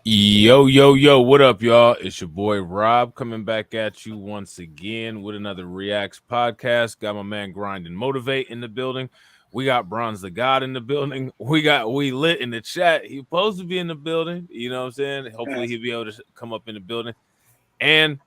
Yo, yo, yo, what up, y'all? It's your boy Rob coming back at you once again with another Reacts podcast. Got my man Grind and Motivate in the building. We got Bronze the God in the building. We lit in the chat. He's supposed to be in the building. You know what I'm saying? Hopefully he'll be able to come up in the building. And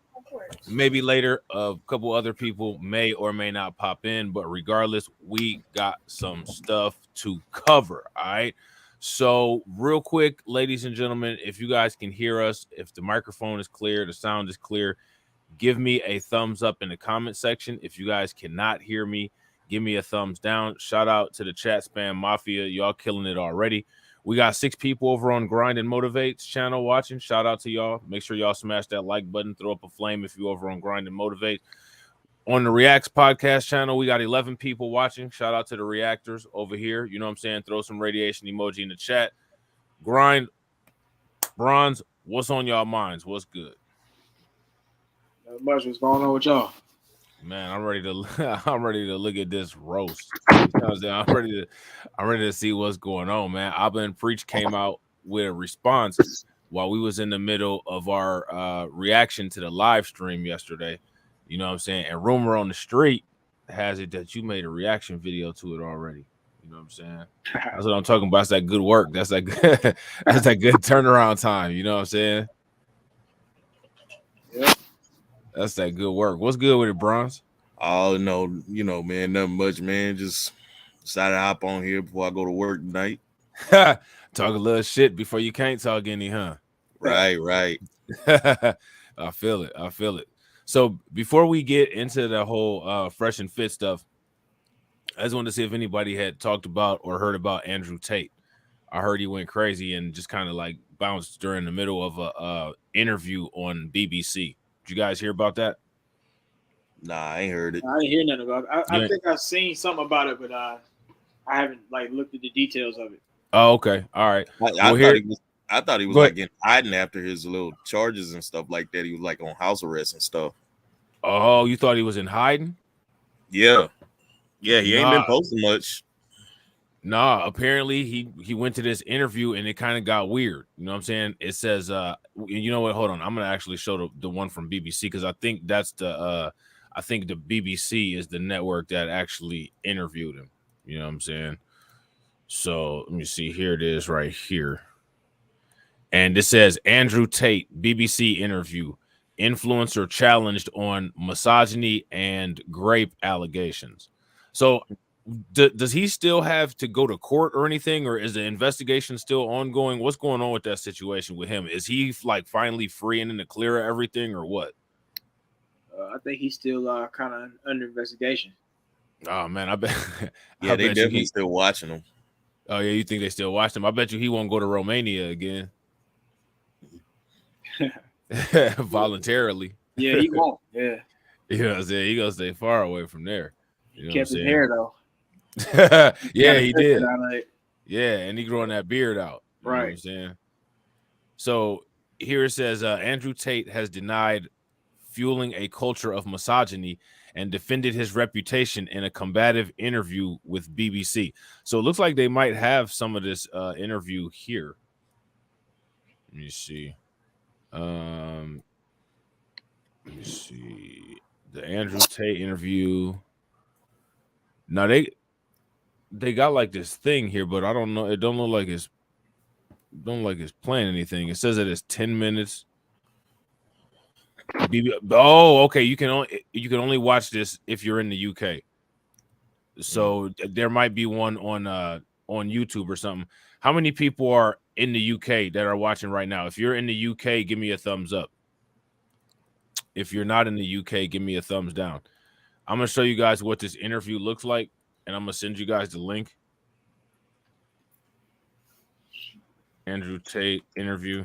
maybe later a couple other people may or may not pop in, but regardless, we got some stuff to cover. All right. So, real quick, ladies and gentlemen, if you guys can hear us, if the microphone is clear, the sound is clear, give me a thumbs up in the comment section. If you guys cannot hear me, give me a thumbs down. Shout out to the Chat Spam Mafia. Y'all killing it already. We got 6 people over on Grind and Motivate's channel watching. Shout out to y'all. Make sure y'all smash that like button. Throw up a flame if you over on Grind and Motivate. On the Reacts podcast channel, we got 11 people watching. Shout out to the reactors over here. You know what I'm saying? Throw some radiation emoji in the chat. Grind, Bronze, what's on y'all minds? What's good? Not much. What's going on with y'all? Man, I'm ready to look at this roast. You know what I'm saying? I'm ready to see what's going on, man. Abba and Preach came out with a response while we was in the middle of our reaction to the live stream yesterday. You know what I'm saying? And rumor on the street has it that you made a reaction video to it already. You know what I'm saying? That's what I'm talking about. That's that good work. That's that good, that's that good turnaround time. You know what I'm saying? Yep. That's that good work. What's good with it, Bronze? Oh no, man, nothing much, man. Just decided to hop on here before I go to work tonight. Talk a little shit before you can't talk any, huh? Right. I feel it. So before we get into the whole fresh and fit stuff, I just wanted to see if anybody had talked about or heard about Andrew Tate. I heard he went crazy and just kind of like bounced during the middle of a interview on BBC. Did you guys hear about that? Nah, I ain't heard it. I didn't hear nothing about it. I think I've seen something about it, but I haven't like looked at the details of it. Oh, okay. All right. I thought he was like in hiding after his little charges and stuff like that. He was like on house arrest and stuff. Oh, you thought he was in hiding? Yeah. He ain't been posting much. Nah, apparently he went to this interview and it kind of got weird. You know what I'm saying? It says, you know what? Hold on. I'm gonna actually show the one from BBC because I think that's the BBC is the network that actually interviewed him. You know what I'm saying? So let me see. Here it is right here. And it says Andrew Tate, BBC interview, influencer challenged on misogyny and rape allegations. So does he still have to go to court or anything, or is the investigation still ongoing? What's going on with that situation with him? Is he like finally free and in the clear of everything, or what? I think he's still kind of under investigation. Oh man, I bet. Yeah, they definitely still watching him. Oh yeah, you think they still watch him? I bet you he won't go to Romania again. Voluntarily. Yeah, he won't. Yeah. You know what I'm saying? He gonna stay far away from there. You know kept his hair though. Yeah, he did. Yeah, and he growing that beard out. You know what I'm saying? So here it says Andrew Tate has denied fueling a culture of misogyny and defended his reputation in a combative interview with BBC. So it looks like they might have some of this interview here. Let me see. Let me see the Andrew Tate interview. Now they got like this thing here, but I don't know. It don't look like it's playing anything. It says that it's 10 minutes. Oh, okay. You can only watch this if you're in the UK. So there might be one on YouTube or something. How many people are in the UK that are watching right now? If you're in the UK, give me a thumbs up. If you're not in the UK, give me a thumbs down. I'm gonna show you guys what this interview looks like, and I'm gonna send you guys the link. Andrew Tate interview.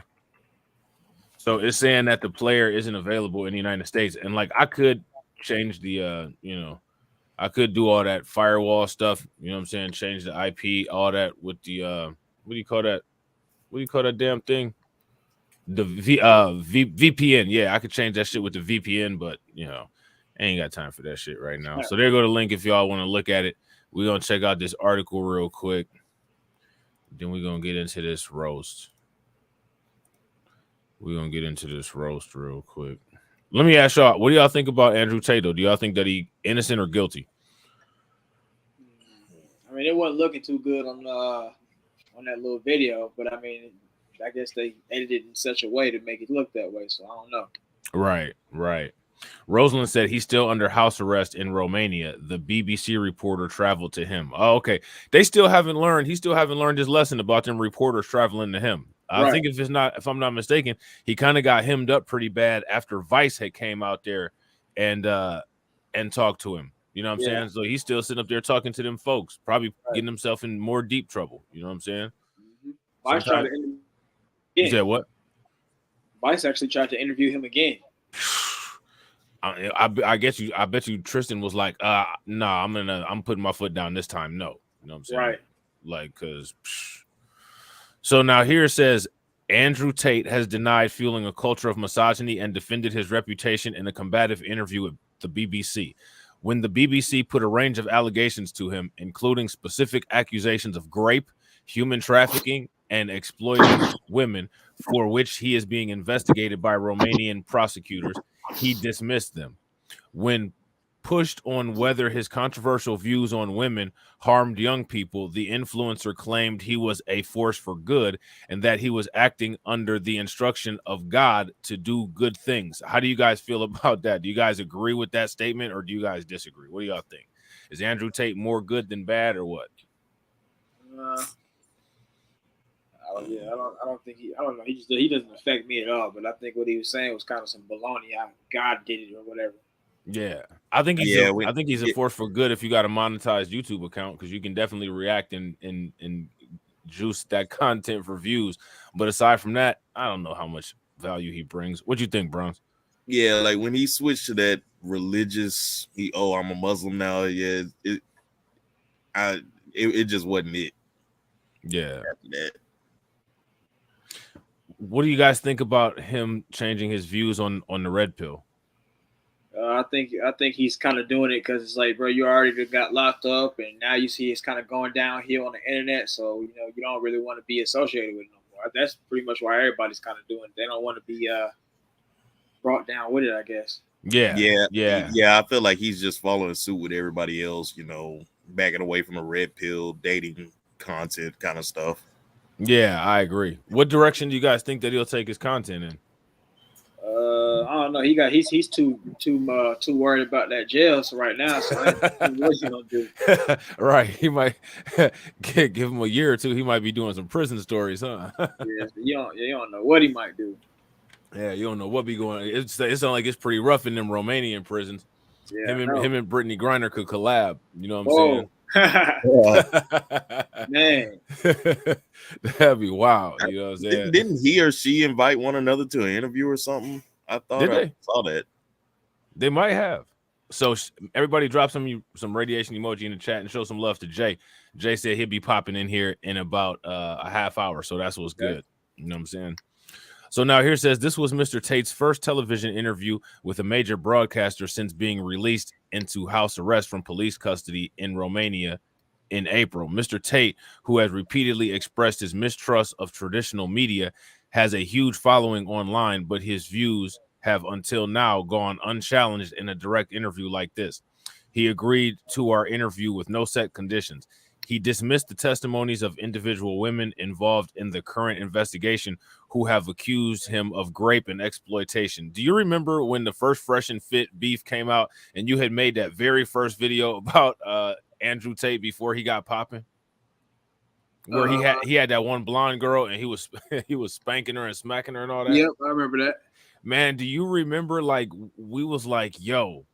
So it's saying that the player isn't available in the United States, and like I could change the I could do all that firewall stuff, you know what I'm saying? Change the IP, all that with the what do you call that? What do you call that damn thing? The VPN. Yeah, I could change that shit with the VPN, but you know, I ain't got time for that shit right now. So there go the link if y'all want to look at it. We're gonna check out this article real quick. Then we're gonna get into this roast. We're gonna get into this roast real quick. Let me ask y'all, what do y'all think about Andrew Tate? Do y'all think that he innocent or guilty? I mean, it wasn't looking too good on that little video, but I mean, I guess they edited it in such a way to make it look that way. So I don't know. Right. Roseland said he's still under house arrest in Romania. The BBC reporter traveled to him. Oh, okay. He still haven't learned his lesson about them reporters traveling to him. I think if I'm not mistaken, he kind of got hemmed up pretty bad after Vice had came out there and talked to him. You know what I'm saying? So he's still sitting up there talking to them folks, probably getting himself in more deep trouble. You know what I'm saying? Vice tried to interview. You said what? Vice actually tried to interview him again. I bet you Tristan was like, nah, I'm putting my foot down this time. No, you know what I'm saying? Right. Like, cause. So now here it says Andrew Tate has denied fueling a culture of misogyny and defended his reputation in a combative interview with the BBC. When the BBC put a range of allegations to him, including specific accusations of rape, human trafficking, and exploiting women, for which he is being investigated by Romanian prosecutors, he dismissed them. When pushed on whether his controversial views on women harmed young people, the influencer claimed he was a force for good and that he was acting under the instruction of God to do good things. How do you guys feel about that? Do you guys agree with that statement or do you guys disagree? What do y'all think? Is Andrew Tate more good than bad or what? I don't think I don't know. He doesn't affect me at all. But I think what he was saying was kind of some baloney. How God did it or whatever. Yeah, I think he's a force for good if you got a monetized YouTube account because you can definitely react and juice that content for views. But aside from that, I don't know how much value he brings. What do you think, Bronze? Yeah, like when he switched to that religious, I'm a Muslim now. Yeah, it just wasn't it. Yeah. What do you guys think about him changing his views on the red pill? I think he's kind of doing it because it's like, bro, you already got locked up, and now you see it's kind of going downhill on the internet. So you don't really want to be associated with it no more. That's pretty much why everybody's kind of doing it. They don't want to be brought down with it, I guess. Yeah. I feel like he's just following suit with everybody else. Backing away from the red pill dating content kind of stuff. Yeah, I agree. What direction do you guys think that he'll take his content in? I don't know. He's too worried about that jail right now. So what's he gonna do? Right, he might give him a year or two. He might be doing some prison stories, huh? Yeah, you don't know what he might do. Yeah, you don't know what be going. It sounds like it's pretty rough in them Romanian prisons. Yeah, him and Brittany Griner could collab. You know what I'm saying? Man, that'd be wild. You know what I'm saying? Didn't he or she invite one another to an interview or something? I thought I saw that. They might have. So everybody drop some radiation emoji in the chat and show some love to Jay. Jay said he'll be popping in here in about a half hour. So that's what's good. You know what I'm saying? So now here it says this was Mr. Tate's first television interview with a major broadcaster since being released into house arrest from police custody in Romania in April. Mr. Tate, who has repeatedly expressed his mistrust of traditional media, has a huge following online, but his views have until now gone unchallenged in a direct interview like this. He agreed to our interview with no set conditions. He dismissed the testimonies of individual women involved in the current investigation who have accused him of rape and exploitation. Do you remember when the first Fresh and Fit beef came out and you had made that very first video about Andrew Tate before he got popping? Where he had that one blonde girl and he was spanking her and smacking her and all that? Yep, I remember that. Man, do you remember like we was like, yo,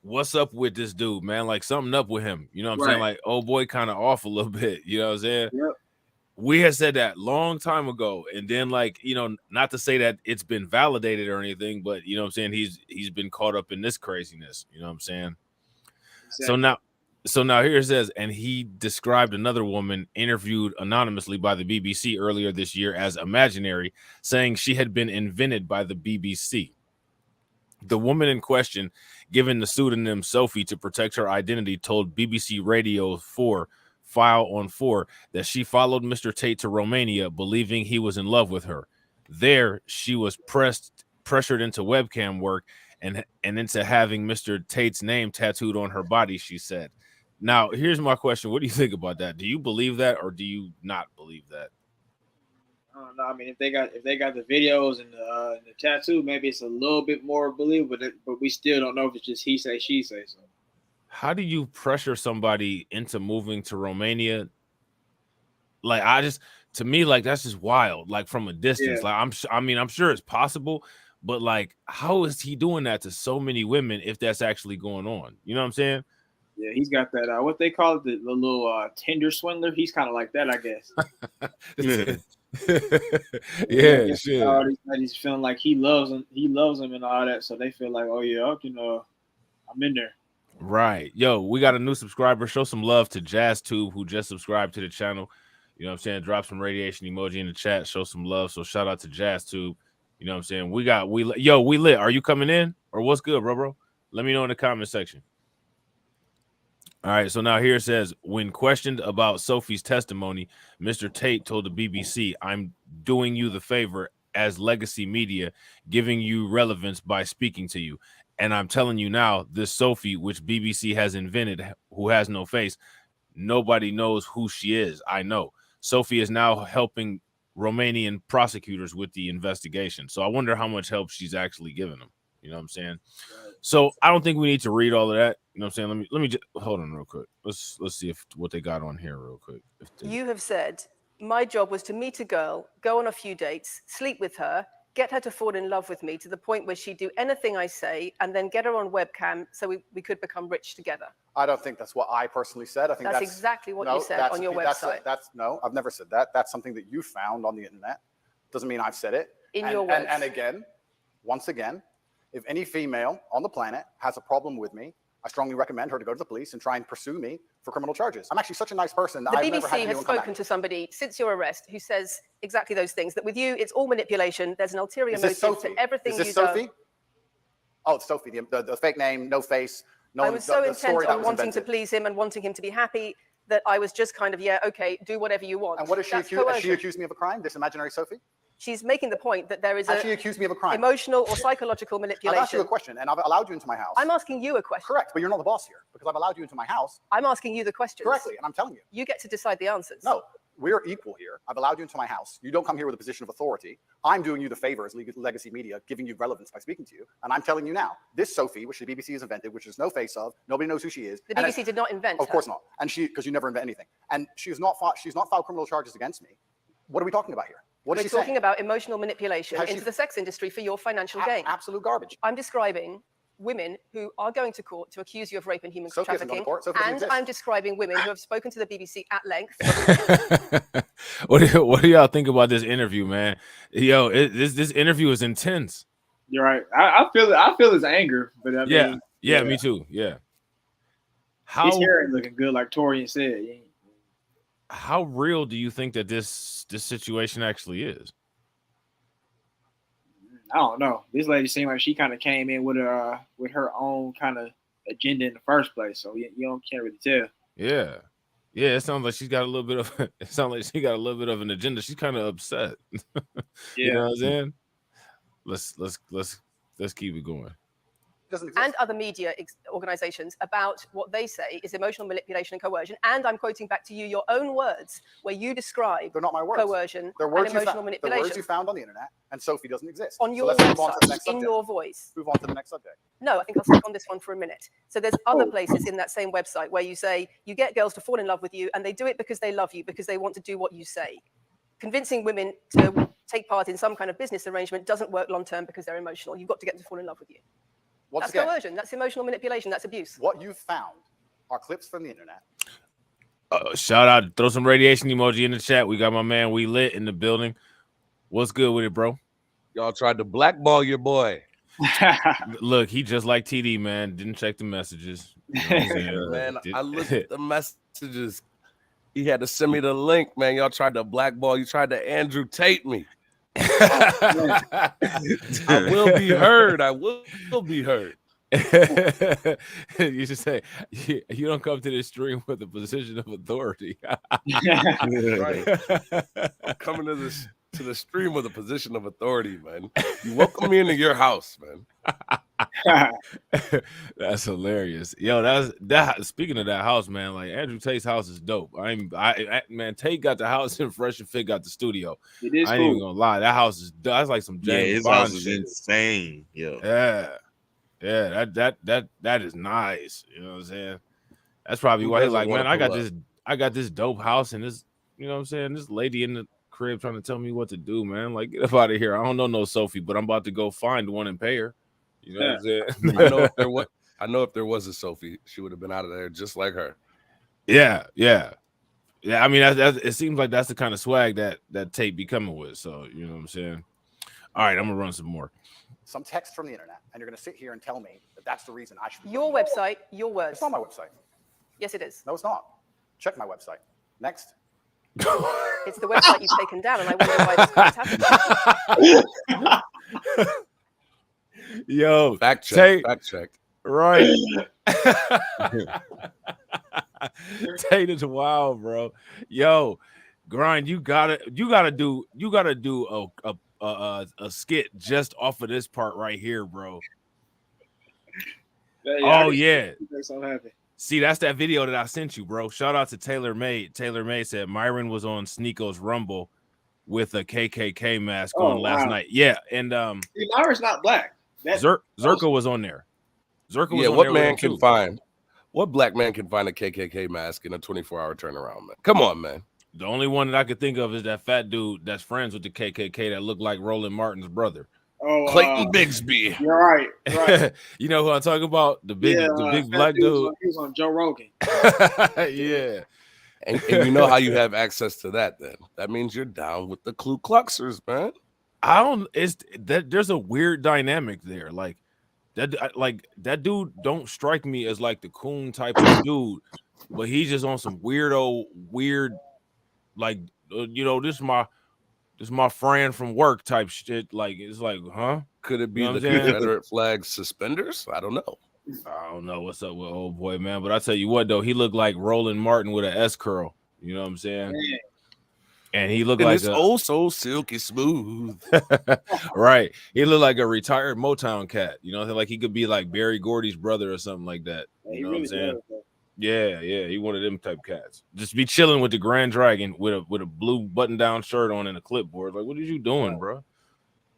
what's up with this dude, man? Like something up with him. You know what I'm saying? Like, oh boy, kind of off a little bit. You know what I'm saying? Yep. We had said that long time ago. And then like, not to say that it's been validated or anything, but you know what I'm saying? He's been caught up in this craziness. You know what I'm saying? Exactly. So now here it says, and he described another woman interviewed anonymously by the BBC earlier this year as imaginary, saying she had been invented by the BBC. The woman in question, given the pseudonym Sophie to protect her identity, told BBC Radio 4, File on 4, that she followed Mr. Tate to Romania, believing he was in love with her. There, she was pressured into webcam work and into having Mr. Tate's name tattooed on her body, she said. Now, here's my question. What do you think about that? Do you believe that or do you not believe that? I don't know. I mean, if they got the videos and the tattoo, maybe it's a little bit more believable. But we still don't know if it's just he say, she say. So, how do you pressure somebody into moving to Romania? Like, to me, like, that's just wild. Like, from a distance, like I'm sure it's possible, but like, how is he doing that to so many women if that's actually going on? You know what I'm saying? Yeah, he's got that. What they call it, the little Tinder swindler. He's kind of like that, I guess. Yeah, sure. He's feeling like he loves them. He loves them and all that. So they feel like, oh yeah, I'm in there. Right. Yo, we got a new subscriber. Show some love to JazzTube, who just subscribed to the channel. You know what I'm saying? Drop some radiation emoji in the chat. Show some love. So shout out to JazzTube. You know what I'm saying? We lit. Are you coming in or what's good, bro? Let me know in the comment section. All right, so now here it says, when questioned about Sophie's testimony, Mr. Tate told the BBC, I'm doing you the favor as legacy media, giving you relevance by speaking to you. And I'm telling you now, this Sophie, which BBC has invented, who has no face, nobody knows who she is. I know. Sophie is now helping Romanian prosecutors with the investigation. So I wonder how much help she's actually giving them. You know what I'm saying? So I don't think we need to read all of that. You know what I'm saying? Let me just hold on real quick. Let's see what they got on here real quick. You have said my job was to meet a girl, go on a few dates, sleep with her, get her to fall in love with me to the point where she'd do anything I say, and then get her on webcam so we could become rich together. I don't think that's what I personally said. I think that's exactly what you said on your website. No, I've never said that. That's something that you found on the internet. Doesn't mean I've said it. In your words. And again, once again, if any female on the planet has a problem with me, I strongly recommend her to go to the police and try and pursue me for criminal charges. I'm actually such a nice person that I've never had BBC has spoken to somebody since your arrest who says exactly those things, that with you, it's all manipulation. There's an ulterior motive to everything you do. Is this Sophie? Oh, it's Sophie, the fake name, no face. I was so intent on wanting to please him and wanting him to be happy that I was just kind of, yeah, okay, do whatever you want. And what is she accused? Has she accused me of a crime, this imaginary Sophie? She's making the point that there is Has she accused me of a crime? Emotional or psychological manipulation. I've asked you a question, and I've allowed you into my house. I'm asking you a question. Correct, but you're not the boss here, because I've allowed you into my house. I'm asking you the questions. Correctly, and I'm telling you. You get to decide the answers. No, we're equal here. I've allowed you into my house. You don't come here with a position of authority. I'm doing you the favor as legacy media, giving you relevance by speaking to you. And I'm telling you now, this Sophie, which the BBC has invented, which there's no face of, nobody knows who she is. The BBC did not invent her. Of course not. And because you never invent anything. And she's not filed criminal charges against me. What are we talking about here? What is she saying? We're talking about emotional manipulation into the sex industry for your financial gain. Absolute garbage. I'm describing women who are going to court to accuse you of rape and human trafficking, and I'm describing women who have spoken to the BBC at length. What do y'all think about this interview, man? Yo, this interview is intense. You're right. I feel his anger, but I mean, yeah, me too. Yeah. His hair ain't looking good, like Torian said. How real do you think that this situation actually is? I don't know. This lady seemed like she kind of came in with her own kind of agenda in the first place, so you can't really tell. Yeah, it sounds like she's got a little bit of. It sounds like she got a little bit of an agenda. She's kind of upset. You know what I'm saying? Let's keep it going. And other media organizations about what they say is emotional manipulation and coercion. And I'm quoting back to you your own words where you describe they're not my words. Coercion and emotional manipulation. The words you found on the internet, and Sophie doesn't exist. On your website, in your voice. Move on to the next subject. No, I think I'll stick on this one for a minute. So there's other places in that same website where you say you get girls to fall in love with you and they do it because they love you, because they want to do what you say. Convincing women to take part in some kind of business arrangement doesn't work long term because they're emotional. You've got to get them to fall in love with you. That's coercion. That's emotional manipulation. That's abuse. What you found are clips from the internet. Shout out. Throw some radiation emoji in the chat. We got my man We Lit in the building. What's good with it, bro? Y'all tried to blackball your boy. Look, he just like TD, man. Didn't check the messages. You know man, I looked at the messages. He had to send me the link, man. Y'all tried to blackball. You tried to Andrew Tate me. I will be heard. I will be heard. You should say you don't come to this stream with a position of authority. Right. I'm coming to this to the stream with a position of authority, man. You welcome me into your house, man. That's hilarious. Yo, that. Speaking of that house, man, like Andrew Tate's house is dope. Man, Tate got the house and Fresh and Fit got the studio. It is I ain't cool. even gonna lie. That house is that's like some James his Bond house is shit. insane. Yeah. Yeah. That is nice. You know what I'm saying? That's probably Who why he's doesn't like, man, wanna I got this dope house and this, you know what I'm saying? This lady in the crib trying to tell me what to do, man. Like, get up out of here. I don't know no Sophie, but I'm about to go find one and pay her. You know what I'm saying? I know if there was a Sophie, she would have been out of there just like her. Yeah. I mean, it seems like that's the kind of swag that Tate be coming with. So, you know what I'm saying? All right, I'm gonna run some more. Some text from the internet, and you're going to sit here and tell me that that's the reason I should be. Your website, your words. It's not my website. Yes, it is. No, it's not. Check my website. Next. It's the website you've taken down, and I wonder why this happened. Yo, Fact check. Tate, Fact check. right. Tate is wild, bro. Yo, Grind, you gotta do a skit just off of this part right here, bro. Oh yeah. See, that's that video that I sent you, bro. Shout out to Taylor May. Taylor May said Myron was on Sneako's Rumble with a KKK mask on last night. Yeah, and Myron's not black. Zerka was on there. Zerka was on what there man can find? What black man can find a KKK mask in a 24-hour turnaround, man? Come on, man. The only one that I could think of is that fat dude that's friends with the KKK that looked like Roland Martin's brother. Oh, Clayton Bigsby. You're right. You know who I'm talking about? The big black dude. He was on Joe Rogan. Yeah. And you know how you have access to that then. That means you're down with the Ku Kluxers, man. There's a weird dynamic there. Like that dude don't strike me as like the coon type of dude, but he's just on some weird, like, this is my friend from work type shit. Like, it's like, huh? Could it be You know the what I'm saying? Confederate flag suspenders? I don't know. I don't know what's up with old boy, man. But I tell you what, though, he looked like Roland Martin with an S curl. You know what I'm saying? Man. And he looked And like it's so silky smooth. right. He looked like a retired Motown cat. You know, like he could be like Barry Gordy's brother or something like that. You know what I'm saying? Yeah, he one of them type cats. Just be chilling with the Grand Dragon with a blue button-down shirt on and a clipboard. Like, what are you doing, bro?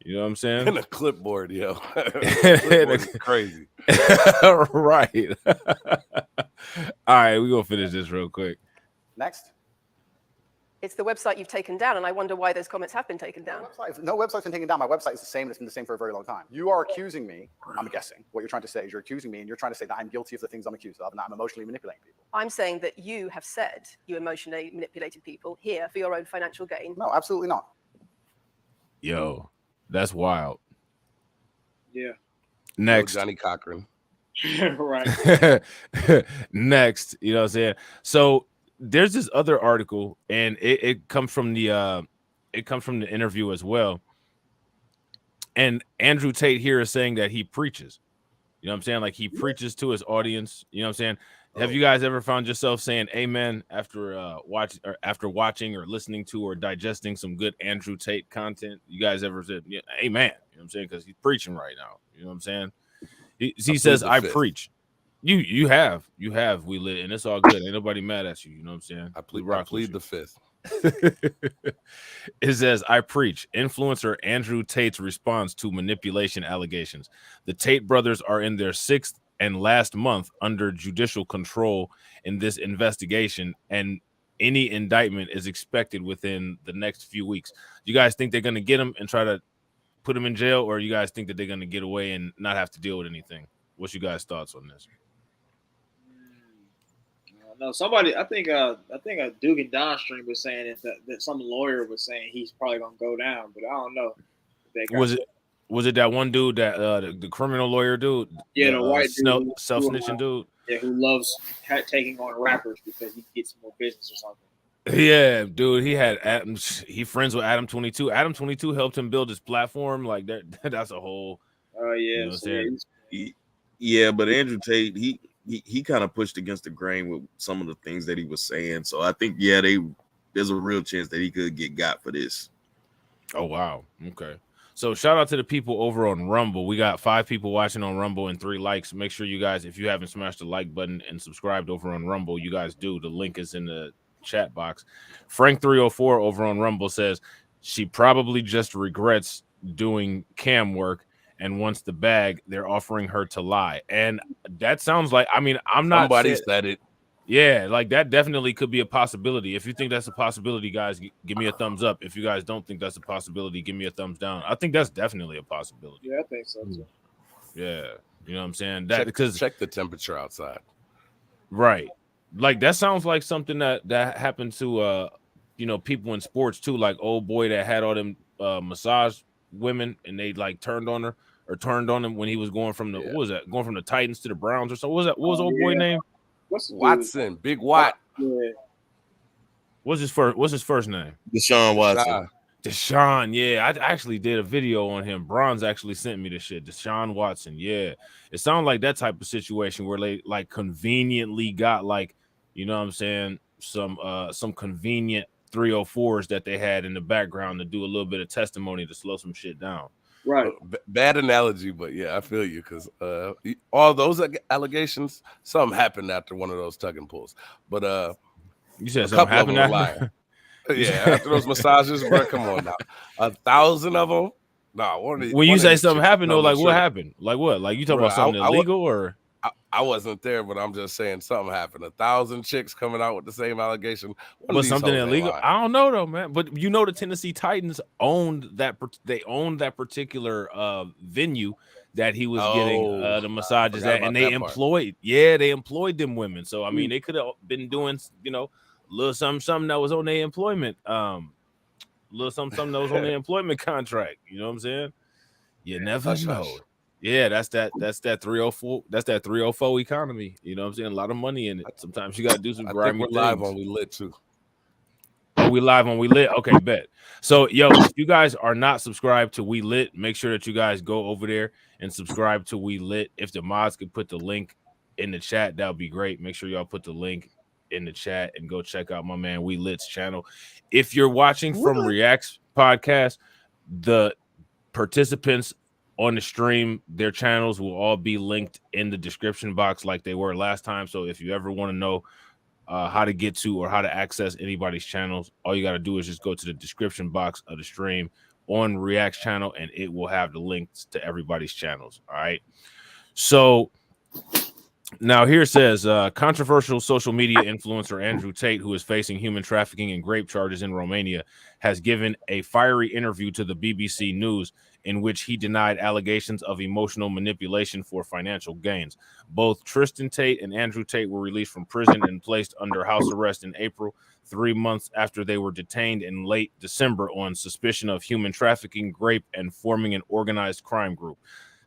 You know what I'm saying? And a clipboard, yo. Clipboard is crazy. Right. All right, we're gonna finish this real quick. Next. It's the website you've taken down, and I wonder why those comments have been taken down. No website's been taken down. My website is the same. It's been the same for a very long time. You are accusing me. I'm guessing. What you're trying to say is you're accusing me, and you're trying to say that I'm guilty of the things I'm accused of, and that I'm emotionally manipulating people. I'm saying that you have said you emotionally manipulated people here for your own financial gain. No, absolutely not. Yo, that's wild. Yeah. Next. Johnny Cochran. Right. Next, you know what I'm saying? So there's this other article, and it comes from the interview as well. And Andrew Tate here is saying that he preaches. You know what I'm saying? Like he preaches to his audience. You know what I'm saying? Have you guys ever found yourself saying amen after watching or listening to or digesting some good Andrew Tate content? You guys ever said amen? You know what I'm saying? Because he's preaching right now. You know what I'm saying? He says, I preach. You have we lit, and it's all good. Ain't nobody mad at you. You know what I'm saying? I plead the fifth. It says, I preach. Influencer Andrew Tate's response to manipulation allegations. The Tate brothers are in their 6th and last month under judicial control in this investigation, and any indictment is expected within the next few weeks. You guys think they're going to get him and try to put him in jail, or you guys think that they're going to get away and not have to deal with anything? What's you guys' thoughts on this? No, somebody. I think a Duke and Don stream was saying that some lawyer was saying he's probably gonna go down, but I don't know. Was it that one dude that the criminal lawyer dude? Yeah, the white dude, self-snitching dude. Yeah, who loves taking on rappers because he gets more business or something. Yeah, dude, he had Adam. He friends with Adam 22. Adam 22 helped him build his platform. Like that. That's a whole. Oh yeah, you know yeah, but Andrew Tate, he kind of pushed against the grain with some of the things that he was saying. So I think there's a real chance that he could get got for this. Oh wow. Okay. So shout out to the people over on Rumble. We got 5 people watching on Rumble and 3 likes. Make sure you guys, if you haven't smashed the like button and subscribed over on Rumble, you guys do. The link is in the chat box. Frank304 over on Rumble says she probably just regrets doing cam work and wants the bag. They're offering her to lie. And that sounds like, I mean, I'm not Somebody saying, said it. yeah, like that definitely could be a possibility. If you think that's a possibility, guys, give me a thumbs up. If you guys don't think that's a possibility, give me a thumbs down. I think that's definitely a possibility. Yeah, I think so too. Yeah, you know what I'm saying? That because check the temperature outside. Right, like that sounds like something that happened to people in sports too. Like old boy that had all them massage women and they like turned on him when he was going from the what was that? Going from the Titans to the Browns or something. What was that? What was old boy name? What's Watson, Big Watt. Yeah. What's his first name? Deshaun Watson. Deshaun, yeah. I actually did a video on him. Bronze actually sent me the shit. Deshaun Watson, yeah. It sounded like that type of situation where they like conveniently got like, you know what I'm saying, some convenient 304s that they had in the background to do a little bit of testimony to slow some shit down. Right. Bad analogy, but yeah, I feel you because all those allegations, something happened after one of those tug and pulls. But you said something happened after yeah, after those massages, bro. Come on now, 1,000 of them. Nah, when you say something happened, though, like what happened? Like what? Like you talking about something illegal or? I wasn't there, but I'm just saying something happened. 1,000 chicks coming out with the same allegation. Was something illegal? I don't know though, man. But you know, the Tennessee Titans owned that. They owned that particular venue that he was getting the massages at, and they employed. They employed them women. So I mean, they could have been doing, a little something that was on their employment. Little something that was on their employment contract. You know what I'm saying? You never know. Yeah, that's that 304. That's that 304 economy. You know what I'm saying? A lot of money in it. Sometimes you gotta do some grimy things. We're live on We Lit too. Oh, we live on We Lit. Okay, bet. So, if you guys are not subscribed to We Lit, make sure that you guys go over there and subscribe to We Lit. If the mods could put the link in the chat, that would be great. Make sure y'all put the link in the chat and go check out my man We Lit's channel. If you're watching from Reacts Podcast, the participants on the stream, their channels will all be linked in the description box like they were last time. So if you ever want to know how to get to or how to access anybody's channels, all you got to do is just go to the description box of the stream on React's channel, and it will have the links to everybody's channels. All right. So now here it says controversial social media influencer Andrew Tate, who is facing human trafficking and rape charges in Romania, has given a fiery interview to the BBC News in which he denied allegations of emotional manipulation for financial gains. Both Tristan Tate and Andrew Tate were released from prison and placed under house arrest in April, 3 months after they were detained in late December on suspicion of human trafficking, rape, and forming an organized crime group.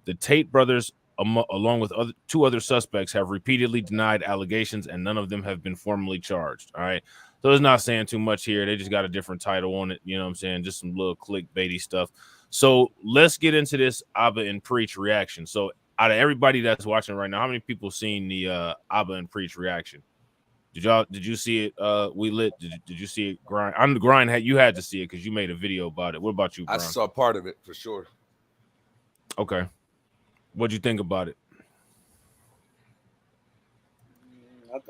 The Tate brothers, along with 2 other suspects, have repeatedly denied allegations, and none of them have been formally charged. All right. So it's not saying too much here. They just got a different title on it. You know what I'm saying? Just some little clickbaity stuff. So let's get into this Abba and Preach reaction. So out of everybody that's watching right now, how many people seen the Abba and Preach reaction? Did you see it? We Lit. Did you see it? Grind. I'm the Grind. You had to see it because you made a video about it. What about you, Grind? I saw part of it for sure. Okay. What'd you think about it?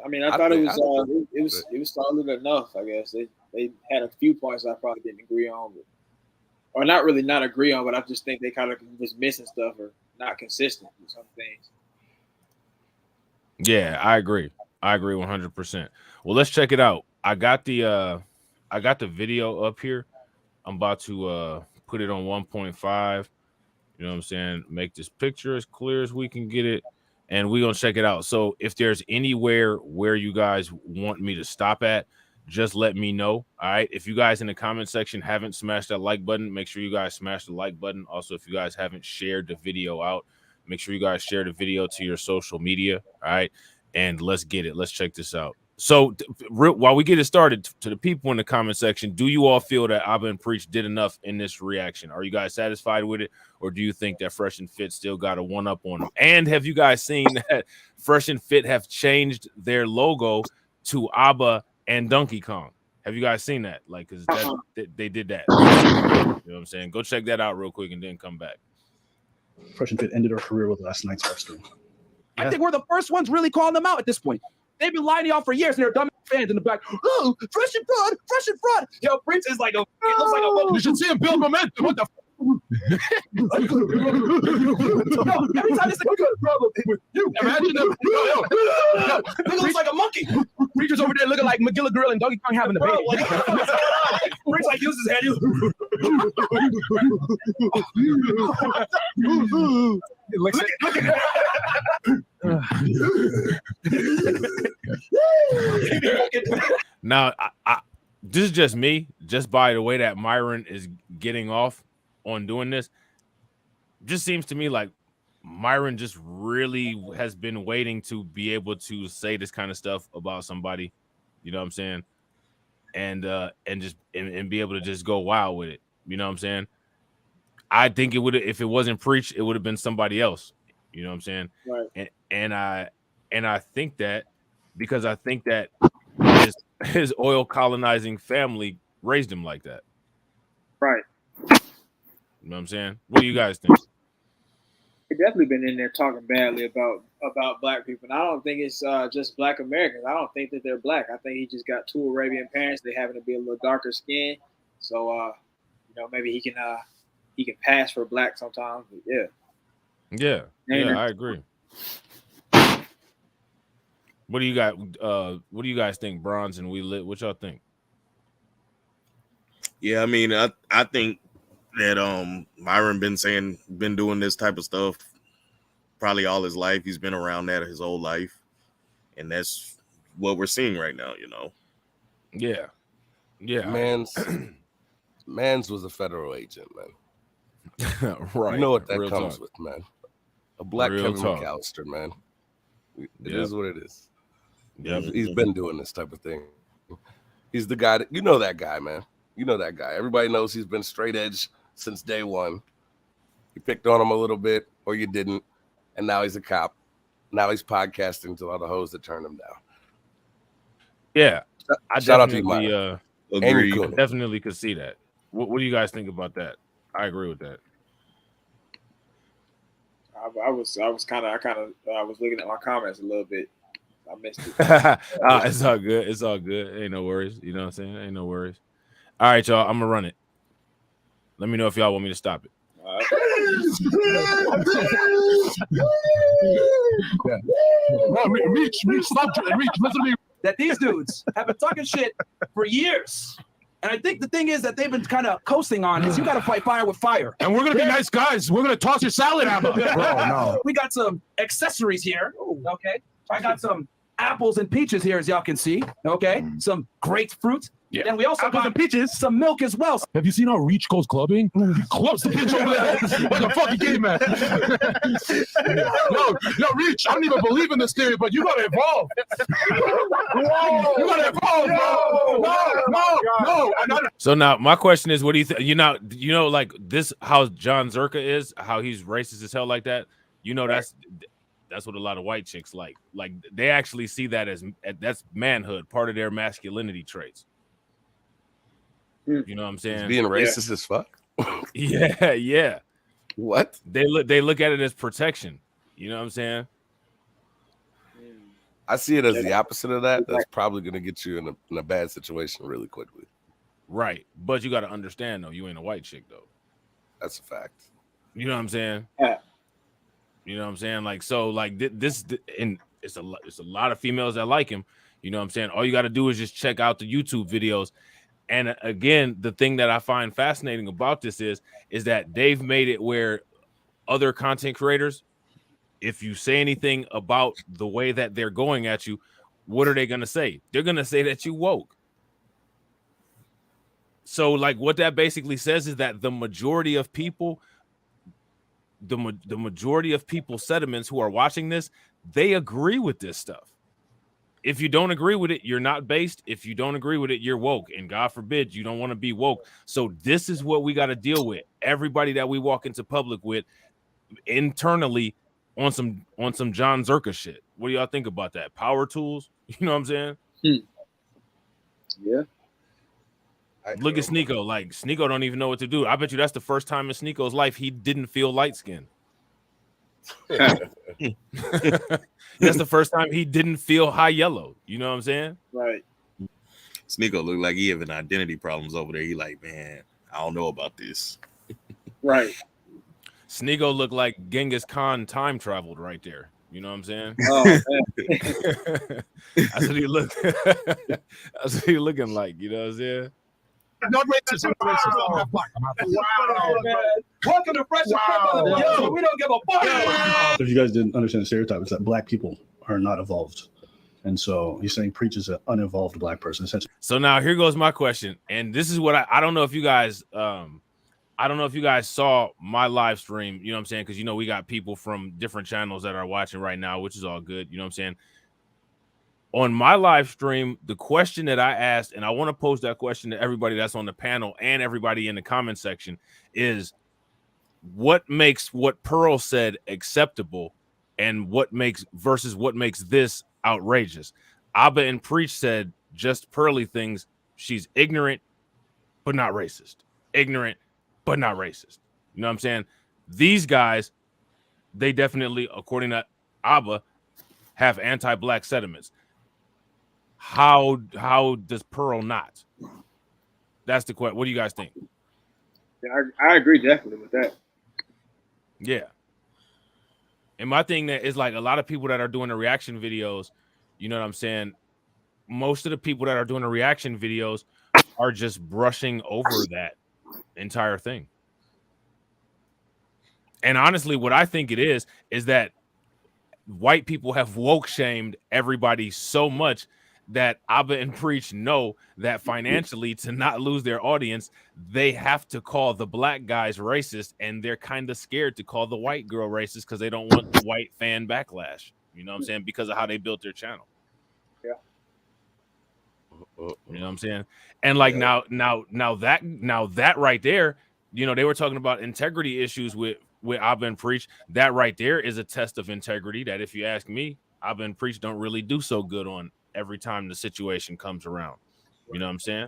I mean, I thought it was solid enough. I guess they had a few points I probably didn't agree on, or not really not agree on, but I just think they kind of was missing stuff or not consistent with some things. Yeah, I agree 100%. Well, let's check it out. I got the video up here. I'm about to put it on 1.5. You know what I'm saying? Make this picture as clear as we can get it, and we're gonna check it out. So if there's anywhere where you guys want me to stop at, just let me know. All right. If you guys in the comment section haven't smashed that like button, make sure you guys smash the like button. Also, if you guys haven't shared the video out, make sure you guys share the video to your social media. All right. And let's get it. Let's check this out. So while we get it started, to the people in the comment section, do you all feel that Abba and Preach did enough in this reaction? Are you guys satisfied with it? Or do you think that Fresh and Fit still got a one-up on them? And have you guys seen that Fresh and Fit have changed their logo to Abba and Donkey Kong? Have you guys seen that? Like, because they did that. You know what I'm saying? Go check that out real quick and then come back. Fresh and Fit ended her career with last night's stream. I think we're the first ones really calling them out at this point. They've been lying to y'all for years, and they're dumb fans in the back. Oh, fresh and fraud, fresh and fraud. Yo, Prince is like it looks like a. You should see him build momentum. What the? Yo, every time this problem with you, Imagine them. nigga looks like a monkey. Preacher's over there looking like McGilla Grill and Donkey Kong having a baby. Prince like uses his head. Look at Now, this is just me. Just by the way that Myron is getting off on doing this, just seems to me like Myron just really has been waiting to be able to say this kind of stuff about somebody. You know what I'm saying? And be able to just go wild with it. You know what I'm saying? I think it would, if it wasn't Preach, it would have been somebody else. You know what I'm saying? Right. And I think that because I think that his oil colonizing family raised him like that. Right. You know what I'm saying? What do you guys think? He definitely been in there talking badly about black people. And I don't think it's just black Americans. I don't think that they're black. I think he just got two Arabian parents. They happen to be a little darker skin. So maybe he can pass for black sometimes. But Yeah, I agree. What do you got? What do you guys think, Bronze and We Lit? What y'all think? Yeah, I mean, I think that Myron been doing this type of stuff probably all his life. He's been around that his whole life, and that's what we're seeing right now. You know. Yeah. Mans was a federal agent, man. Right. You know what that Real comes talk. with, man. A black Real Kevin talk. McAllister, man. It Yep. is what it is. Yep. He's been doing this type of thing. He's the guy that, you know that guy, man. You know that guy. Everybody knows he's been straight edge since day one. You picked on him a little bit, or you didn't, and now he's a cop. Now he's podcasting to all the hoes that turned him down. Yeah. I Shout out to you, definitely, Agreed. Coon. definitely could see that. What do you guys think about that? I agree with that. I was looking at my comments a little bit. I missed it. It's all good. It's all good. Ain't no worries. You know what I'm saying? Ain't no worries. All right, y'all. I'm gonna run it. Let me know if y'all want me to stop it. Reach, stop, Reach. Listen to me. that these dudes have been talking shit for years. And I think the thing is that they've been kind of coasting on is you got to fight fire with fire. And we're gonna be nice guys. We're gonna toss your salad hammer. Bro, no. We got some accessories here. Okay. I got some apples and peaches here, as y'all can see. Okay. Some grapefruit. Yeah. And we also Apples got and peaches. some milk as well. Have you seen how Reach goes clubbing? He clubs the bitch over there like a fucking gay man. Yo, Reach, I don't even believe in this theory, but you gotta evolve. You gotta evolve, bro. No. So now my question is, what do you think? You know, like this, how John Zerka is, how he's racist as hell like that. You know, that's what a lot of white chicks like. Like they actually see that as that's manhood, part of their masculinity traits. You know what I'm saying? Being racist as fuck. Yeah. What? They look at it as protection. You know what I'm saying? I see it as the opposite of that. That's probably going to get you in a bad situation really quickly. Right. But you got to understand, though, you ain't a white chick, though. That's a fact. You know what I'm saying? Yeah. You know what I'm saying? Like, so, like, this, and it's a lot of females that like him. You know what I'm saying? All you got to do is just check out the YouTube videos. And again, the thing that I find fascinating about this is that they've made it where other content creators, if you say anything about the way that they're going at you, what are they going to say? They're going to say that you woke. So, like, what that basically says is that the majority of people, the majority of people's sentiments who are watching this, they agree with this stuff. If you don't agree with it, you're not based. If you don't agree with it, you're woke. And God forbid you don't want to be woke. So this is what we got to deal with. Everybody that we walk into public with internally on some John Zerka shit. What do y'all think about that? Power tools? You know what I'm saying? Yeah. Look at Sneeko. Like Sneeko don't even know what to do. I bet you that's the first time in Sneeko's life he didn't feel light skinned. That's the first time he didn't feel high yellow. You know what I'm saying? Right. Sneeko look like he having identity problems over there. He like, man, I don't know about this. Right. Sneeko looked like Genghis Khan time traveled right there. You know what I'm saying? Oh, man. That's what he look. That's what he looking like. You know what I'm saying? Not racist. I'm racist. I'm black. Wow, man. Welcome to Fresh and Fit. Yo, we don't give a fuck. If you guys didn't understand the stereotype, it's that black people are not evolved. And so he's saying Preach is an unevolved black person. Essentially. So now here goes my question. And this is what I don't know if you guys I don't know if you guys saw my live stream, you know what I'm saying? Because, you know, we got people from different channels that are watching right now, which is all good. You know what I'm saying? On my live stream, the question that I asked, and I want to pose that question to everybody that's on the panel and everybody in the comment section, is what makes what Pearl said acceptable and what makes this outrageous? Abba and Preach said just Pearly things. She's ignorant, but not racist. Ignorant, but not racist. You know what I'm saying? These guys, they definitely, according to Abba, have anti-black sentiments. How does Pearl not? That's the question. What do you guys think? Yeah, I agree definitely with that. Yeah. And my thing that is like a lot of people that are doing the reaction videos, you know what I'm saying? Most of the people that are doing the reaction videos are just brushing over that entire thing. And honestly, what I think it is that white people have woke shamed everybody so much that Abba and Preach know that financially, to not lose their audience, they have to call the black guys racist, and they're kind of scared to call the white girl racist because they don't want the white fan backlash. You know what I'm saying? Because of how they built their channel. Yeah. You know what I'm saying? And like now that right there, you know, they were talking about integrity issues with Abba and Preach. That right there is a test of integrity that, if you ask me, Abba and Preach don't really do so good on every time the situation comes around. You know what I'm saying?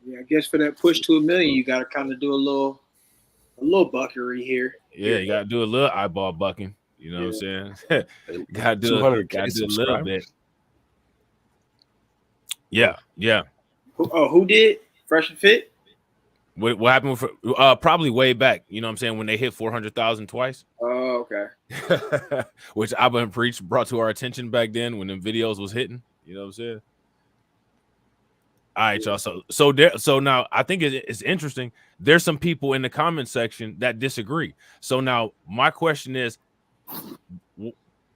Yeah, I guess for that push to 1 million, you got to kind of do a little buckery here. Yeah, you got to do a little eyeball bucking. You know what I'm saying? Got to do a little bit. Yeah. Who did? Fresh and Fit? What happened with probably way back, you know what I'm saying, when they hit 400,000 twice. Oh, okay. Which Abba and Preach brought to our attention back then when them videos was hitting. You know what I'm saying? All right, y'all. So now I think it's interesting. There's some people in the comment section that disagree. So now my question is,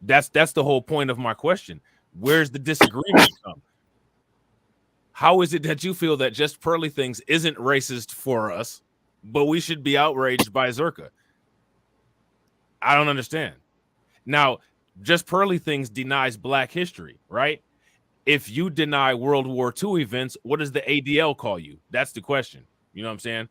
that's the whole point of my question. Where's the disagreement come? How is it that you feel that Just Pearly Things isn't racist for us, but we should be outraged by Zherka? I don't understand. Now, Just Pearly Things denies Black history, right? If you deny World War II events, what does the ADL call you? That's the question. You know what I'm saying?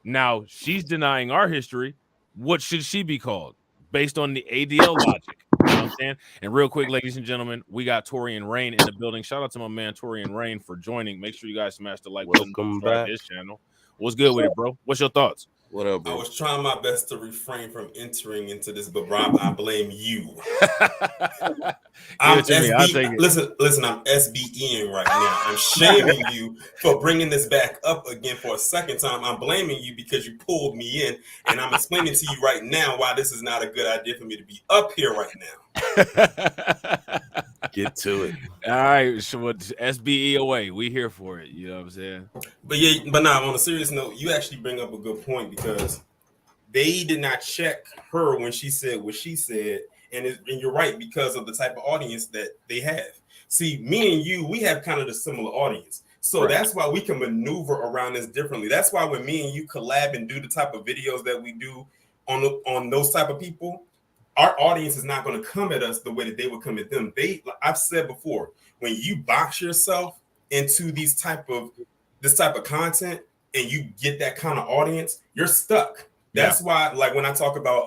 Now, she's denying our history. What should she be called? Based on the ADL logic. You know what I'm saying? And real quick, ladies and gentlemen, we got Torian Rain in the building. Shout out to my man Torian Rain for joining. Make sure you guys smash the like button. Welcome back. His channel. What's good with it, bro? What's your thoughts? What up, I bro? was trying my best to refrain from entering into this, but Rob, I blame you. I'm listen, I'm SBEing right now. I'm shaming you for bringing this back up again for a second time. I'm blaming you because you pulled me in, and I'm explaining to you right now why this is not a good idea for me to be up here right now. Get to it. All right, so SBE away. We here for it. You know what I'm saying? But now on a serious note, you actually bring up a good point because they did not check her when she said what she said, and you're right because of the type of audience that they have. See, me and you, we have kind of the similar audience, so that's why we can maneuver around this differently. That's why when me and you collab and do the type of videos that we do on those type of people, our audience is not going to come at us the way that they would come at them. I've said before, when you box yourself into this type of content and you get that kind of audience, you're stuck. That's why, like when I talk about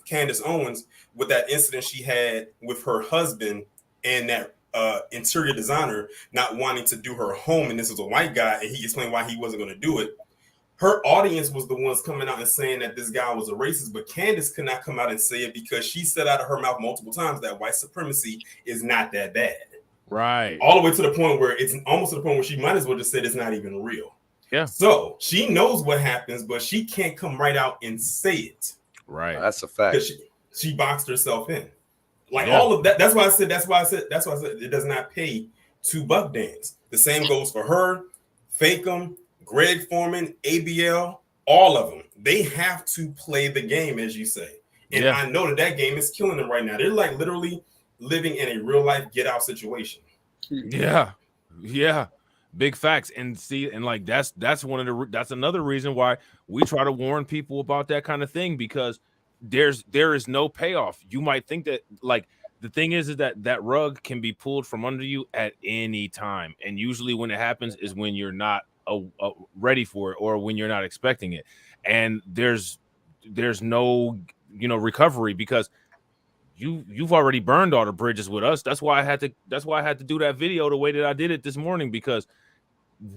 Candace Owens with that incident she had with her husband and that interior designer not wanting to do her home, and this was a white guy, and he explained why he wasn't going to do it. Her audience was the ones coming out and saying that this guy was a racist, but Candace could not come out and say it because she said out of her mouth multiple times that white supremacy is not that bad. Right. All the way to the point where it's almost to the point where she might as well just said it's not even real. Yeah. So she knows what happens, but she can't come right out and say it. Right. That's a fact. Because she boxed herself in. Like Yeah. all of that. That's why I said it does not pay to buck dance. The same goes for her, Fakem, Greg Foreman, ABL, all of them. They have to play the game, as you say. And Yeah. I know that game is killing them right now. They're like literally living in a real life get out situation. Yeah. Yeah. Big facts. And see, and like that's another reason why we try to warn people about that kind of thing, because there is no payoff. You might think that, like, the thing is that rug can be pulled from under you at any time, and usually when it happens is when you're not ready for it or when you're not expecting it, and there's no recovery, because you've already burned all the bridges with us. That's why I had to do that video the way that I did it this morning, because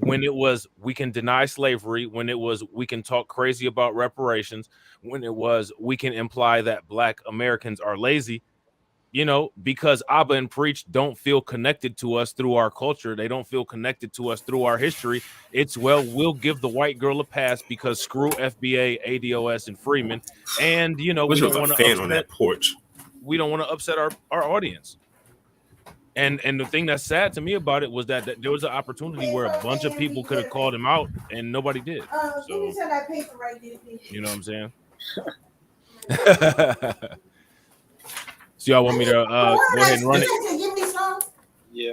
when it was we can deny slavery, when it was we can talk crazy about reparations, when it was we can imply that Black Americans are lazy, because Abba and Preach don't feel connected to us through our culture. They don't feel connected to us through our history. It's, well, we'll give the white girl a pass because screw FBA, ADOS, and Freeman. And, we don't want to fan on that porch. We don't want to upset our audience. And the thing that's sad to me about it was that there was an opportunity where a bunch of people could have called him out and nobody did. So, you know what I'm saying? So y'all want me to go ahead and run it? Yeah.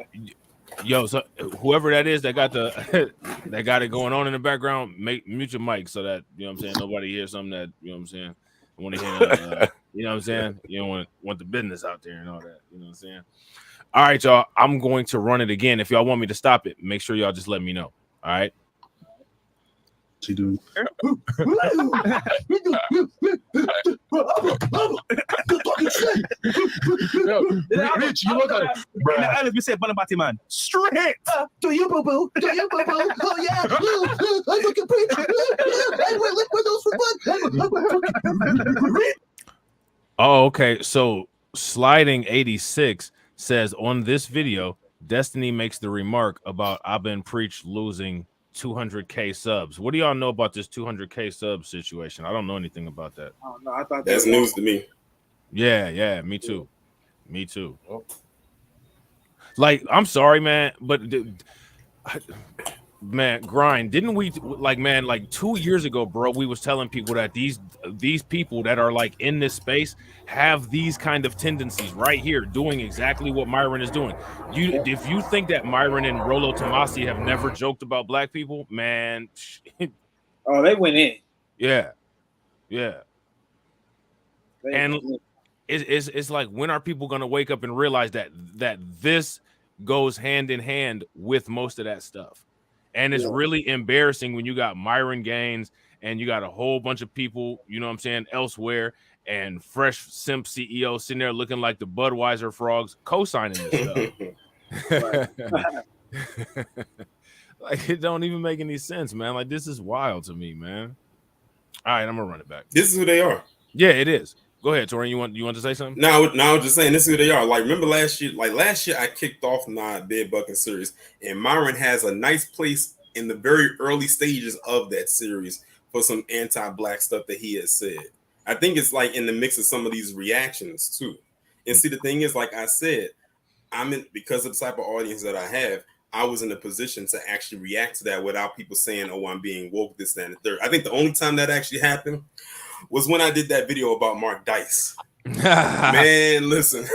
Yo, so whoever that is that got that got it going on in the background, mute your mic so that, you know what I'm saying, nobody hears something that, you know what I'm saying, I want to hear you know what I'm saying? You don't want the business out there and all that, you know what I'm saying? All right, y'all, I'm going to run it again. If y'all want me to stop it, make sure y'all just let me know. All right. What's he doing? Rich, you look like Let me say Bonabati man. Straight. Do you boo boo? Do you boo boo? Oh yeah. I look at Preach. I will lick my nose for fun. Oh, okay. So Sliding 86 says on this video, Destiny makes the remark about Abba and Preach losing 200K subs. What do y'all know about this 200K sub situation? I don't know anything about that. Oh, no, I thought That's news to me. Yeah, me too. Me too. Like, I'm sorry, man, but man, Grind, didn't we like 2 years ago, bro, we was telling people that these people that are like in this space have these kind of tendencies right here, doing exactly what Myron is doing. If you think that Myron and Rollo Tomasi have never joked about Black people, man. Oh, they went in. Yeah. They And went in. it's like, when are people going to wake up and realize that this goes hand in hand with most of that stuff? And it's really embarrassing when you got Myron Gaines and you got a whole bunch of people, you know what I'm saying, elsewhere, and Fresh Simp CEO sitting there looking like the Budweiser frogs co-signing this stuff. Like, it don't even make any sense, man. Like, this is wild to me, man. All right, I'm gonna run it back. This is who they are. Yeah, it is. Go ahead, Torian. You want to say something? No, I was just saying this is who they are. Like, remember last year? Like last year, I kicked off Bed Bucking series, and Myron has a nice place in the very early stages of that series for some anti-Black stuff that he has said. I think it's like in the mix of some of these reactions too. And see, the thing is, like I said, because of the type of audience that I have, I was in a position to actually react to that without people saying, "Oh, I'm being woke," this, that, and the third. I think the only time that actually happened was when I did that video about Mark Dice. Man, listen,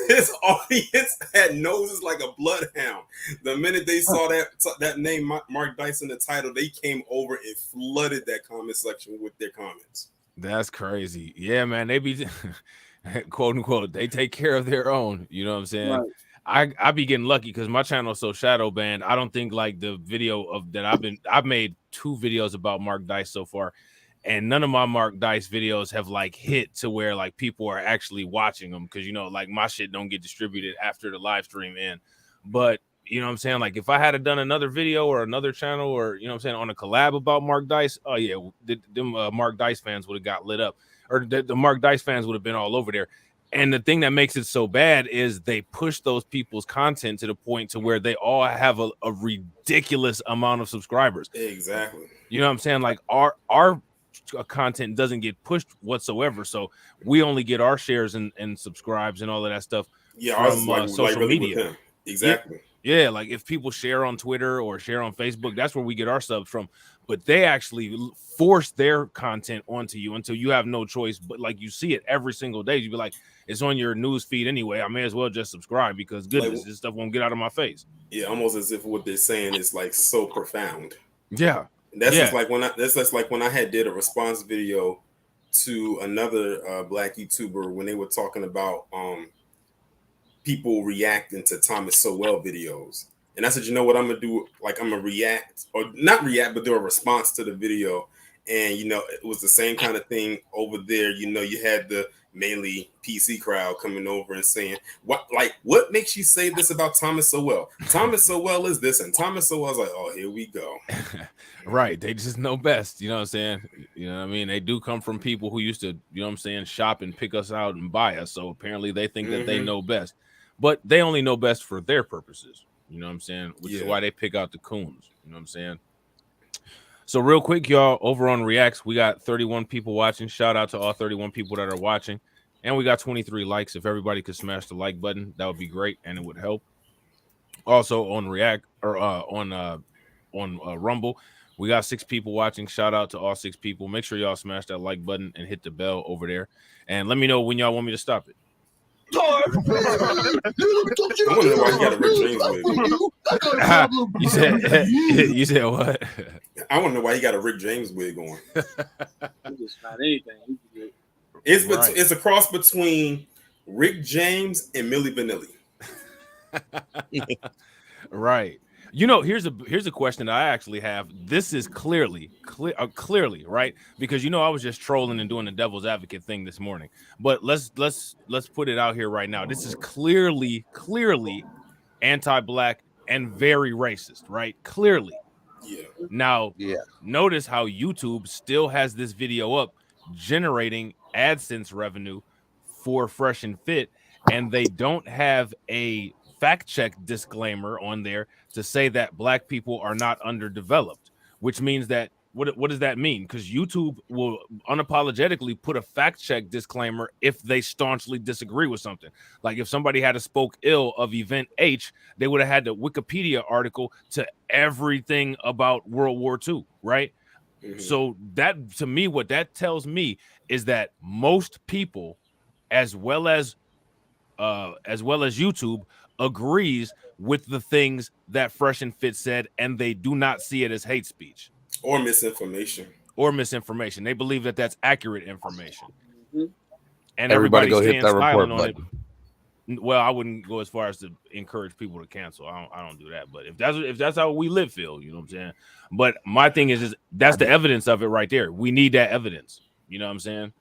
this audience had noses like a bloodhound. The minute they saw that name, Mark Dice, in the title, they came over and flooded that comment section with their comments. That's crazy. Yeah, man. They be quote unquote, they take care of their own. You know what I'm saying? Right. I be getting lucky because my channel is so shadow banned. I don't think like the video of that I've made 2 videos about Mark Dice so far, and none of my Mark Dice videos have like hit to where like people are actually watching them, because you know, like my shit don't get distributed after the live stream end. But you know what I'm saying? Like if I had done another video or another channel, or you know what I'm saying, on a collab about Mark Dice, oh yeah, them Mark Dice fans would have got lit up, or the Mark Dice fans would have been all over there. And the thing that makes it so bad is they push those people's content to the point to where they all have a ridiculous amount of subscribers. Exactly. You know what I'm saying? Like our content doesn't get pushed whatsoever, so we only get our shares and subscribes and all of that stuff. Yeah, ours from is social really media. with him. Exactly. Yeah, like if people share on Twitter or share on Facebook, that's where we get our subs from. But they actually force their content onto you until you have no choice. But like you see it every single day. You be like, it's on your news feed anyway. I may as well just subscribe, because goodness, this stuff won't get out of my face. Yeah, almost as if what they're saying is like so profound. Yeah. And that's just like when I had did a response video to another black YouTuber when they were talking about people reacting to Thomas Sowell videos. And I said, you know what I'm gonna do? Like I'm gonna react, or not react, but do a response to the video. And you know, it was the same kind of thing over there. You know, you had the mainly PC crowd coming over and saying, what makes you say this about Thomas Sowell? Thomas Sowell is this, and Thomas Sowell's like, oh, here we go. Right. They just know best. You know what I'm saying? You know what I mean? They do come from people who used to, you know what I'm saying, shop and pick us out and buy us. So apparently they think that they know best, but they only know best for their purposes. You know what I'm saying? Which is why they pick out the coons. You know what I'm saying? So real quick, y'all, over on Reacts, we got 31 people watching. Shout out to all 31 people that are watching. And we got 23 likes. If everybody could smash the like button, that would be great, and it would help. Also on React, or on Rumble, we got 6 people watching. Shout out to all 6 people. Make sure y'all smash that like button and hit the bell over there. And let me know when y'all want me to stop it. I wonder why you got a Rick James wig. You said what? I want to know why he got a Rick James wig on. Just not anything. It's a cross between Rick James and Milli Vanilli. Right. You know, here's a question that I actually have. This is clearly right, because you know I was just trolling and doing the devil's advocate thing this morning. But let's put it out here right now. This is clearly anti-black and very racist, right? Clearly. Yeah. Now, notice how YouTube still has this video up generating AdSense revenue for Fresh and Fit, and they don't have a fact check disclaimer on there to say that black people are not underdeveloped, which means that what does that mean? Because YouTube will unapologetically put a fact check disclaimer if they staunchly disagree with something. Like if somebody had spoke ill of event H, they would have had the Wikipedia article to everything about World War II, right? So that, to me, what that tells me is that most people, as well as YouTube, agrees with the things that Fresh and Fit said, and they do not see it as hate speech or misinformation. They believe that that's accurate information. And everybody go hit that report button. Well, I wouldn't go as far as to encourage people to cancel. I don't do that. But if that's how we live, Phil, you know what I'm saying? But my thing is that's the evidence of it right there. We need that evidence. You know what I'm saying?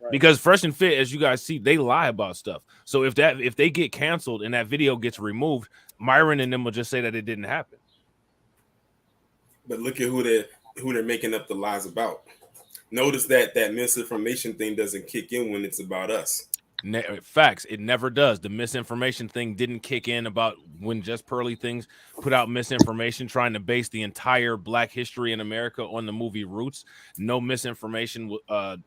Right. Because Fresh and Fit, as you guys see, they lie about stuff. So if they get canceled and that video gets removed, Myron and them will just say that it didn't happen. But look at who they're making up the lies about. Notice that misinformation thing doesn't kick in when it's about us. Facts. It never does. The misinformation thing didn't kick in about when Just Pearly Things put out misinformation trying to base the entire black history in America on the movie Roots. No misinformation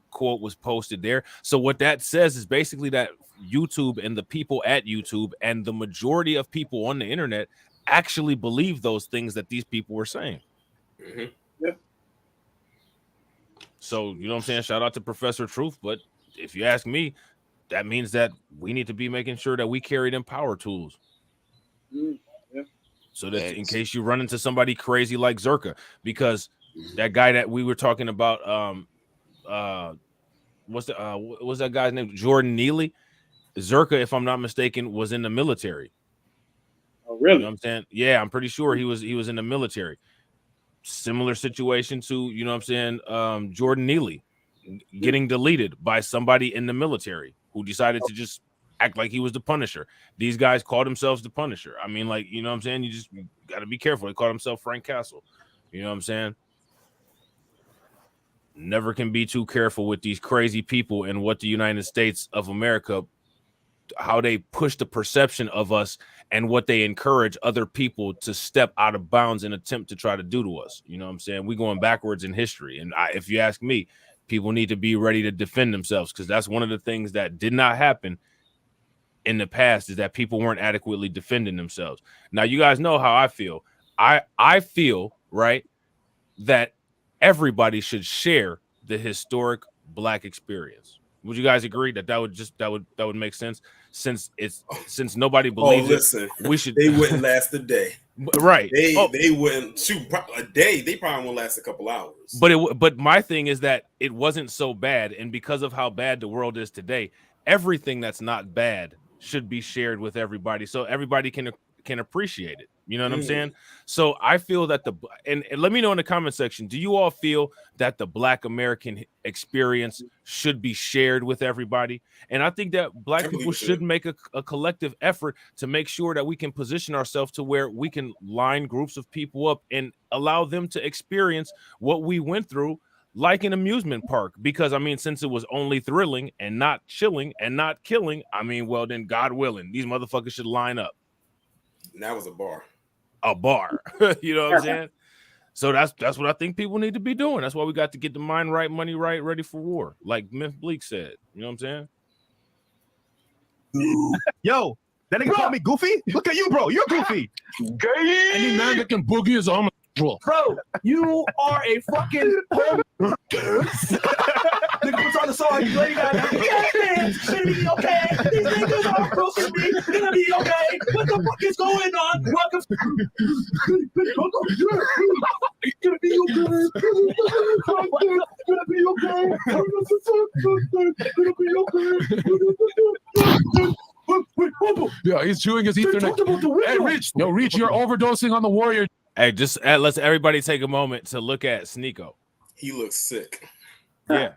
quote was posted there. So what that says is basically that YouTube and the people at YouTube and the majority of people on the internet actually believe those things that these people were saying. Yeah. So, you know what I'm saying? Shout out to Professor Truth. But if you ask me, that means that we need to be making sure that we carry them power tools. So that in case you run into somebody crazy like Zerka, because that guy that we were talking about, what's that guy's name? Jordan Neely. Zerka, if I'm not mistaken, was in the military. Oh, really? You know what I'm saying? Yeah, I'm pretty sure he was in the military. similar situation to, you know what I'm saying, Jordan Neely getting deleted by somebody in the military who decided to just act like he was the Punisher. These guys called themselves the Punisher. I mean, like, you know what I'm saying? You just got to be careful. They called himself Frank Castle. You know what I'm saying? Never can be too careful with these crazy people and what the United States of America, how they push the perception of us and what they encourage other people to step out of bounds and attempt to try to do to us. You know what I'm saying? We're going backwards in history. And if you ask me, people need to be ready to defend themselves, because that's one of the things that did not happen in the past, is that people weren't adequately defending themselves. Now, you guys know how I feel. I feel, right, that everybody should share the historic Black experience. Would you guys agree that would make sense? Since nobody believes listen, we should. They wouldn't last a day, right? They wouldn't shoot a day. They probably won't last a couple hours. But my thing is that it wasn't so bad, and because of how bad the world is today, everything that's not bad should be shared with everybody, so everybody can appreciate it. You know what I'm saying? So I feel that and let me know in the comment section, do you all feel that the Black American experience should be shared with everybody? And I think that Black people should make a collective effort to make sure that we can position ourselves to where we can line groups of people up and allow them to experience what we went through, like an amusement park. Because I mean, since it was only thrilling and not chilling and not killing, I mean, well, then God willing, these motherfuckers should line up. And that was a bar. You know what I'm saying? So that's what I think people need to be doing. That's why we got to get the mind right, money right, ready for war, like Myth Bleak said. You know what I'm saying? Yo, that nigga called me goofy. Look at you, bro. You're goofy. Any man that can boogie is on. Bro, you are a fucking nigga puts on the song, you lay down. Yeah, man, it's gonna be okay. These niggas are supposed to be gonna be okay. What the fuck is going on? Welcome. It's gonna be okay. Gonna be okay. Yeah, he's chewing his Ethernet. Hey, Rich, you're overdosing on the Warrior. Hey, just let's everybody take a moment to look at Sneeko. He looks sick. Yeah.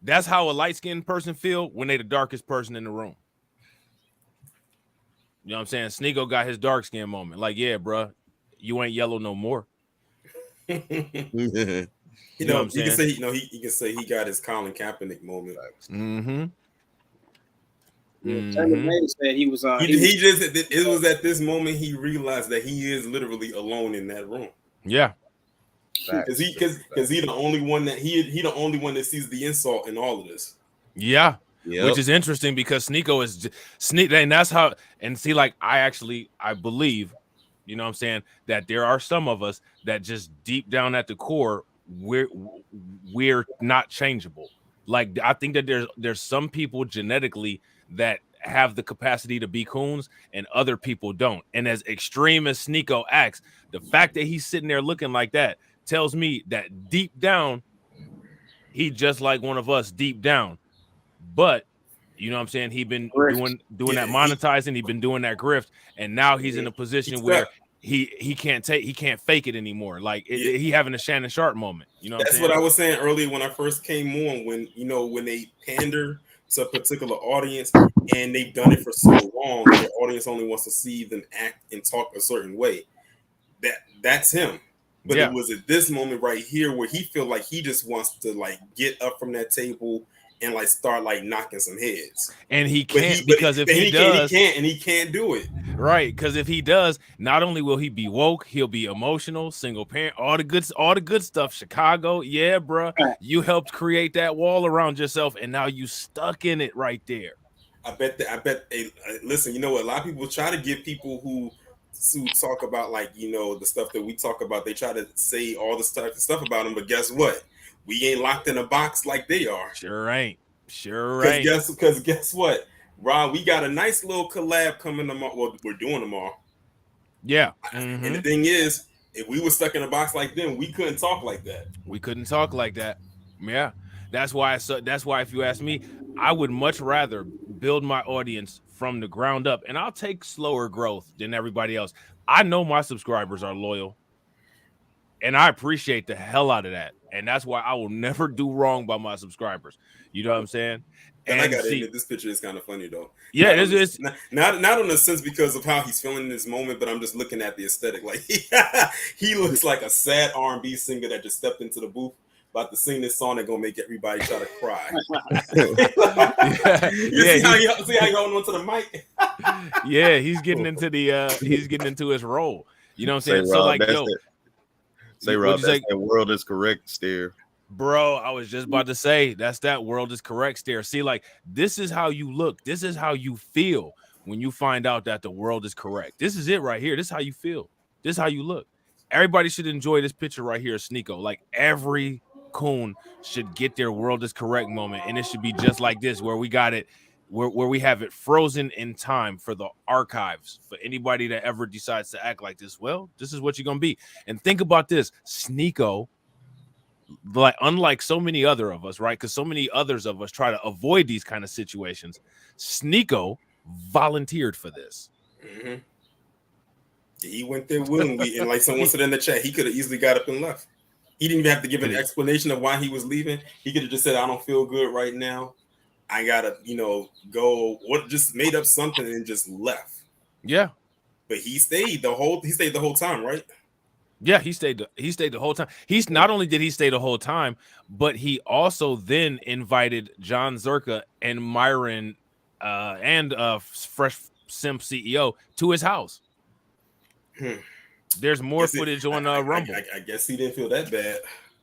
That's how a light-skinned person feel when they the darkest person in the room. You know what I'm saying? Sneeko got his dark skin moment. Like, yeah, bro, you ain't yellow no more. You know what I'm saying? He can say he got his Colin Kaepernick moment. Mm-hmm. Said he was. It was at this moment he realized that he is literally alone in that room. Yeah, because he the only one that he the only one that sees the insult in all of this. Yeah, which is interesting because Sneeko is and that's how. And see, like I believe, you know what I'm saying, that there are some of us that just deep down at the core we're not changeable. Like I think that there's some people genetically that have the capacity to be coons and other people don't. And as extreme as Sneeko acts, the fact that he's sitting there looking like that tells me that deep down, he just like one of us deep down. But you know what I'm saying? He been doing that monetizing, he been doing that grift, and now he's in a position where he can't fake it anymore. Like he having a Shannon Sharp moment. You know that's what I was saying earlier when I first came on, when they pander to a particular audience and they've done it for so long, the audience only wants to see them act and talk a certain way. That's him. But it was at this moment right here where he feel like he just wants to like get up from that table and like start like knocking some heads. And he can't because if he does, he can't do it. Right, because if he does, not only will he be woke, he'll be emotional, single parent, all the good stuff. Chicago, yeah, bro, you helped create that wall around yourself, and now you stuck in it right there. I bet. Listen, you know what? A lot of people try to get people who talk about like the stuff that we talk about. They try to say all the stuff about them, but guess what? We ain't locked in a box like they are. Sure ain't. Because guess what? Rob, we got a nice little collab coming tomorrow. Well, we're doing tomorrow. Yeah. Mm-hmm. And the thing is, if we were stuck in a box like them, we couldn't talk like that. We couldn't talk like that. Yeah. That's why if you ask me, I would much rather build my audience from the ground up, and I'll take slower growth than everybody else. I know my subscribers are loyal. And I appreciate the hell out of that. And that's why I will never do wrong by my subscribers. You know what I'm saying? And I gotta see, admit, this picture is kind of funny though. yeah, not it's not in a sense because of how he's feeling in this moment, but I'm just looking at the aesthetic. Like he looks like a sad R&B singer that just stepped into the booth about to sing this song that's gonna make everybody try to cry. See how you holding on to the mic? Yeah, he's getting into his role. You know what I'm saying? Say, So Rob, like, that's yo, it. Say, what'd Rob, you that's say? that world is correct stare. Bro, I was just about to say that's that world is correct stare. See, like, this is how you look. This is how you feel when you find out that the world is correct. This is it right here. This is how you feel. This is how you look. Everybody should enjoy this picture right here, Sneeko. Like, every coon should get their world is correct moment, and it should be just like this, where we got it, where we have it frozen in time for the archives. For anybody that ever decides to act like this, well, this is what you're gonna be. And think about this, Sneeko. Like, unlike so many other of us, right? Because so many others of us try to avoid these kind of situations. Sneeko volunteered for this. Mm-hmm. He went there willingly, and like someone said in the chat, he could have easily got up and left. He didn't even have to give an explanation of why he was leaving. He could have just said, "I don't feel good right now. I gotta, go." What? Just made up something and just left. Yeah, but he stayed the whole time, right? Yeah, he stayed the whole time. He's not only did he stay the whole time, but he also then invited John Zerka and Myron and Fresh Simp CEO to his house. There's more footage on Rumble. I guess he didn't feel that bad.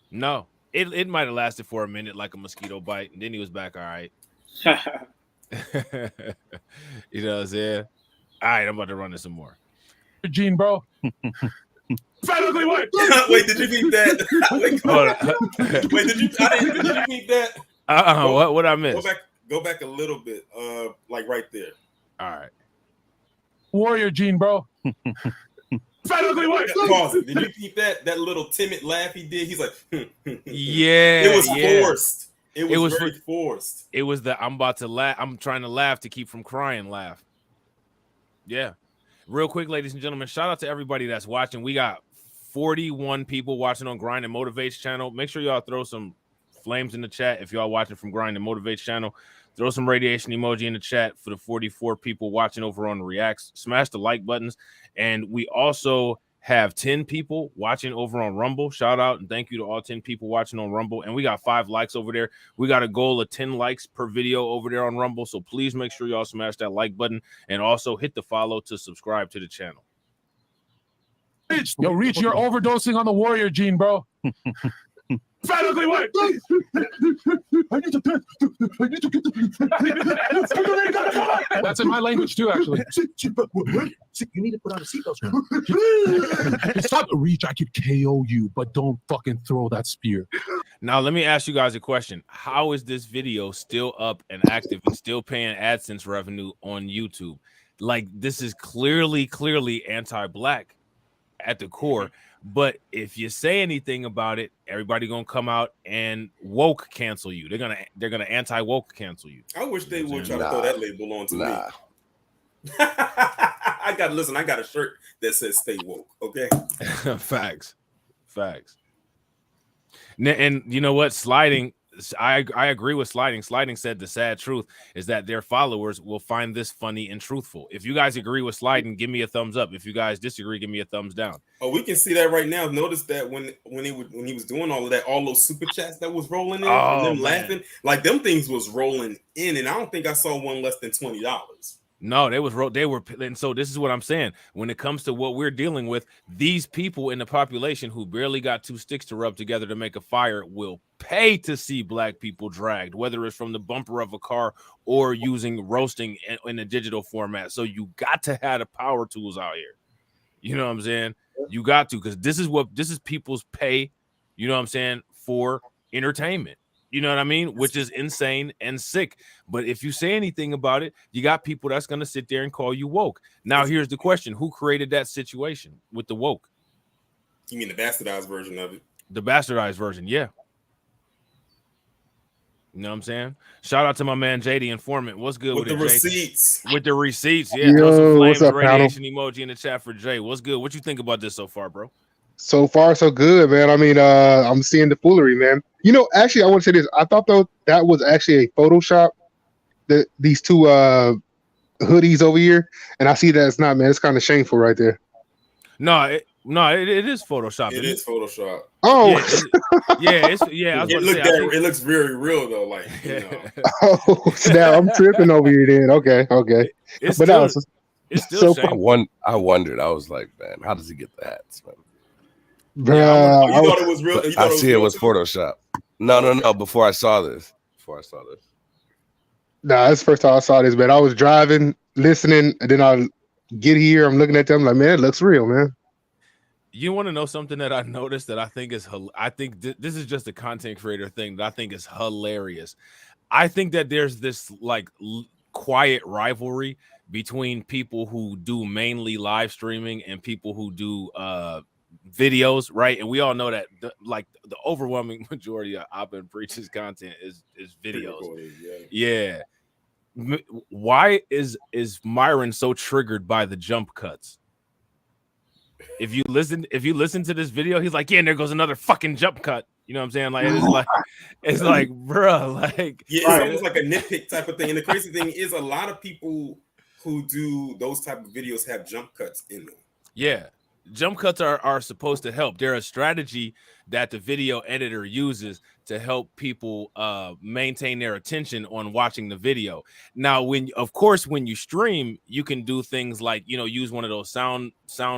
No, it might have lasted for a minute like a mosquito bite, and then he was back all right. You know what I'm saying? All right, I'm about to run this some more. Gene, bro. Ugly white. Wait, did you beat that? Wait, did you beat that? What I missed? Go back a little bit. Like right there. All right. Warrior Gene, bro. Ugly white. Pause it. Did you keep that little timid laugh he did? He's like, yeah. It was forced. It was very forced. It was the I'm about to laugh. I'm trying to laugh to keep from crying laugh. Yeah. Real quick, ladies and gentlemen, shout out to everybody that's watching. We got 41 people watching on Grind and Motivates channel. Make sure y'all throw some flames in the chat if y'all watching from Grind and Motivates channel. Throw some radiation emoji in the chat for the 44 people watching over on Reacts. Smash the like buttons. And we also have 10 people watching over on Rumble. Shout out and thank you to all 10 people watching on Rumble. And we got 5 likes over there. We got a goal of 10 likes per video over there on Rumble. So please make sure y'all smash that like button and also hit the follow to subscribe to the channel. Yo, Reach, you're overdosing on the Warrior Gene, bro. Ugly white. I need to get the. That's in my language too, actually. You need to put on a seatbelt. Stop, Reach. I could KO you, but don't fucking throw that spear. Now, let me ask you guys a question. How is this video still up and active and still paying AdSense revenue on YouTube? Like, this is clearly anti-black at the core. But if you say anything about it, everybody gonna come out and woke cancel you. They're gonna anti-woke cancel you. I wish they would try to throw that label on to me. I got a shirt that says "Stay woke." Okay. Facts. And you know what? Sliding. I agree with Sliding. Sliding said the sad truth is that their followers will find this funny and truthful. If you guys agree with Sliding, give me a thumbs up. If you guys disagree, give me a thumbs down. Oh, we can see that right now. Notice that when he was doing all of that, all those super chats that was rolling in, and them laughing, like them things was rolling in, and I don't think I saw one less than $20. No, they were, and so this is what I'm saying. When it comes to what we're dealing with, these people in the population who barely got 2 sticks to rub together to make a fire will pay to see black people dragged, whether it's from the bumper of a car or using roasting in a digital format. So you got to have the power tools out here. You know what I'm saying? You got to, because this is people's pay, you know what I'm saying, for entertainment. You know what I mean? Which is insane and sick. But if you say anything about it, you got people that's going to sit there and call you woke. Now, here's the question. Who created that situation with the woke? You mean the bastardized version of it? The bastardized version, yeah. You know what I'm saying? Shout out to my man, JD Informant. What's good with the receipts? receipts? With the receipts, yeah. Yo, throw some flames, what's up, radiation emoji in the chat for Jay. What's good? What you think about this so far, bro? So far, so good, man. I mean, I'm seeing the foolery, man. You know, actually, I want to say this. I thought though that was actually a Photoshop. These two hoodies over here, and I see that it's not, man. It's kind of shameful right there. No, it is Photoshop. It is Photoshop. Oh, It looks very real though. Like, you know. Oh, snap! I'm tripping over here. Then okay. It's But still, it's so still shameful. I wondered. I was like, man, how does he get the hats, man? bruh, You thought it was real. I see it was Photoshop. No. Before I saw this. Nah, that's the first time I saw this, man. I was driving, listening, and then I get here. I'm looking at them like, man, it looks real, man. You want to know something that I noticed that I think is this is just a content creator thing that I think is hilarious. I think that there's this like quiet rivalry between people who do mainly live streaming and people who do videos, right? And we all know that the overwhelming majority of Abba and Preach's content is videos. Yeah. Why is Myron so triggered by the jump cuts? If you listen to this video, he's like, yeah, and there goes another fucking jump cut. You know what I'm saying? Like it's like, bro, like it's almost like a nitpick type of thing. And the crazy thing is, a lot of people who do those type of videos have jump cuts in them. Yeah, jump cuts are supposed to help. They're a strategy that the video editor uses to help people maintain their attention on watching the video. Now, when you stream, you can do things like, use one of those sound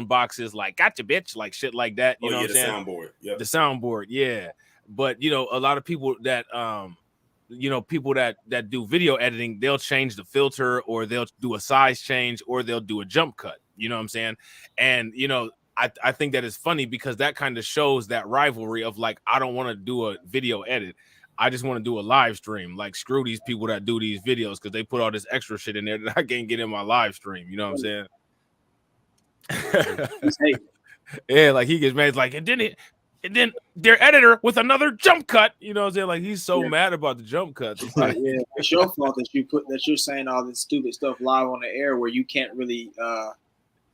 boxes, like "gotcha, bitch," like shit like that. You know what I'm saying? Soundboard. Yep. The soundboard, yeah. But a lot of people that people that do video editing, they'll change the filter, or they'll do a size change, or they'll do a jump cut. You know what I'm saying? And I think that is funny because that kind of shows that rivalry of like, I don't want to do a video edit. I just want to do a live stream. Like, screw these people that do these videos because they put all this extra shit in there that I can't get in my live stream. You know what I'm saying? Yeah, like he gets mad. Like, and then their editor with another jump cut. You know what I'm saying? Like, he's so mad about the jump cuts. It's like, yeah, it's your fault that you're saying all this stupid stuff live on the air where you can't really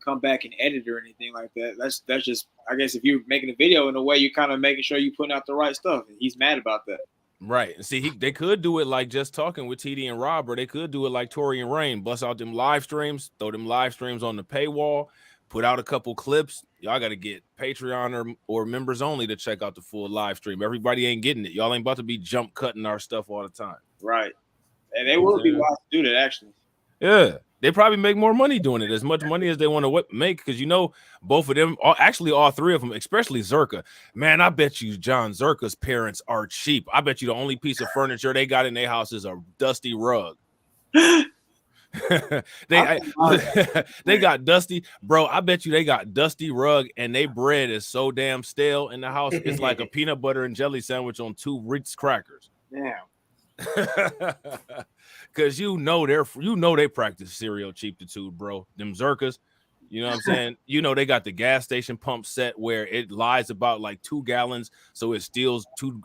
come back and edit or anything like that. That's just, I guess, if you're making a video in a way, you're kind of making sure you're putting out the right stuff. And he's mad about that. Right. And see, they could do it like just talking with TD and Rob, or they could do it like Tori and Rain, bust out them live streams, throw them live streams on the paywall, put out a couple clips. Y'all got to get Patreon or members only to check out the full live stream. Everybody ain't getting it. Y'all ain't about to be jump cutting our stuff all the time. Right. And they will be wise to do that, actually. Yeah. They probably make more money doing it, as much money as they want to make, because both of them, actually all three of them, especially Zerka. Man, I bet you John Zerka's parents are cheap. I bet you the only piece of furniture they got in their house is a dusty rug. They got dusty, bro. I bet you they got dusty rug, and they bread is so damn stale in the house. It's like a peanut butter and jelly sandwich on 2 Ritz crackers. Damn. Because they practice cereal cheapitude, bro. Them Zerkas, you know what I'm saying? They got the gas station pump set where it lies about like 2 gallons, so it steals 2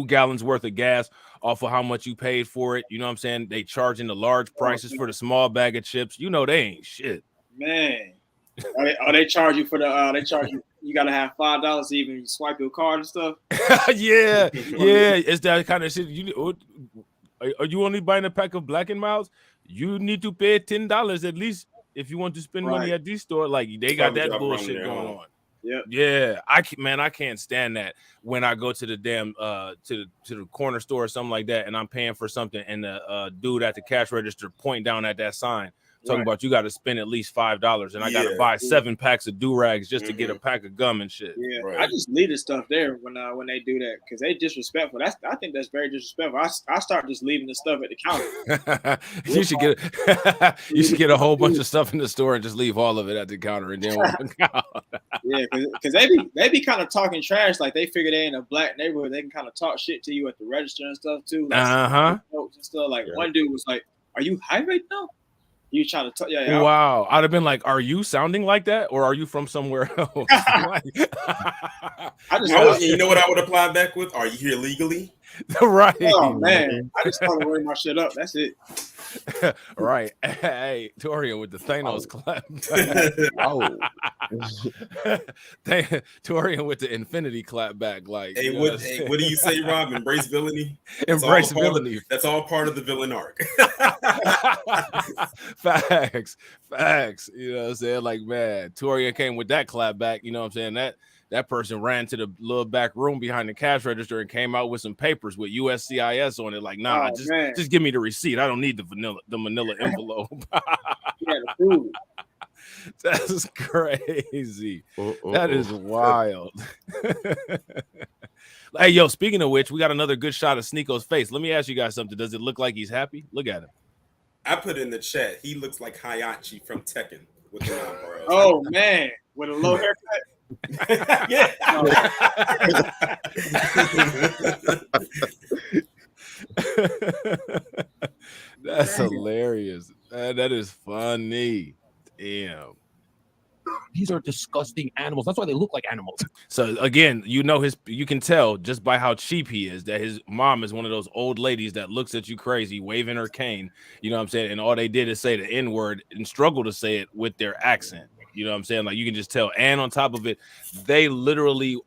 gallons worth of gas off of how much you paid for it. You know what I'm saying? They charging the large prices for the small bag of chips. They ain't shit. Man. They charge you for the you gotta have $5 to even swipe your card and stuff. yeah. It's that kind of shit. Are you only buying a pack of Black and Milds? You need to pay $10 at least if you want to spend money at this store. Like, they got that bullshit going on. Yeah. I can't stand that when I go to the damn to the corner store or something like that, and I'm paying for something, and the dude at the cash register point down at that sign talking about you got to spend at least $5, and I got to buy 7 packs of do-rags just to get a pack of gum and shit. Yeah, I just leave the stuff there when they do that because they disrespectful. I think that's very disrespectful. I start just leaving the stuff at the counter. You should get a whole bunch of stuff in the store and just leave all of it at the counter and then walk out. Yeah, because they be kind of talking trash, like they figure they in a black neighborhood, they can kind of talk shit to you at the register and stuff too. Like, and stuff. Like one dude was like, "Are you high right now?" You trying to talk? Yeah. Wow, I'd have been like, "Are you sounding like that, or are you from somewhere else?" You know what I would apply back with? Are you here legally? Right. Oh man, I just started wearing my shit up. That's it. Right. Hey, Torian with the Thanos clap. Oh, Torian with the Infinity clap back. Like, Hey, you know what do you say, Rob? Embrace villainy. Embrace villainy. That's all part of the villain arc. Facts. You know what I'm saying? Like, man, Torian came with that clap back. You know what I'm saying? That person ran to the little back room behind the cash register and came out with some papers with USCIS on it. Like, nah, just give me the receipt. I don't need the manila envelope. Yeah, the food. That's crazy. That is wild. Hey, yo, speaking of which, we got another good shot of Sneako's face. Let me ask you guys something. Does it look like he's happy? Look at him. I put in the chat. He looks like Hayachi from Tekken with the eyebrows. Oh man, with a low haircut. Yeah. That's hilarious. That is funny. Damn. these are disgusting animals. That's why they look like animals. So again, you can tell just by how cheap he is that his mom is one of those old ladies that looks at you crazy, waving her cane. You know what I'm saying? And all they did is say the N-word and struggle to say it with their accent. You know what I'm saying? Like you can just tell. And on top of it, they literally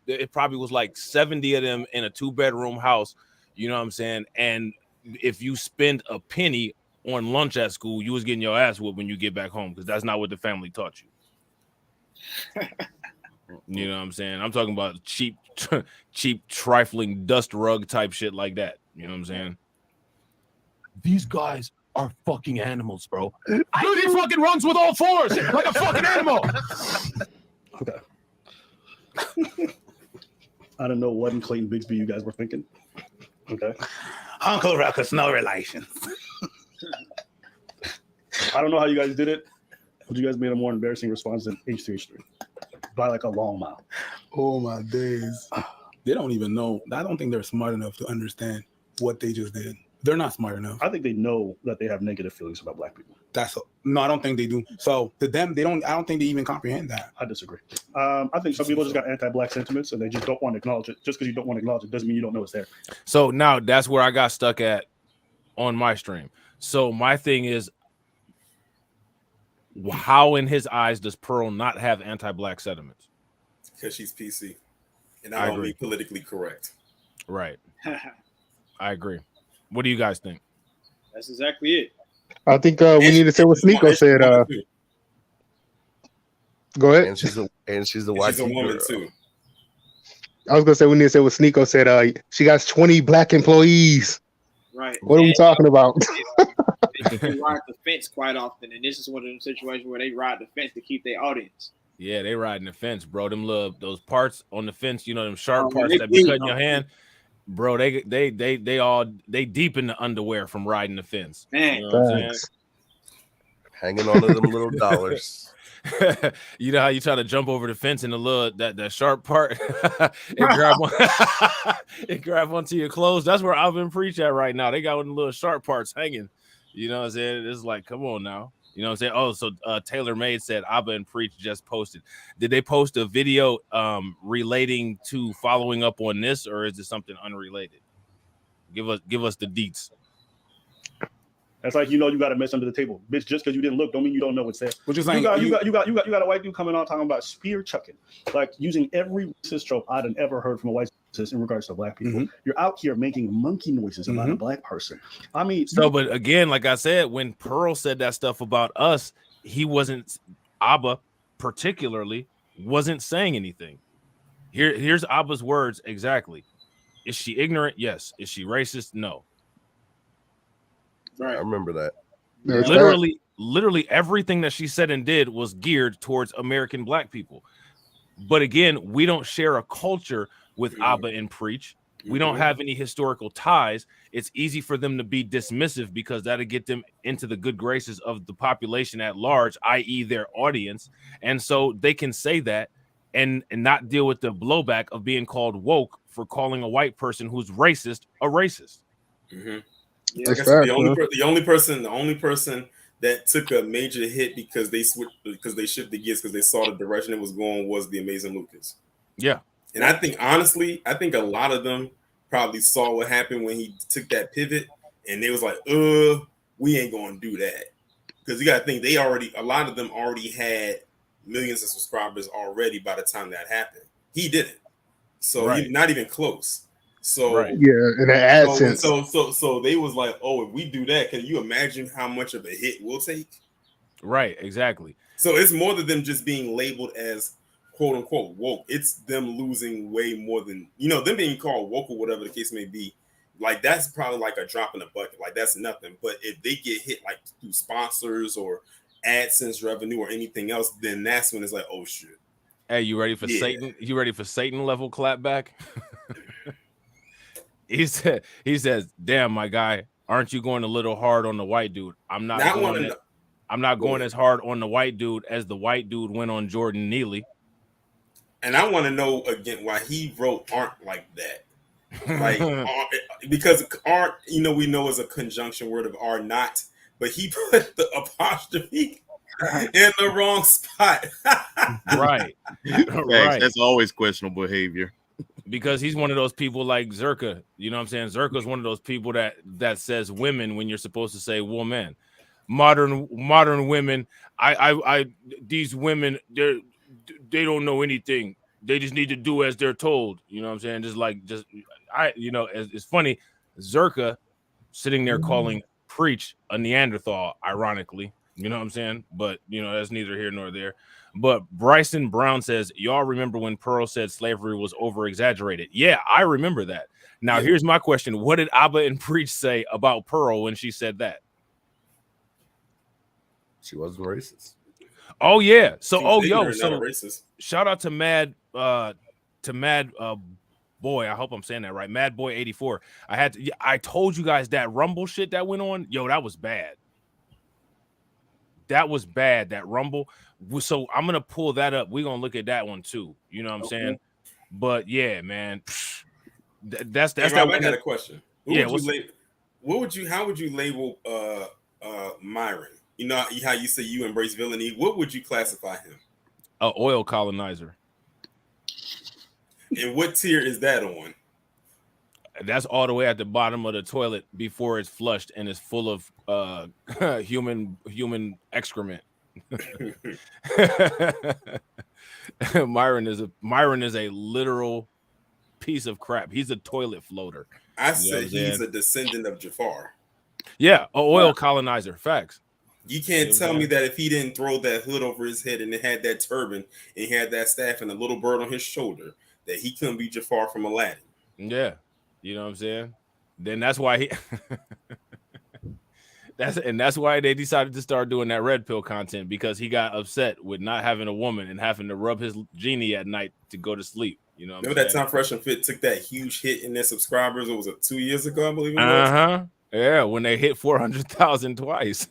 it probably was like 70 of them in a 2-bedroom house. You know what I'm saying? And if you spend a penny on lunch at school, you was getting your ass whooped when you get back home because that's not what the family taught you. You know what I'm saying? I'm talking about cheap, trifling dust rug type shit like that. You know what I'm saying? These guys are fucking animals, bro. Dude, he fucking runs with all fours like a fucking animal. Okay. I don't know what in Clayton Bigsby you guys were thinking. Okay. Uncle Ruckus, no relations. I don't know how you guys did it, but you guys made a more embarrassing response than H3H3 by like a long mile. Oh my days. They don't even know. I don't think they're smart enough to understand what they just did. They're not smart enough. I think they know that they have negative feelings about black people. No, I don't think they do. So to them, I don't think they even comprehend that. I disagree. I think some people just got anti-black sentiments and they just don't want to acknowledge it. Just because you don't want to acknowledge it doesn't mean you don't know it's there. So now that's where I got stuck at on my stream. So my thing is, how in his eyes does Pearl not have anti-black sentiments? Because she's PC. And I I don't agree. be politically correct. Right. I agree. What do you guys think? That's exactly it. I think we need to say what Sneeko said. Go ahead. And she's a She's white a woman girl. too. I was gonna say we need to say what Sneeko said. She got 20 black employees. Right. What are we talking about? They ride the fence quite often, and this is one of them situations where they ride the fence to keep their audience. Yeah, they riding the fence, bro. Them those parts on the fence, you know, them sharp Oh, parts they that be bleed, cutting your hand, bro. They deep in the underwear from riding the fence. Man, You know what I'm saying? Thanks. Hanging on to them little dollars. You know how you try to jump over the fence and the little that sharp part it grab onto your clothes. That's where I've been preach at right now. They got one of the little sharp parts hanging. You know what I'm saying? It's like, come on now. You know what I'm saying? Oh, so Taylor Made said Abba and Preach just posted. Did they post a video relating to following up on this, or is it something unrelated? Give us the deets. That's like, you got a mess under the table, bitch. Just because you didn't look, don't mean you don't know what's there. Which is You like got a white dude coming on talking about spear chucking, like using every racist trope I'd ever heard from a white racist in regards to black people. You're out here making monkey noises about a black person. I mean, So, but again, like I said, when Pearl said that stuff about us, he wasn't, Abba particularly wasn't saying anything. Here's Abba's words exactly. Is she ignorant? Yes. Is she racist? No. I remember that. Literally everything that she said and did was geared towards American black people. But again, we don't share a culture with Abba and Preach. We don't have any historical ties. It's easy for them to be dismissive because that'll get them into the good graces of the population at large, i.e. their audience. And so they can say that and not deal with the blowback of being called woke for calling a white person who's racist a racist. Mm-hmm. Yeah, Like I said, the only person that took a major hit because they shifted gears because they saw the direction it was going was the Amazing Lucas. Yeah. And I think honestly, a lot of them probably saw what happened when he took that pivot and they was like, we ain't gonna do that. Because you gotta think a lot of them already had millions of subscribers already by the time that happened. He didn't. So Right. he's not even close. So Right. Yeah, in the AdSense. so they was like, oh, if we do that, can you imagine how much of a hit we'll take? Right, exactly. So it's more than them just being labeled as quote unquote woke. It's them losing way more than, them being called woke or whatever the case may be. Like, that's probably like a drop in the bucket. Like, that's nothing. But if they get hit like through sponsors or AdSense revenue or anything else, then that's when it's like, oh shit. Hey, you ready for Satan? You ready for Satan level clapback? He says, damn, my guy, aren't you going a little hard on the white dude? I'm not going as hard on the white dude as the white dude went on Jordan Neely. And I want to know again why he wrote "aren't" like that. Like, because "aren't," we know is a conjunction word of "are not," but he put the apostrophe in the wrong spot. Right. Right. That's always questionable behavior. Because he's one of those people like Zerka. You know what I'm saying? Zerka's one of those people that says women when you're supposed to say woman. Modern women, these women, they don't know anything. They just need to do as they're told. You know what I'm saying? It's funny. Zerka sitting there calling Preach a Neanderthal, ironically. You know what I'm saying? But, that's neither here nor there. But Bryson Brown says, y'all remember when Pearl said slavery was over-exaggerated? Yeah, I remember that. Now, here's my question. What did Abba and Preach say about Pearl when she said that? She wasn't racist. Oh, yeah. So, racist. Shout out to Mad Boy. I hope I'm saying that right. Mad Boy 84. I told you guys that Rumble shit that went on. Yo, that was bad. That was bad, that Rumble. So I'm gonna pull that up. We're gonna look at that one too. You know what I'm saying? But yeah, man. That's Rob, that I got a question. How would you label Myron? You know how you say you embrace villainy? What would you classify him? An oil colonizer. And what tier is that on? That's all the way at the bottom of the toilet before it's flushed and it's full of human excrement. Myron is a literal piece of crap. He's a toilet floater. I said he's a descendant of Jafar. Yeah, an oil colonizer. Facts. You can't tell me that if he didn't throw that hood over his head and it had that turban and he had that staff and a little bird on his shoulder, that he couldn't be Jafar from Aladdin. Yeah. You know what I'm saying? Then that's why that's why they decided to start doing that red pill content, because he got upset with not having a woman and having to rub his genie at night to go to sleep. You know what Remember that time Fresh and Fit took that huge hit in their subscribers? It was 2 years ago, I believe it was. Uh-huh. Yeah, when they hit 400,000 twice.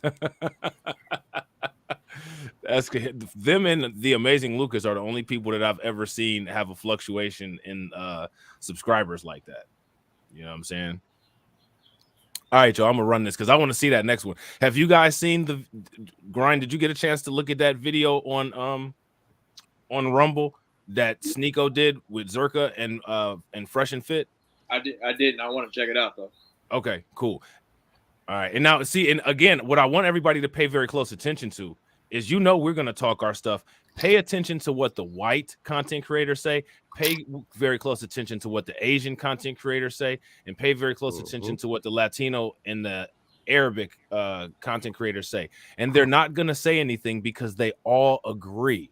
That's them and the Amazing Lucas are the only people that I've ever seen have a fluctuation in subscribers like that. You know what I'm saying? All right, y'all, I'm gonna run this because I want to see that next one. Have you guys seen the Grind? Did you get a chance to look at that video on Rumble that Sneeko did with Zerka and Fresh and Fit? I didn't. I want to check it out though. Okay, cool. All right, and now see, and again, what I want everybody to pay very close attention to is, we're gonna talk our stuff. Pay attention to what the white content creators say. Pay very close attention to what the Asian content creators say, and pay very close attention to what the Latino and the Arabic content creators say. And they're not going to say anything because they all agree.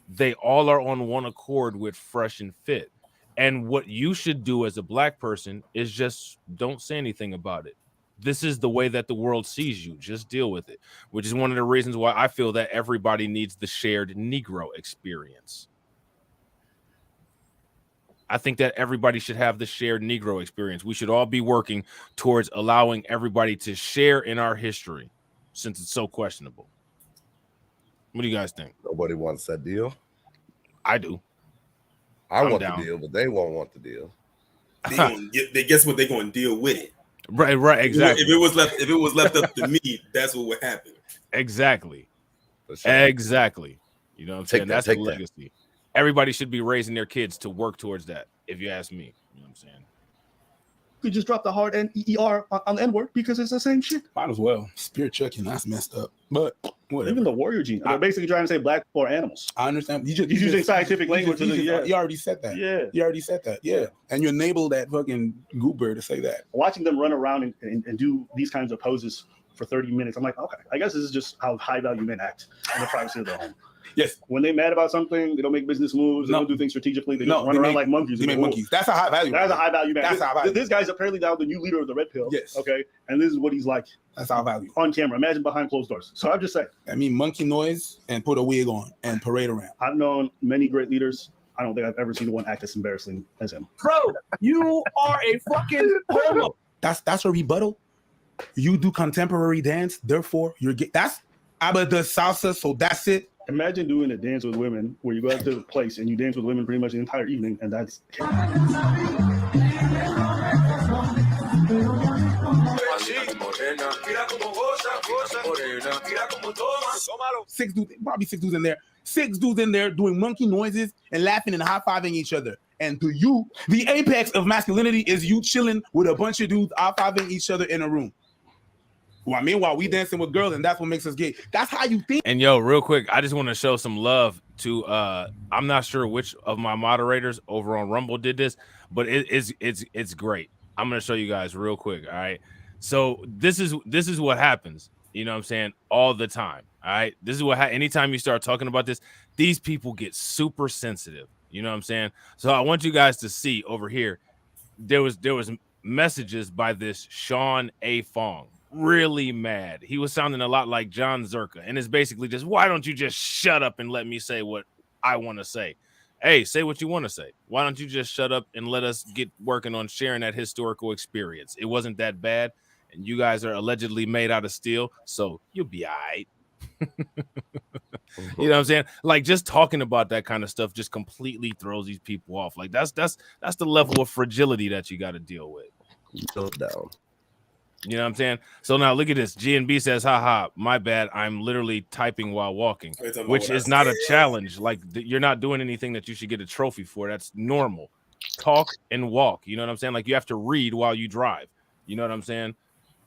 They all are on one accord with Fresh and Fit. And what you should do as a black person is just don't say anything about it. This is the way that the world sees you. Just deal with it, which is one of the reasons why I feel that everybody needs the shared Negro experience. I think that everybody should have the shared Negro experience. We should all be working towards allowing everybody to share in our history, since it's so questionable. What do you guys think? Nobody wants that deal. I do. I want the deal, but they won't want the deal. They guess what? They're going to deal with it. Right, exactly. If it was left up to me, that's what would happen. Exactly. Sure. Exactly. You know what I'm saying? That's the legacy. Everybody should be raising their kids to work towards that, if you ask me. You know what I'm saying? could just drop the hard N-E-E-R on the N-word because it's the same shit. Might as well. Spear chucking, that's messed up. But whatever. Even the warrior gene. They're basically trying to say black people are animals. I understand. He's using scientific language. You already said that. Yeah. You already said that. Yeah. And you enabled that fucking goober to say that. Watching them run around and do these kinds of poses for 30 minutes, I'm like, okay, I guess this is just how high value men act in the privacy of their home. Yes. When they're mad about something, they don't make business moves. They don't do things strategically. They just run around like monkeys. They make monkeys. That's a high value. That's a high value man. That's a high value. This guy's apparently now the new leader of the Red Pill. Yes. Okay. And this is what he's like. That's high value. On camera. Imagine behind closed doors. So I'm just saying. I mean, monkey noise and put a wig on and parade around. I've known many great leaders. I don't think I've ever seen one act as embarrassing as him. Bro, you are a fucking homo. That's a rebuttal. You do contemporary dance, therefore you're gay. That's Abba does salsa, so that's it. Imagine doing a dance with women where you go out to a place and you dance with women pretty much the entire evening, and that's probably six dudes in there. 6 dudes in there doing monkey noises and laughing and high-fiving each other. And to you, the apex of masculinity is you chilling with a bunch of dudes high-fiving each other in a room. Well, meanwhile, we dancing with girls, and that's what makes us gay. That's how you think. And yo, real quick, I just want to show some love to I'm not sure which of my moderators over on Rumble did this, but it's great. I'm gonna show you guys real quick. All right. So this is what happens, you know what I'm saying, all the time. All right. This is what anytime you start talking about this, these people get super sensitive. You know what I'm saying? So I want you guys to see over here. There was messages by this Sean A. Fong. Really mad. He was sounding a lot like John Zerka, and it's basically just, why don't you just shut up and let me say what I want to say? Hey, say what you want to say. Why don't you just shut up and let us get working on sharing that historical experience? It wasn't that bad, and you guys are allegedly made out of steel, so you'll be all right. You know what I'm saying? Like, just talking about that kind of stuff just completely throws these people off. Like, that's the level of fragility that you got to deal with. No doubt. You know what I'm saying? So now look at this. GNB says, haha, my bad. I'm literally typing while walking, which is not a challenge. Like, you're not doing anything that you should get a trophy for. That's normal. Talk and walk. You know what I'm saying? Like, you have to read while you drive. You know what I'm saying?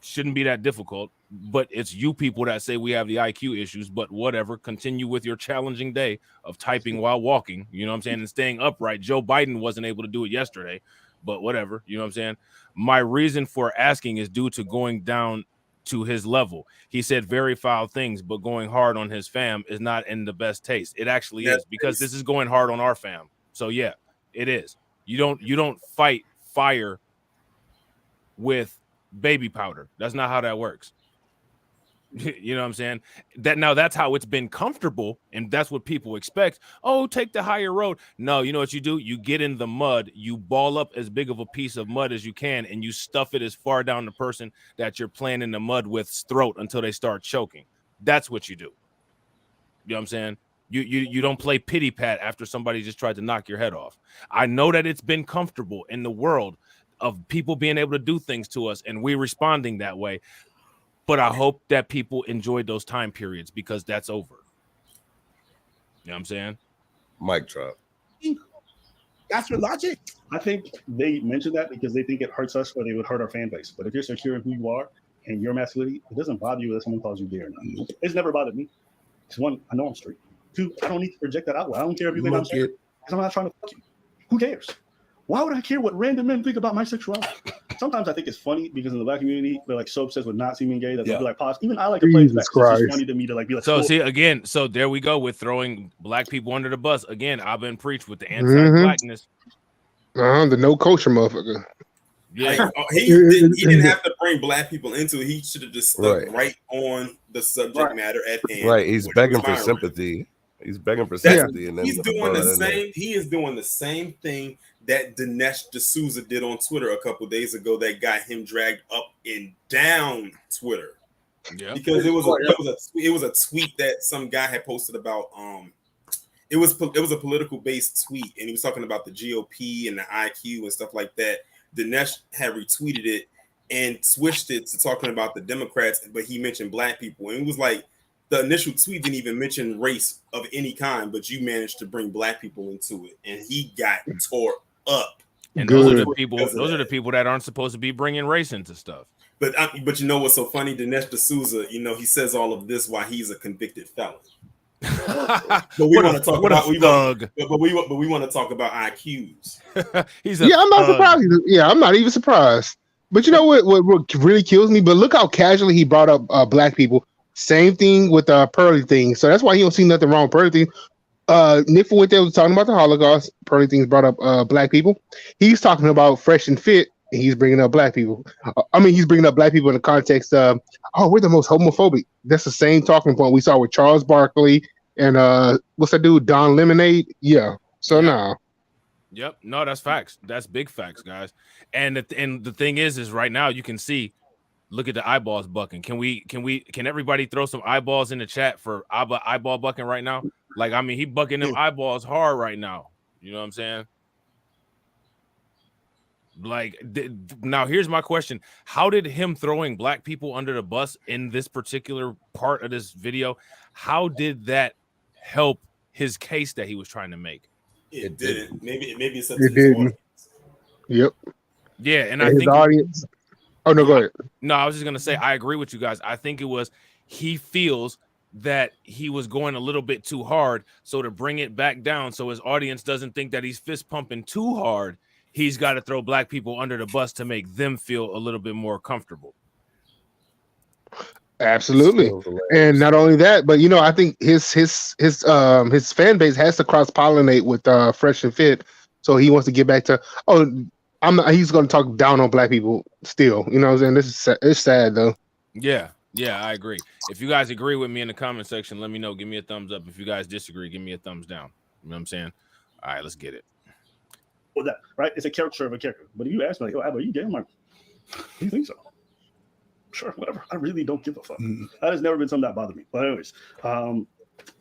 Shouldn't be that difficult, but it's you people that say we have the IQ issues, but whatever. Continue with your challenging day of typing while walking. You know what I'm saying? And staying upright. Joe Biden wasn't able to do it yesterday, but whatever. You know what I'm saying? My reason for asking is due to going down to his level. He said very foul things, but going hard on his fam is not in the best taste. It actually is, because this is going hard on our fam. So yeah, it is. You don't fight fire with baby powder. That's not how that works. You know what I'm saying? That's how it's been comfortable, and that's what people expect. Oh, take the higher road. No, you know what you do? You get in the mud, you ball up as big of a piece of mud as you can, and you stuff it as far down the person that you're playing in the mud with's throat until they start choking. That's what you do. You know what I'm saying? You don't play pity pat after somebody just tried to knock your head off. I know that it's been comfortable in the world of people being able to do things to us, and we responding that way. But I hope that people enjoyed those time periods, because that's over. You know what I'm saying? Mic drop. That's your logic. I think they mentioned that because they think it hurts us or they would hurt our fan base. But if you're secure in who you are and your masculinity, it doesn't bother you that someone calls you gay or not. It's never bothered me. It's one, I know I'm straight. 2, I don't need to project that out. I don't care if you think I'm straight, because I'm not trying to fuck you. Who cares? Why would I care what random men think about my sexuality? Sometimes I think it's funny because in the black community, they're like so obsessed with not seeming gay that they'll be like, pause. Even I like to play it back. It's just funny to me to like be like. So see again. So there we go with throwing black people under the bus again. I've been preached with the anti-blackness. The no culture motherfucker. Yeah, he didn't have to bring black people into it. He should have just stuck right on the subject matter at hand. Right, he's begging for sympathy. He's begging for sympathy, and then he's doing the same. He is doing the same thing that Dinesh D'Souza did on Twitter a couple days ago that got him dragged up and down Twitter. Yeah, because it was a tweet that some guy had posted about. It was a political based tweet, and he was talking about the GOP and the IQ and stuff like that. Dinesh had retweeted it and switched it to talking about the Democrats, but he mentioned black people, and it was like the initial tweet didn't even mention race of any kind, but you managed to bring black people into it, and he got tore up. And those are Good. the people. Because of Those are the that. people that aren't supposed to be bringing race into stuff. But you know what's so funny? Dinesh D'Souza, you know, he says all of this while he's a convicted felon. But we want to talk about but we want to talk about IQs. Yeah, I'm not surprised. Yeah, I'm not even surprised. But you know what really kills me? But look how casually he brought up black people. Same thing with Pearly thing. So that's why he don't see nothing wrong with Pearly thing. Nick Fuente was talking about the Holocaust. Pearly things brought up black people. He's talking about Fresh and Fit, and he's bringing up black people. He's bringing up black people in the context of, we're the most homophobic. That's the same talking point we saw with Charles Barkley and what's that dude, Don Lemonade? Yeah. So now. Yep. No, that's facts. That's big facts, guys. And the thing is right now you can see. Look at the eyeballs bucking. Can everybody throw some eyeballs in the chat for Abba eyeball bucking right now? Like, I mean, he bucking them eyeballs hard right now. You know what I'm saying? Like, now here's my question. How did him throwing black people under the bus in this particular part of this video, how did that help his case that he was trying to make? It didn't. Maybe it's up It to his didn't. audience. Yep. Yeah, and I his think audience. Oh no, go ahead. No, I was just gonna say I agree with you guys. I think it was he feels that he was going a little bit too hard, so to bring it back down, so his audience doesn't think that he's fist pumping too hard, he's got to throw black people under the bus to make them feel a little bit more comfortable. Absolutely. And not only that, but I think his fan base has to cross pollinate with Fresh and Fit, so he wants to get back to he's going to talk down on black people still. You know what I'm saying? It's sad though. Yeah, I agree. If you guys agree with me in the comment section, let me know. Give me a thumbs up. If you guys disagree, give me a thumbs down. You know what I'm saying? All right, let's get it. Well, that right? It's a caricature of a character. But if you ask me, like, Abba, are you gay? I'm like, you think so? Sure, whatever. I really don't give a fuck. That has never been something that bothered me. But anyways,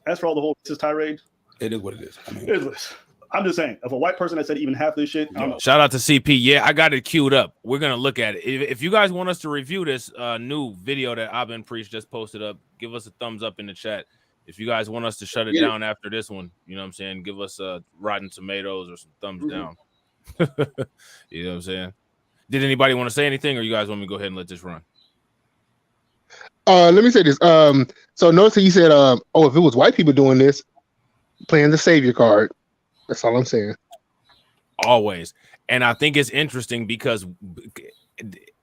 as for all the whole racist tirade, it is what it is. It is what it is. I'm just saying, if a white person that said even half this shit, I don't know. Shout out to CP. Yeah, I got it queued up. We're gonna look at it. If you guys want us to review this new video that Abba and Preach just posted up, give us a thumbs up in the chat. If you guys want us to shut it down after this one, you know what I'm saying? Give us Rotten Tomatoes or some thumbs down. You know what I'm saying? Did anybody want to say anything, or you guys want me to go ahead and let this run? Let me say this. So notice that you said, if it was white people doing this, playing the savior card. That's all I'm saying. Always. And I think it's interesting because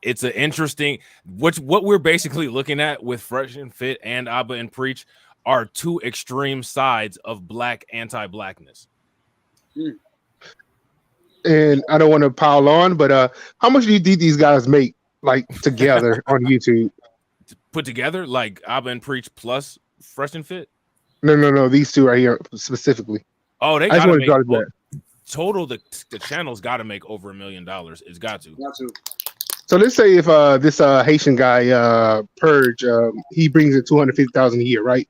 it's an interesting what we're basically looking at with Fresh and Fit and Abba and Preach are two extreme sides of black anti-blackness. And I don't want to pile on, but how much do you think these guys make like together on YouTube? Put together like Abba and Preach plus Fresh and Fit? No, these two right here specifically. Oh, they I just gotta want to make draw that. total. The channel's got to make over $1 million. It's got to. So let's say if this Haitian guy Purge, he brings in $250,000 a year, right?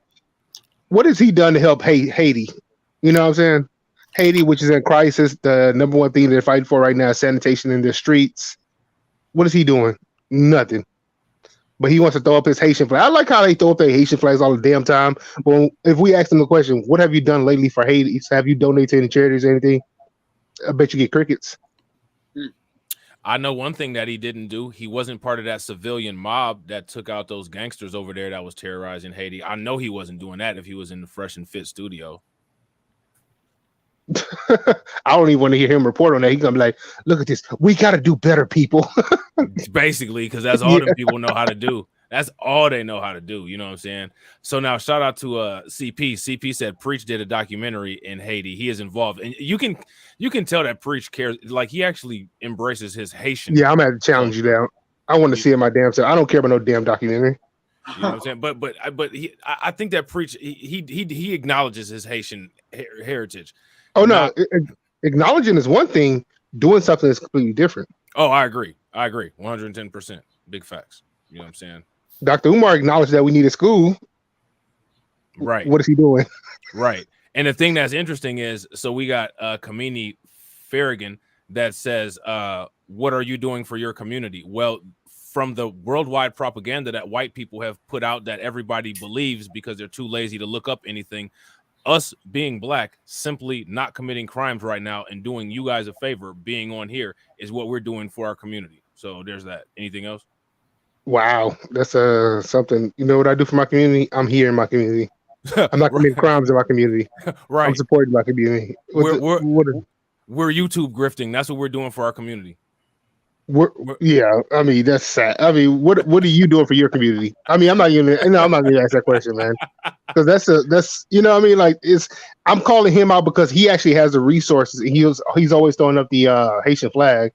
What has he done to help Haiti? You know what I'm saying? Haiti, which is in crisis, the number one thing they're fighting for right now is sanitation in their streets. What is he doing? Nothing. But he wants to throw up his Haitian flag. I like how they throw up their Haitian flags all the damn time. But if we ask them the question, what have you done lately for Haiti? Have you donated to any charities or anything? I bet you get crickets. I know one thing that he didn't do. He wasn't part of that civilian mob that took out those gangsters over there that was terrorizing Haiti. I know he wasn't doing that if he was in the Fresh and Fit studio. I don't even want to hear him report on that. He's gonna be like, look at this. We got to do better, people. Basically, because that's all them people know how to do. That's all they know how to do. You know what I'm saying? So now shout out to CP. CP said Preach did a documentary in Haiti. He is involved. And you can tell that Preach cares. Like he actually embraces his Haitian. Yeah, I'm gonna challenge you down. I want to see it my damn self. I don't care about no damn documentary. You know what I'm saying? But I think that Preach he acknowledges his Haitian heritage. Oh no, acknowledging is one thing. Doing something is completely different. Oh, I agree. 110%. Big facts. You know what I'm saying? Dr. Umar acknowledged that we need a school. Right. What is he doing? Right. And the thing that's interesting is, so we got Kamini Farragon that says, what are you doing for your community? Well, from the worldwide propaganda that white people have put out that everybody believes because they're too lazy to look up anything, us being black, simply not committing crimes right now and doing you guys a favor, being on here is what we're doing for our community. So there's that. Anything else? Wow, that's something. You know what I do for my community? I'm here in my community. I'm not committing crimes in my community. Right. I'm supporting my community. We're YouTube grifting. That's what we're doing for our community. Yeah, I mean that's sad. I mean, what are you doing for your community? I mean, I'm not gonna ask that question, man, because that's you know what I mean, like I'm calling him out because he actually has the resources. He's always throwing up the Haitian flag.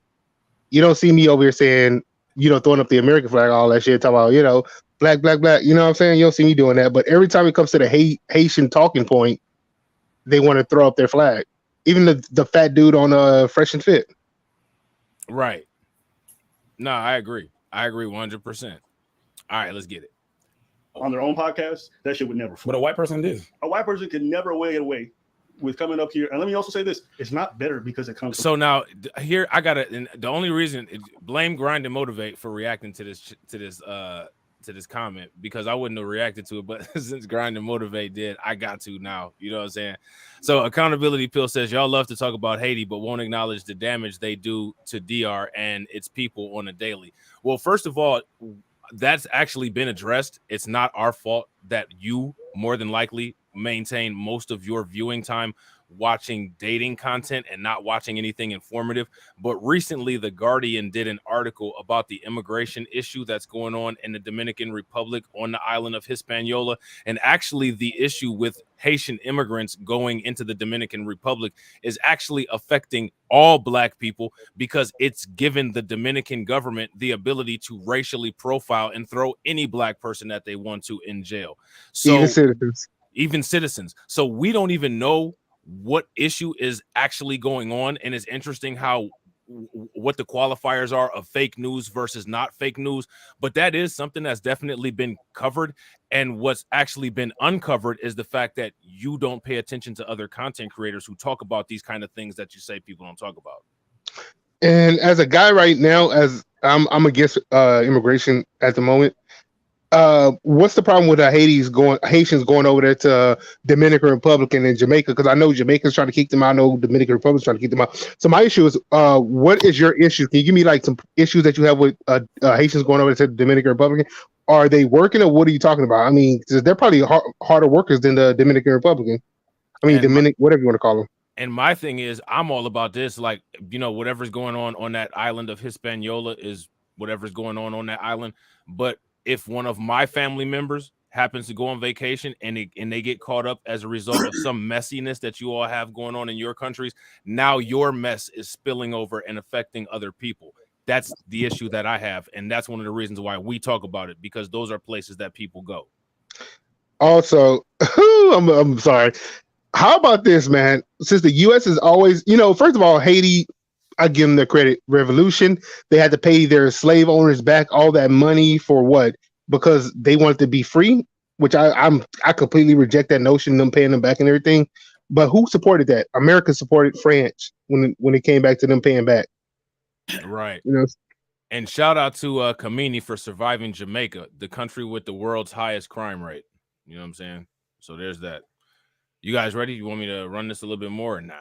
You don't see me over here saying, you know, throwing up the American flag, all that shit, talking about, you know, black, black, black. You know what I'm saying? You don't see me doing that. But every time it comes to the Haitian talking point, they want to throw up their flag. Even the fat dude on Fresh and Fit. Right. No, I agree. I agree 100%. All right, let's get it. On their own podcast, that shit would never fly. But a white person did. A white person could never get away with coming up here. And let me also say this: it's not better because it comes. So now here I gotta. And the only reason blame, grind, and motivate for reacting to this comment, because I wouldn't have reacted to it, but since grind and motivate did, I got to now. You know what I'm saying? So Accountability Pill says y'all love to talk about Haiti, but won't acknowledge the damage they do to DR and its people on a daily. Well, first of all, that's actually been addressed. It's not our fault that you more than likely maintain most of your viewing time watching dating content and not watching anything informative. But recently, The Guardian did an article about the immigration issue that's going on in the Dominican Republic on the island of Hispaniola. And actually, the issue with Haitian immigrants going into the Dominican Republic is actually affecting all black people, because it's given the Dominican government the ability to racially profile and throw any black person that they want to in jail. So even citizens. So we don't even know what issue is actually going on. And it's interesting how what the qualifiers are of fake news versus not fake news. But that is something that's definitely been covered. And what's actually been uncovered is the fact that you don't pay attention to other content creators who talk about these kind of things that you say people don't talk about. And as a guy right now, as I'm against immigration at the moment, what's the problem with Haitians going over there to Dominican Republic and Jamaica? Because I know Jamaica's trying to keep them out. I know Dominican Republic's trying to keep them out. So my issue is, what is your issue? Can you give me like some issues that you have with Haitians going over to the Dominican Republic? Are they working, or what are you talking about? I mean, they're probably harder workers than the Dominican Republican. I mean, whatever you want to call them. And my thing is, I'm all about this. Like, you know, whatever's going on that island of Hispaniola is whatever's going on that island. But if one of my family members happens to go on vacation and they get caught up as a result of some messiness that you all have going on in your countries, now your mess is spilling over and affecting other people. That's the issue that I have. And that's one of the reasons why we talk about it, because those are places that people go. Also, I'm sorry. How about this, man? Since the U.S. is always, you know, first of all, Haiti, I give them the credit. Revolution, they had to pay their slave owners back all that money for what? Because they wanted to be free, which I completely reject that notion, them paying them back and everything. But who supported that? America supported France when it came back to them paying back. Right. You know. And shout out to Kamini for surviving Jamaica, the country with the world's highest crime rate. You know what I'm saying? So there's that. You guys ready? You want me to run this a little bit more or nah?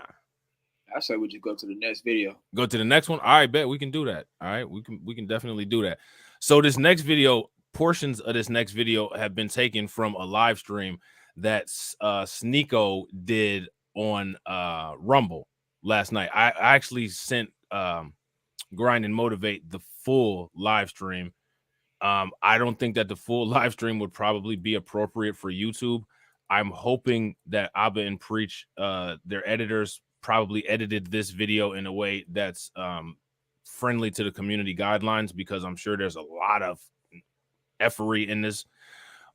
I say we just go to the next video. Go to the next one. All right, bet we can do that. All right, we can definitely do that. So this next video, portions of this next video have been taken from a live stream that Sneeko did on Rumble last night. I actually sent Grind and Motivate the full live stream. I don't think that the full live stream would probably be appropriate for YouTube. I'm hoping that Abba and Preach, their editors, probably edited this video in a way that's friendly to the community guidelines, because I'm sure there's a lot of effery in this.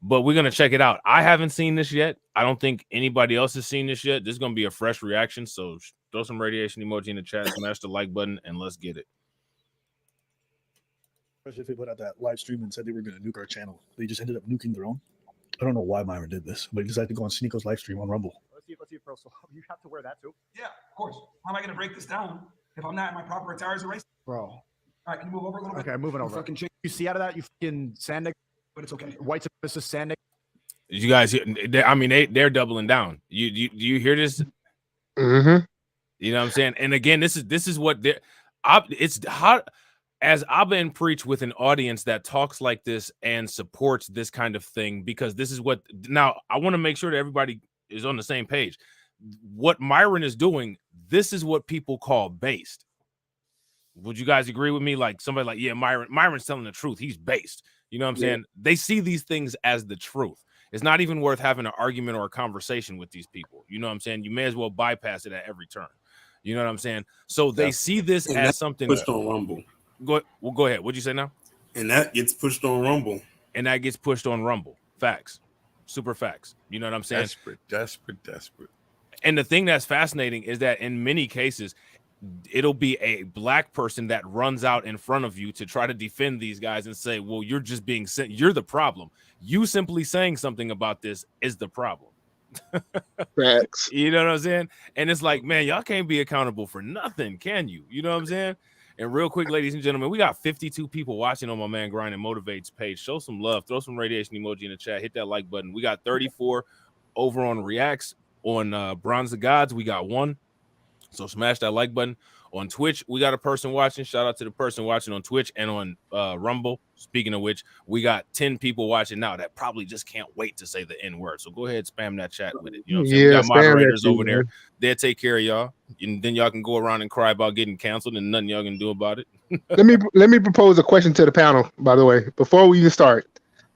But we're going to check it out. I haven't seen this yet. I don't think anybody else has seen this yet. This is going to be a fresh reaction. So throw some radiation emoji in the chat, smash the like button, and let's get it. Especially if they put out that live stream and said they were going to nuke our channel. They just ended up nuking their own. I don't know why Myron did this, but he decided to go on Sneeko's live stream on Rumble. Let's see, bro. So you have to wear that too? Yeah, of course. How am I going to break this down if I'm not in my proper attire as a race? Bro. All right, can you move over a little bit? Okay, moving over. Fucking chick. You see out of that, you fucking sand nigga. But it's okay. White supremacist sand nigga. You guys, I mean, they're doubling down. Do you hear this? Mm-hmm. You know what I'm saying? And again, this is what it's hot as I've been preached with an audience that talks like this and supports this kind of thing, because this is what now I want to make sure that everybody is on the same page. What Myron is doing, this is what people call based. Would you guys agree with me? Like somebody like, yeah, Myron's telling the truth. He's based. You know what I'm saying? They see these things as the truth. It's not even worth having an argument or a conversation with these people. You know what I'm saying? You may as well bypass it at every turn. You know what I'm saying? So they see this as something pushed on Rumble. Go ahead. What'd you say now? And that gets pushed on Rumble. And that gets pushed on Rumble. Facts. Super facts. You know what I'm saying? Desperate. And the thing that's fascinating is that in many cases, it'll be a black person that runs out in front of you to try to defend these guys and say, well, you're just being sent. You're the problem. You simply saying something about this is the problem. Facts. You know what I'm saying? And it's like, man, y'all can't be accountable for nothing, can you? You know what I'm saying? And real quick, ladies and gentlemen, we got 52 people watching on my man Grind and Motivates page. Show some love. Throw some radiation emoji in the chat. Hit that like button. We got 34 over on Reacts. On Bronze the Gods, we got 1. So smash that like button. On Twitch, we got a person watching. Shout out to the person watching on Twitch and on Rumble. Speaking of which, we got 10 people watching now that probably just can't wait to say the N word. So go ahead, spam that chat with it. You know what I'm saying? We got moderators over there. They'll take care of y'all. And then y'all can go around and cry about getting canceled and nothing y'all can do about it. let me propose a question to the panel, by the way, before we even start.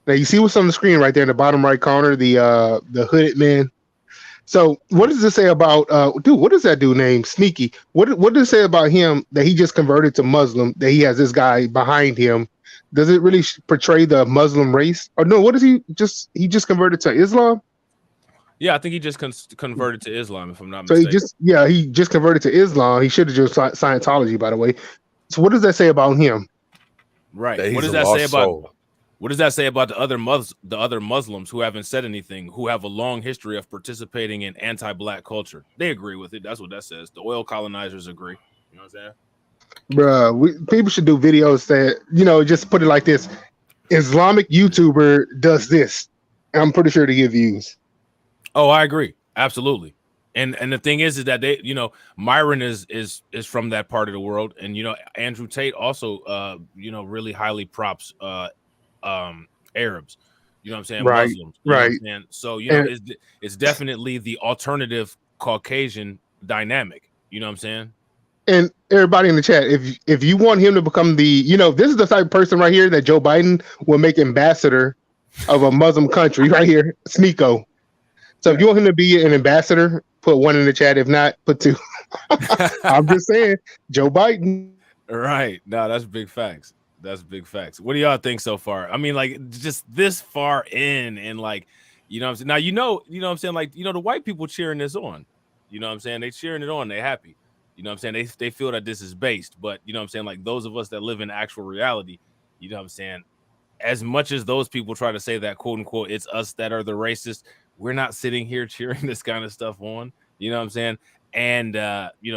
Now you see what's on the screen right there in the bottom right corner, the hooded man. So what does it say about dude? What does that dude named Sneaky? What does it say about him that he just converted to Muslim? That he has this guy behind him. Does it really portray the Muslim race? Or no? What is he just converted to Islam? Yeah, I think he just converted to Islam, if I'm not mistaken. So he just converted to Islam. He should have just Scientology, by the way. So what does that say about him? Right. What does that say about? What does that say about the other Muslims who haven't said anything, who have a long history of participating in anti-black culture? They agree with it. That's what that says. The oil colonizers agree. You know what I'm saying? Bruh, people should do videos that, just put it like this. Islamic YouTuber does this. And I'm pretty sure to get views. Oh, I agree. Absolutely. And the thing is that they, Myron is from that part of the world. And, Andrew Tate also, really highly props Arabs, you know what I'm saying? Right, Muslims, right. And so it's definitely the alternative Caucasian dynamic, you know what I'm saying? And everybody in the chat, if you want him to become this is the type of person right here that Joe Biden will make ambassador of a Muslim country right here, Sneeko. So if you want him to be an ambassador, put 1 in the chat. If not, put 2. I'm just saying, Joe Biden. Right. No, that's big facts. That's big facts. What do y'all think so far? I mean, like, just this far in, and like, you know what I'm saying? Now, you know what I'm saying? Like, the white people cheering this on. You know what I'm saying? They cheering it on. They happy. You know what I'm saying? They feel that this is based. But, you know what I'm saying? Like, those of us that live in actual reality, you know what I'm saying? As much as those people try to say that, quote unquote, it's us that are the racists, we're not sitting here cheering this kind of stuff on. You know what I'm saying? And,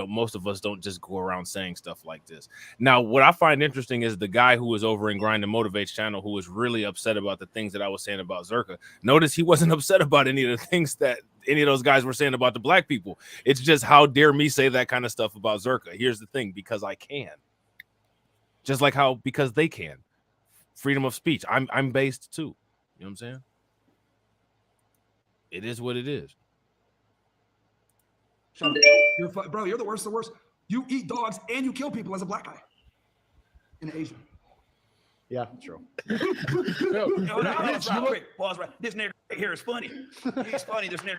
most of us don't just go around saying stuff like this. Now, what I find interesting is the guy who was over in Grind and Motivates channel who was really upset about the things that I was saying about Zerka. Notice he wasn't upset about any of the things that any of those guys were saying about the black people. It's just, how dare me say that kind of stuff about Zerka? Here's the thing, because I can. Just like because they can. Freedom of speech. I'm based too. You know what I'm saying? It is what it is. Bro, you're the worst of the worst. You eat dogs and you kill people as a black guy in Asia. Yeah, true. Pause right. This nigga right here is funny. He's funny, this nigga.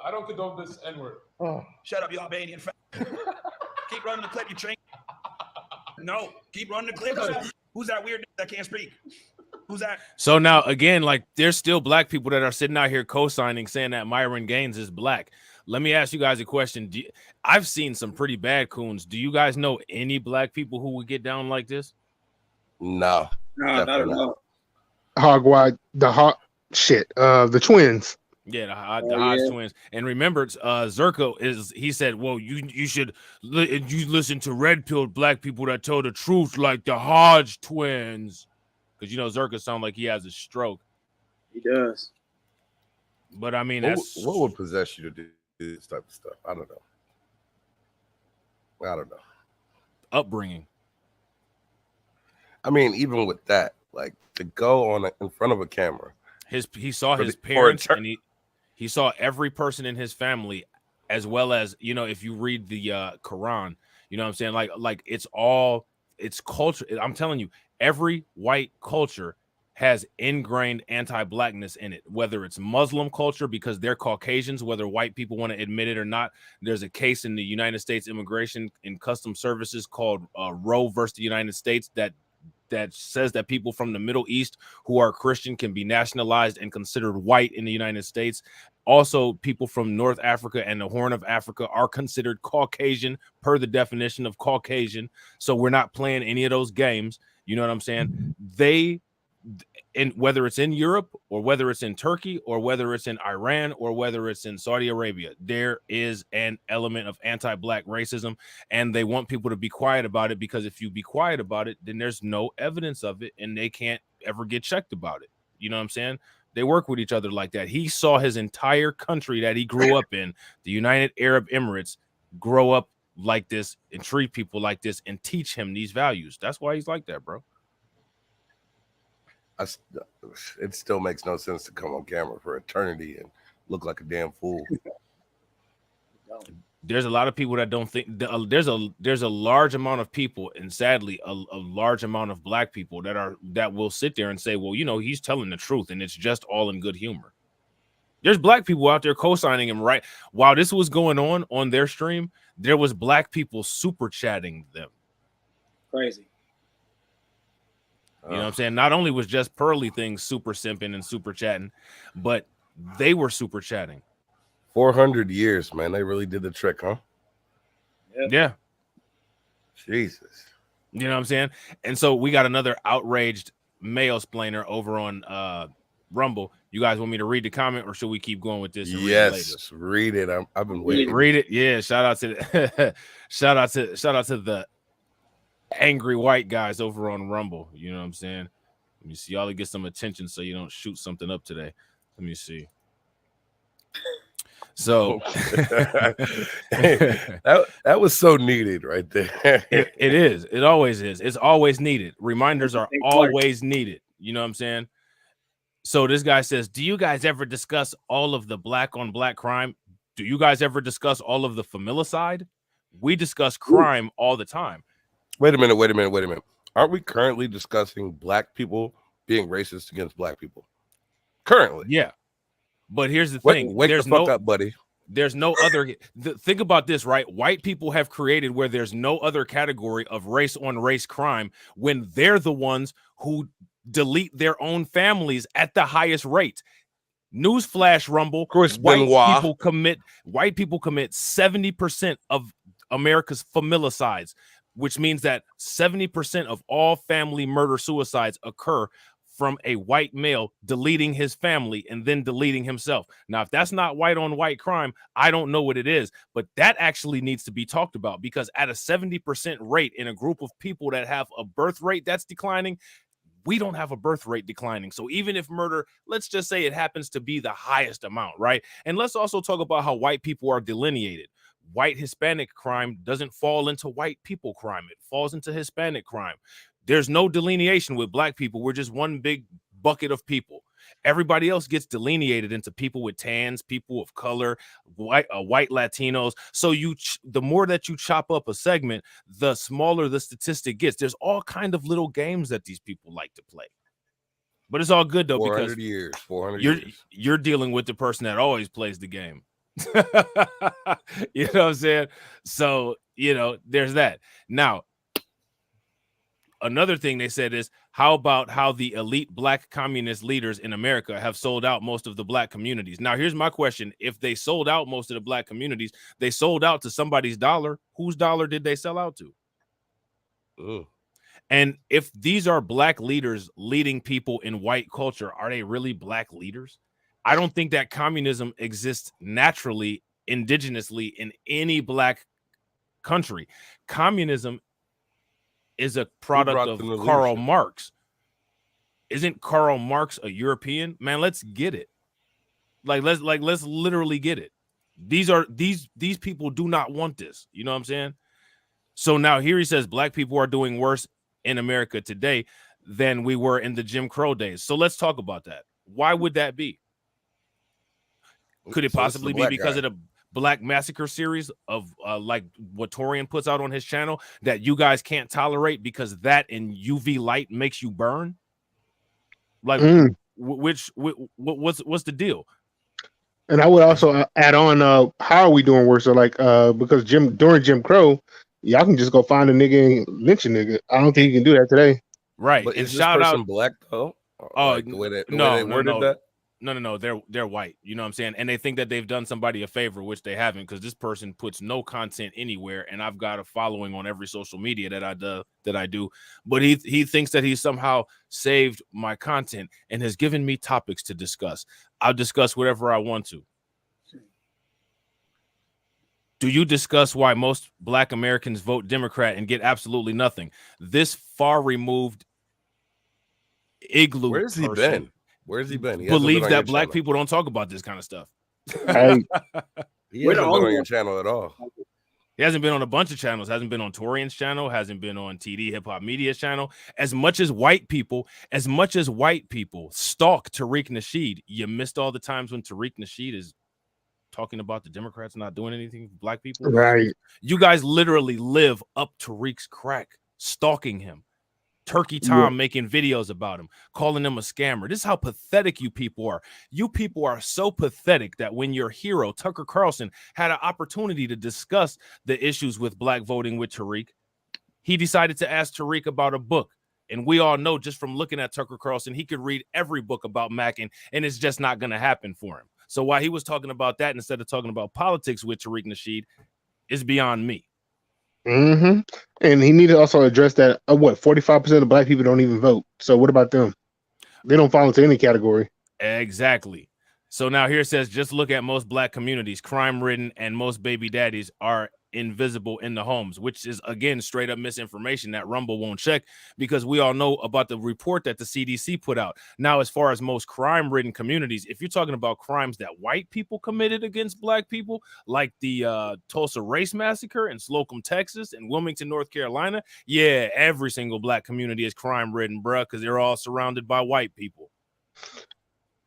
I don't condone this N-word. Oh. Shut up, you Albanian. Keep running the clip, you chink. No, keep running the clip. Who's that weird that can't speak? Who's that? So now, again, like, there's still black people that are sitting out here co-signing, saying that Myron Gaines is black. Let me ask you guys a question. I've seen some pretty bad coons. Do you guys know any black people who would get down like this? No, not at all. The twins. Yeah, the Hodge twins. And remember, Zerko he said, well, you should listen to red-pilled black people that tell the truth, like the Hodge twins. Because, Zerka sounds like he has a stroke. He does. But I mean, what would possess you to do this type of stuff? I don't know. Upbringing. I mean, even with that, like to go in front of a camera. He saw his parents and he saw every person in his family, as well as, you know, if you read the Quran, you know what I'm saying? Like it's culture. I'm telling you, every white culture has ingrained anti-blackness in it, whether it's Muslim culture because they're Caucasians, whether white people want to admit it or not. There's a case in the United States Immigration and Customs Services called Roe versus the United States that says that people from the Middle East who are Christian can be nationalized and considered white in the United States. Also, people from North Africa and the Horn of Africa are considered Caucasian per the definition of Caucasian. So we're not playing any of those games. You know what I'm saying? Whether it's in Europe or whether it's in Turkey or whether it's in Iran or whether it's in Saudi Arabia, there is an element of anti-black racism, and they want people to be quiet about it, because if you be quiet about it, then there's no evidence of it and they can't ever get checked about it. You know what I'm saying? They work with each other like that. He saw his entire country that he grew up in, the United Arab Emirates, grow up like this and treat people like this and teach him these values. That's why he's like that, bro. It still makes no sense to come on camera for eternity and look like a damn fool. There's a lot of people that don't think there's a large amount of people, and sadly a large amount of black people that will sit there and say, well, you know, he's telling the truth and it's just all in good humor. There's black people out there co-signing him, right? While this was going on their stream, there was black people super chatting them. Crazy. You know what I'm saying? Not only was just Pearly things super simping and super chatting, but they were super chatting. 400 years, man. They really did the trick, huh? Yeah. Jesus. You know what I'm saying? And so we got another outraged male splainer over on Rumble. You guys want me to read the comment, or should we keep going with this? Yes, read it. I've been waiting. Read it. Yeah. Shout out to shout out to the angry white guys over on Rumble. You know what I'm saying? Let me see. Y'all to get some attention so you don't shoot something up today. Let me see. So that was so needed right there. It is. It always is. It's always needed. Reminders are always needed. You know what I'm saying? So this guy says, do you guys ever discuss all of the black on black crime? Do you guys ever discuss all of the familicide? We discuss crime all the time. Wait a minute. Aren't we currently discussing black people being racist against black people? Currently. Yeah. But here's the thing. Wake the fuck up, buddy. There's no other. Think about this, right? White people have created where there's no other category of race on race crime when they're the ones who delete their own families at the highest rate. Newsflash, Rumble. White people commit 70% of America's familicides, which means that 70% of all family murder suicides occur from a white male deleting his family and then deleting himself. Now, if that's not white on white crime, I don't know what it is, but that actually needs to be talked about, because at a 70% rate in a group of people that have a birth rate that's declining, we don't have a birth rate declining. So even if murder, let's just say it happens to be the highest amount, right? And let's also talk about how white people are delineated. White Hispanic crime doesn't fall into white people crime. It falls into Hispanic crime. There's no delineation with black people. We're just one big bucket of people. Everybody else gets delineated into people with tans, people of color, white Latinos. So the more that you chop up a segment, the smaller the statistic gets. There's all kind of little games that these people like to play. But it's all good though, because 400 years. You're dealing with the person that always plays the game. You know what I'm saying? So, you know, there's that. Now, another thing they said is, how about how the elite black communist leaders in America have sold out most of the black communities? Now, here's my question. If they sold out most of the black communities, they sold out to somebody's dollar. Whose dollar did they sell out to? Ugh. And if these are black leaders leading people in white culture, are they really black leaders? I don't think that communism exists naturally, indigenously in any black country. Communism is a product of Karl Marx. Isn't Karl Marx a European? Man, let's get it. Let's literally get it. These people do not want this. You know what I'm saying? So now here he says black people are doing worse in America today than we were in the Jim Crow days. So let's talk about that. Why would that be? Could it possibly be because of the Black Massacre series of like what Torian puts out on his channel that you guys can't tolerate because that and UV light makes you burn? Like, what's the deal? And I would also add on, how are we doing worse? So like, because during Jim Crow, y'all can just go find a nigga and lynch a nigga. I don't think you can do that today. Right. But And is this shout person out black though? Oh, Like, the way they worded that? No. They're white. You know what I'm saying? And they think that they've done somebody a favor, which they haven't, because this person puts no content anywhere, and I've got a following on every social media that I do. But he thinks that he somehow saved my content and has given me topics to discuss. I'll discuss whatever I want to. Do you discuss why most Black Americans vote Democrat and get absolutely nothing? This far removed igloo. Where's he person been? Where's he been? He hasn't believes been on that your black channel. people don't talk about this kind of stuff. He hasn't been on your channel at all. He hasn't been on a bunch of channels. Hasn't been on Torian's channel. Hasn't been on TD Hip Hop Media's channel. As much as white people stalk Tariq Nasheed, you missed all the times when Tariq Nasheed is talking about the Democrats not doing anything for black people. Right. You guys literally live up Tariq's crack, stalking him. Turkey Tom making videos about him, calling him a scammer. This is how pathetic you people are. You people are so pathetic that when your hero, Tucker Carlson, had an opportunity to discuss the issues with black voting with Tariq, he decided to ask Tariq about a book. And we all know just from looking at Tucker Carlson, he could read every book about Mackin, and it's just not going to happen for him. So while he was talking about that instead of talking about politics with Tariq Nasheed, is beyond me. Mm-hmm. And he needed to also address that 45% of black people don't even vote. So what about them? They don't fall into any category. Exactly. So now here it says, just look at most black communities, crime-ridden, and most baby daddies are invisible in the homes, which is, again, straight up misinformation that Rumble won't check, because we all know about the report that the CDC put out. Now, as far as most crime-ridden communities, if you're talking about crimes that white people committed against black people, like the Tulsa Race Massacre in Slocum, Texas, and Wilmington, North Carolina, yeah, every single black community is crime-ridden, bruh, because they're all surrounded by white people.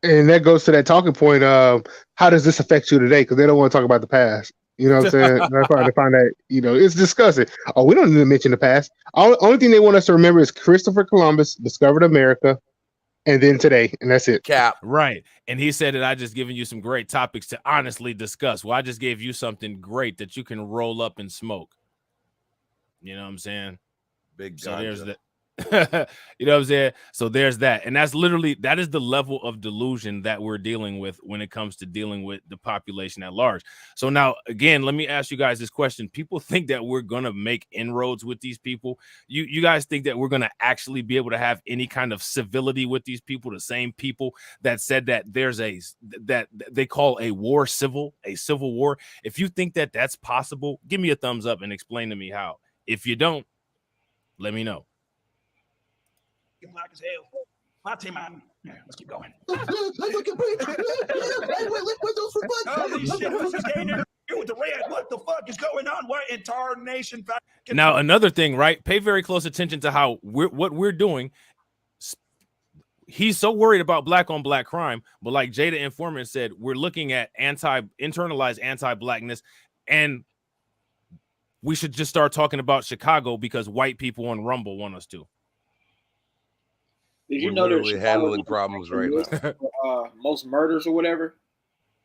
And that goes to that talking point of how does this affect you today? Because they don't want to talk about the past. You know what I'm saying? That's why I find that, it's disgusting. Oh, we don't need to mention the past. Only thing they want us to remember is Christopher Columbus discovered America, and then today, and that's it. Cap. Right. And he said that I just given you some great topics to honestly discuss. Well, I just gave you something great that you can roll up and smoke. You know what I'm saying? Big so ganja. there's that. You know what I'm saying? So there's that. And that is the level of delusion that we're dealing with when it comes to dealing with the population at large. So now, again, let me ask you guys this question. People think that we're going to make inroads with these people. You guys think that we're going to actually be able to have any kind of civility with these people, the same people that said that that they call a civil war. If you think that that's possible, give me a thumbs up and explain to me how. If you don't, let me know. Black as hell. My team, yeah, let's keep going. Holy shit, what's this game here with the red? What the fuck is going on? What in tarnation? Now, another thing, right? Pay very close attention to how what we're doing. He's so worried about black on black crime, but like Jada Informant said, we're looking at internalized anti-blackness, and we should just start talking about Chicago because white people on Rumble want us to. Did you We're know literally handling problems right now. Most murders or whatever?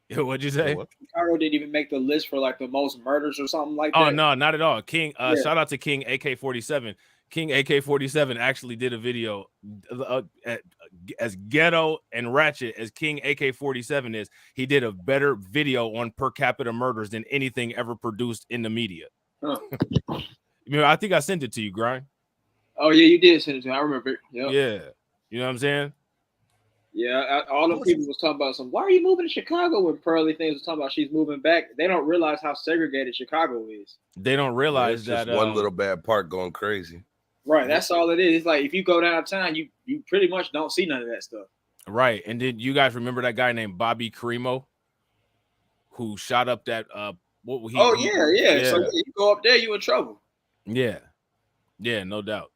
What'd you say? Chicago didn't even make the list for like the most murders or something like that. Oh no, not at all. King, shout out to King AK-47. King AK-47 actually did a video as ghetto and ratchet as King AK-47 is. He did a better video on per capita murders than anything ever produced in the media. Huh. I think I sent it to you, Grind. Oh yeah, you did send it to me. I remember. Yep. Yeah, you know what I'm saying? Yeah, all the people was talking about why are you moving to Chicago when Pearly Things was talking about she's moving back. They don't realize how segregated Chicago is. They don't realize that one little bad part going crazy. Right, that's all it is. It's like if you go downtown, you pretty much don't see none of that stuff. Right. And then you guys remember that guy named Bobby Cremo who shot up that yeah. So you go up there, you in trouble. Yeah. Yeah, no doubt.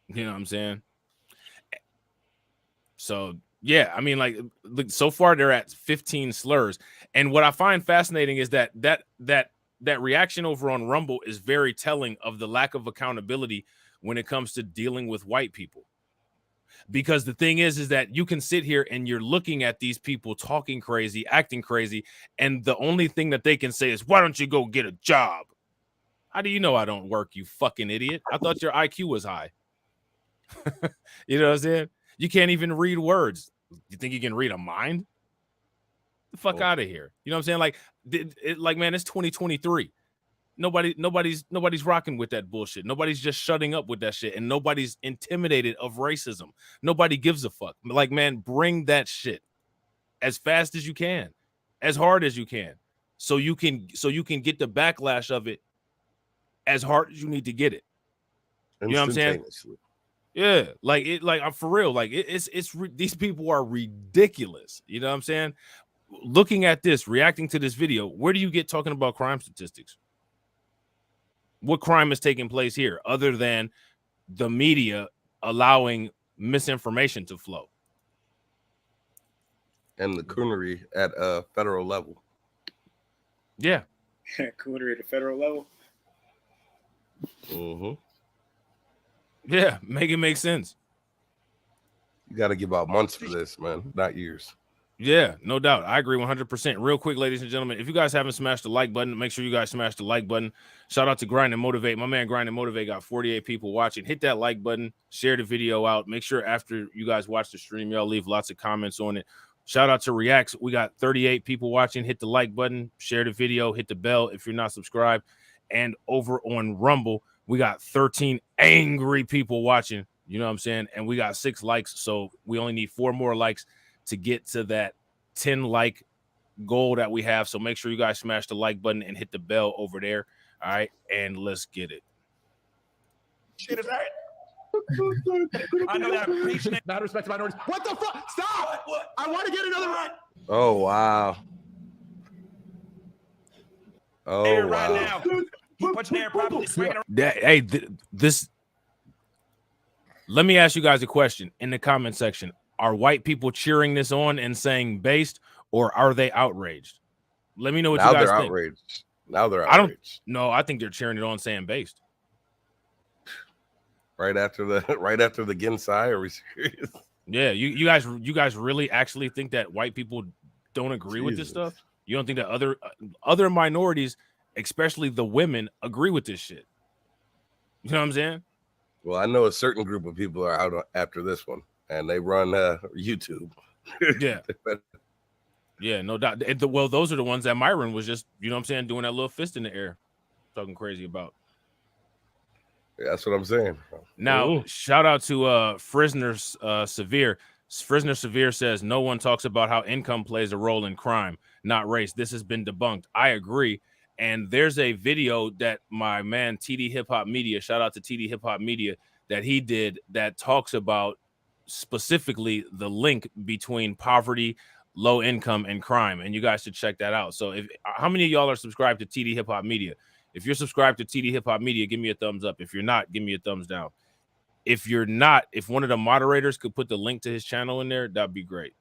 You know what I'm saying? So yeah, I mean, like so far they're at 15 slurs. And what I find fascinating is that reaction over on Rumble is very telling of the lack of accountability when it comes to dealing with white people. Because the thing is that you can sit here and you're looking at these people talking crazy, acting crazy, and the only thing that they can say is, why don't you go get a job? How do you know I don't work, you fucking idiot? I thought your IQ was high. You know what I'm saying? You can't even read words. You think you can read a mind? The fuck out of here. You know what I'm saying? Like, man, it's 2023. Nobody's rocking with that bullshit. Nobody's just shutting up with that shit, and nobody's intimidated of racism. Nobody gives a fuck. Like, man, bring that shit as fast as you can, as hard as you can, so you can get the backlash of it as hard as you need to get it. You know what I'm saying? Yeah, I'm for real. Like it's these people are ridiculous. You know what I'm saying? Looking at this, reacting to this video, where do you get talking about crime statistics? What crime is taking place here other than the media allowing misinformation to flow? And the coonery at a federal level. Yeah. Coonery at the federal level. Mm-hmm. Yeah, make it make sense. You got to give out months for this, man, not years. Yeah, no doubt. I agree 100%. Real quick, ladies and gentlemen, if you guys haven't smashed the like button, make sure you guys smash the like button. Shout out to Grind and Motivate. My man Grind and Motivate got 48 people watching. Hit that like button. Share the video out. Make sure after you guys watch the stream, y'all leave lots of comments on it. Shout out to Reacts. We got 38 people watching. Hit the like button. Share the video. Hit the bell if you're not subscribed. And over on Rumble, we got 13 angry people watching. You know what I'm saying? And we got 6 likes. So we only need 4 more likes to get to that 10 like goal that we have. So make sure you guys smash the like button and hit the bell over there. All right. And let's get it. Shit is right. I know that preaching. Not respect to minorities. What the fuck? Stop! What? I want to get another one. Oh, wow. Oh, Right wow. now. You put your hair properly swinging around. Hey, this. Let me ask you guys a question in the comment section. Are white people cheering this on and saying based, or are they outraged? Let me know what Now you guys they're think. outraged. Now they're outraged. I think they're cheering it on saying based. Right after the Ginsai, are we serious? Yeah, you guys really actually think that white people don't agree with this stuff? You don't think that other minorities, especially the women, agree with this shit? You know what I'm saying? Well, I know a certain group of people are out after this one, and they run YouTube. Yeah. Yeah, no doubt. Well, those are the ones that Myron was just, you know what I'm saying, doing that little fist in the air, talking crazy about. Yeah, that's what I'm saying. Now, shout out to Frisner Severe. Frisner Severe says, no one talks about how income plays a role in crime, not race. This has been debunked. I agree. And there's a video that my man TD Hip Hop Media, shout out to TD Hip Hop Media, that he did that talks about specifically the link between poverty, low income, and crime. And you guys should check that out. So how many of y'all are subscribed to TD Hip Hop Media? If you're subscribed to TD Hip Hop Media, give me a thumbs up. If you're not, give me a thumbs down. If you're not, if one of the moderators could put the link to his channel in there, that'd be great.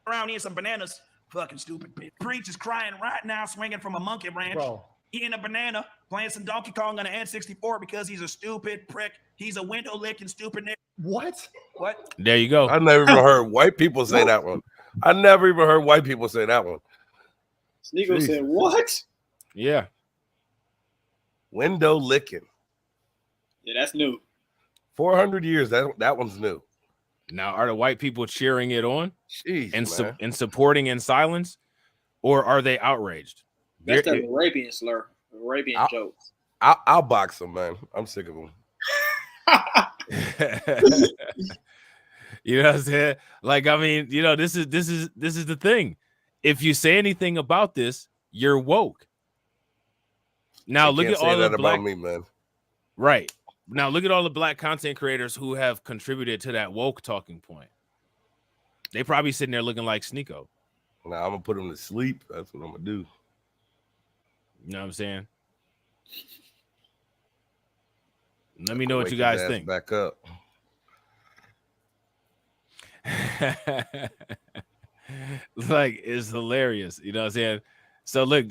Around eating some bananas. Fucking stupid bitch. Preach is crying right now, swinging from a monkey branch. Bro. Eating a banana, playing some Donkey Kong on the N64 because he's a stupid prick. He's a window licking stupid nigga. What? What? There you go. I never even heard white people say that one. I never even heard white people say that one. Sneeko said, what? Yeah. Window licking. Yeah, that's new. 400 years. That one's new. Now, are the white people cheering it on Jeez, and supporting in silence, or are they outraged? That's the Arabian slur, Arabian jokes. I'll box them, man. I'm sick of them. You know what I'm saying? Like, I mean, you know, this is the thing. If you say anything about this, you're woke. Now look at all the black about me, man. Right. Now look at all the black content creators who have contributed to that woke talking point. They probably sitting there looking like Sneeko. Nah, I'm gonna put him to sleep. That's what I'm gonna do. You know what I'm saying? Let me know what you guys think. Back up. Like, it's hilarious. You know what I'm saying? So look,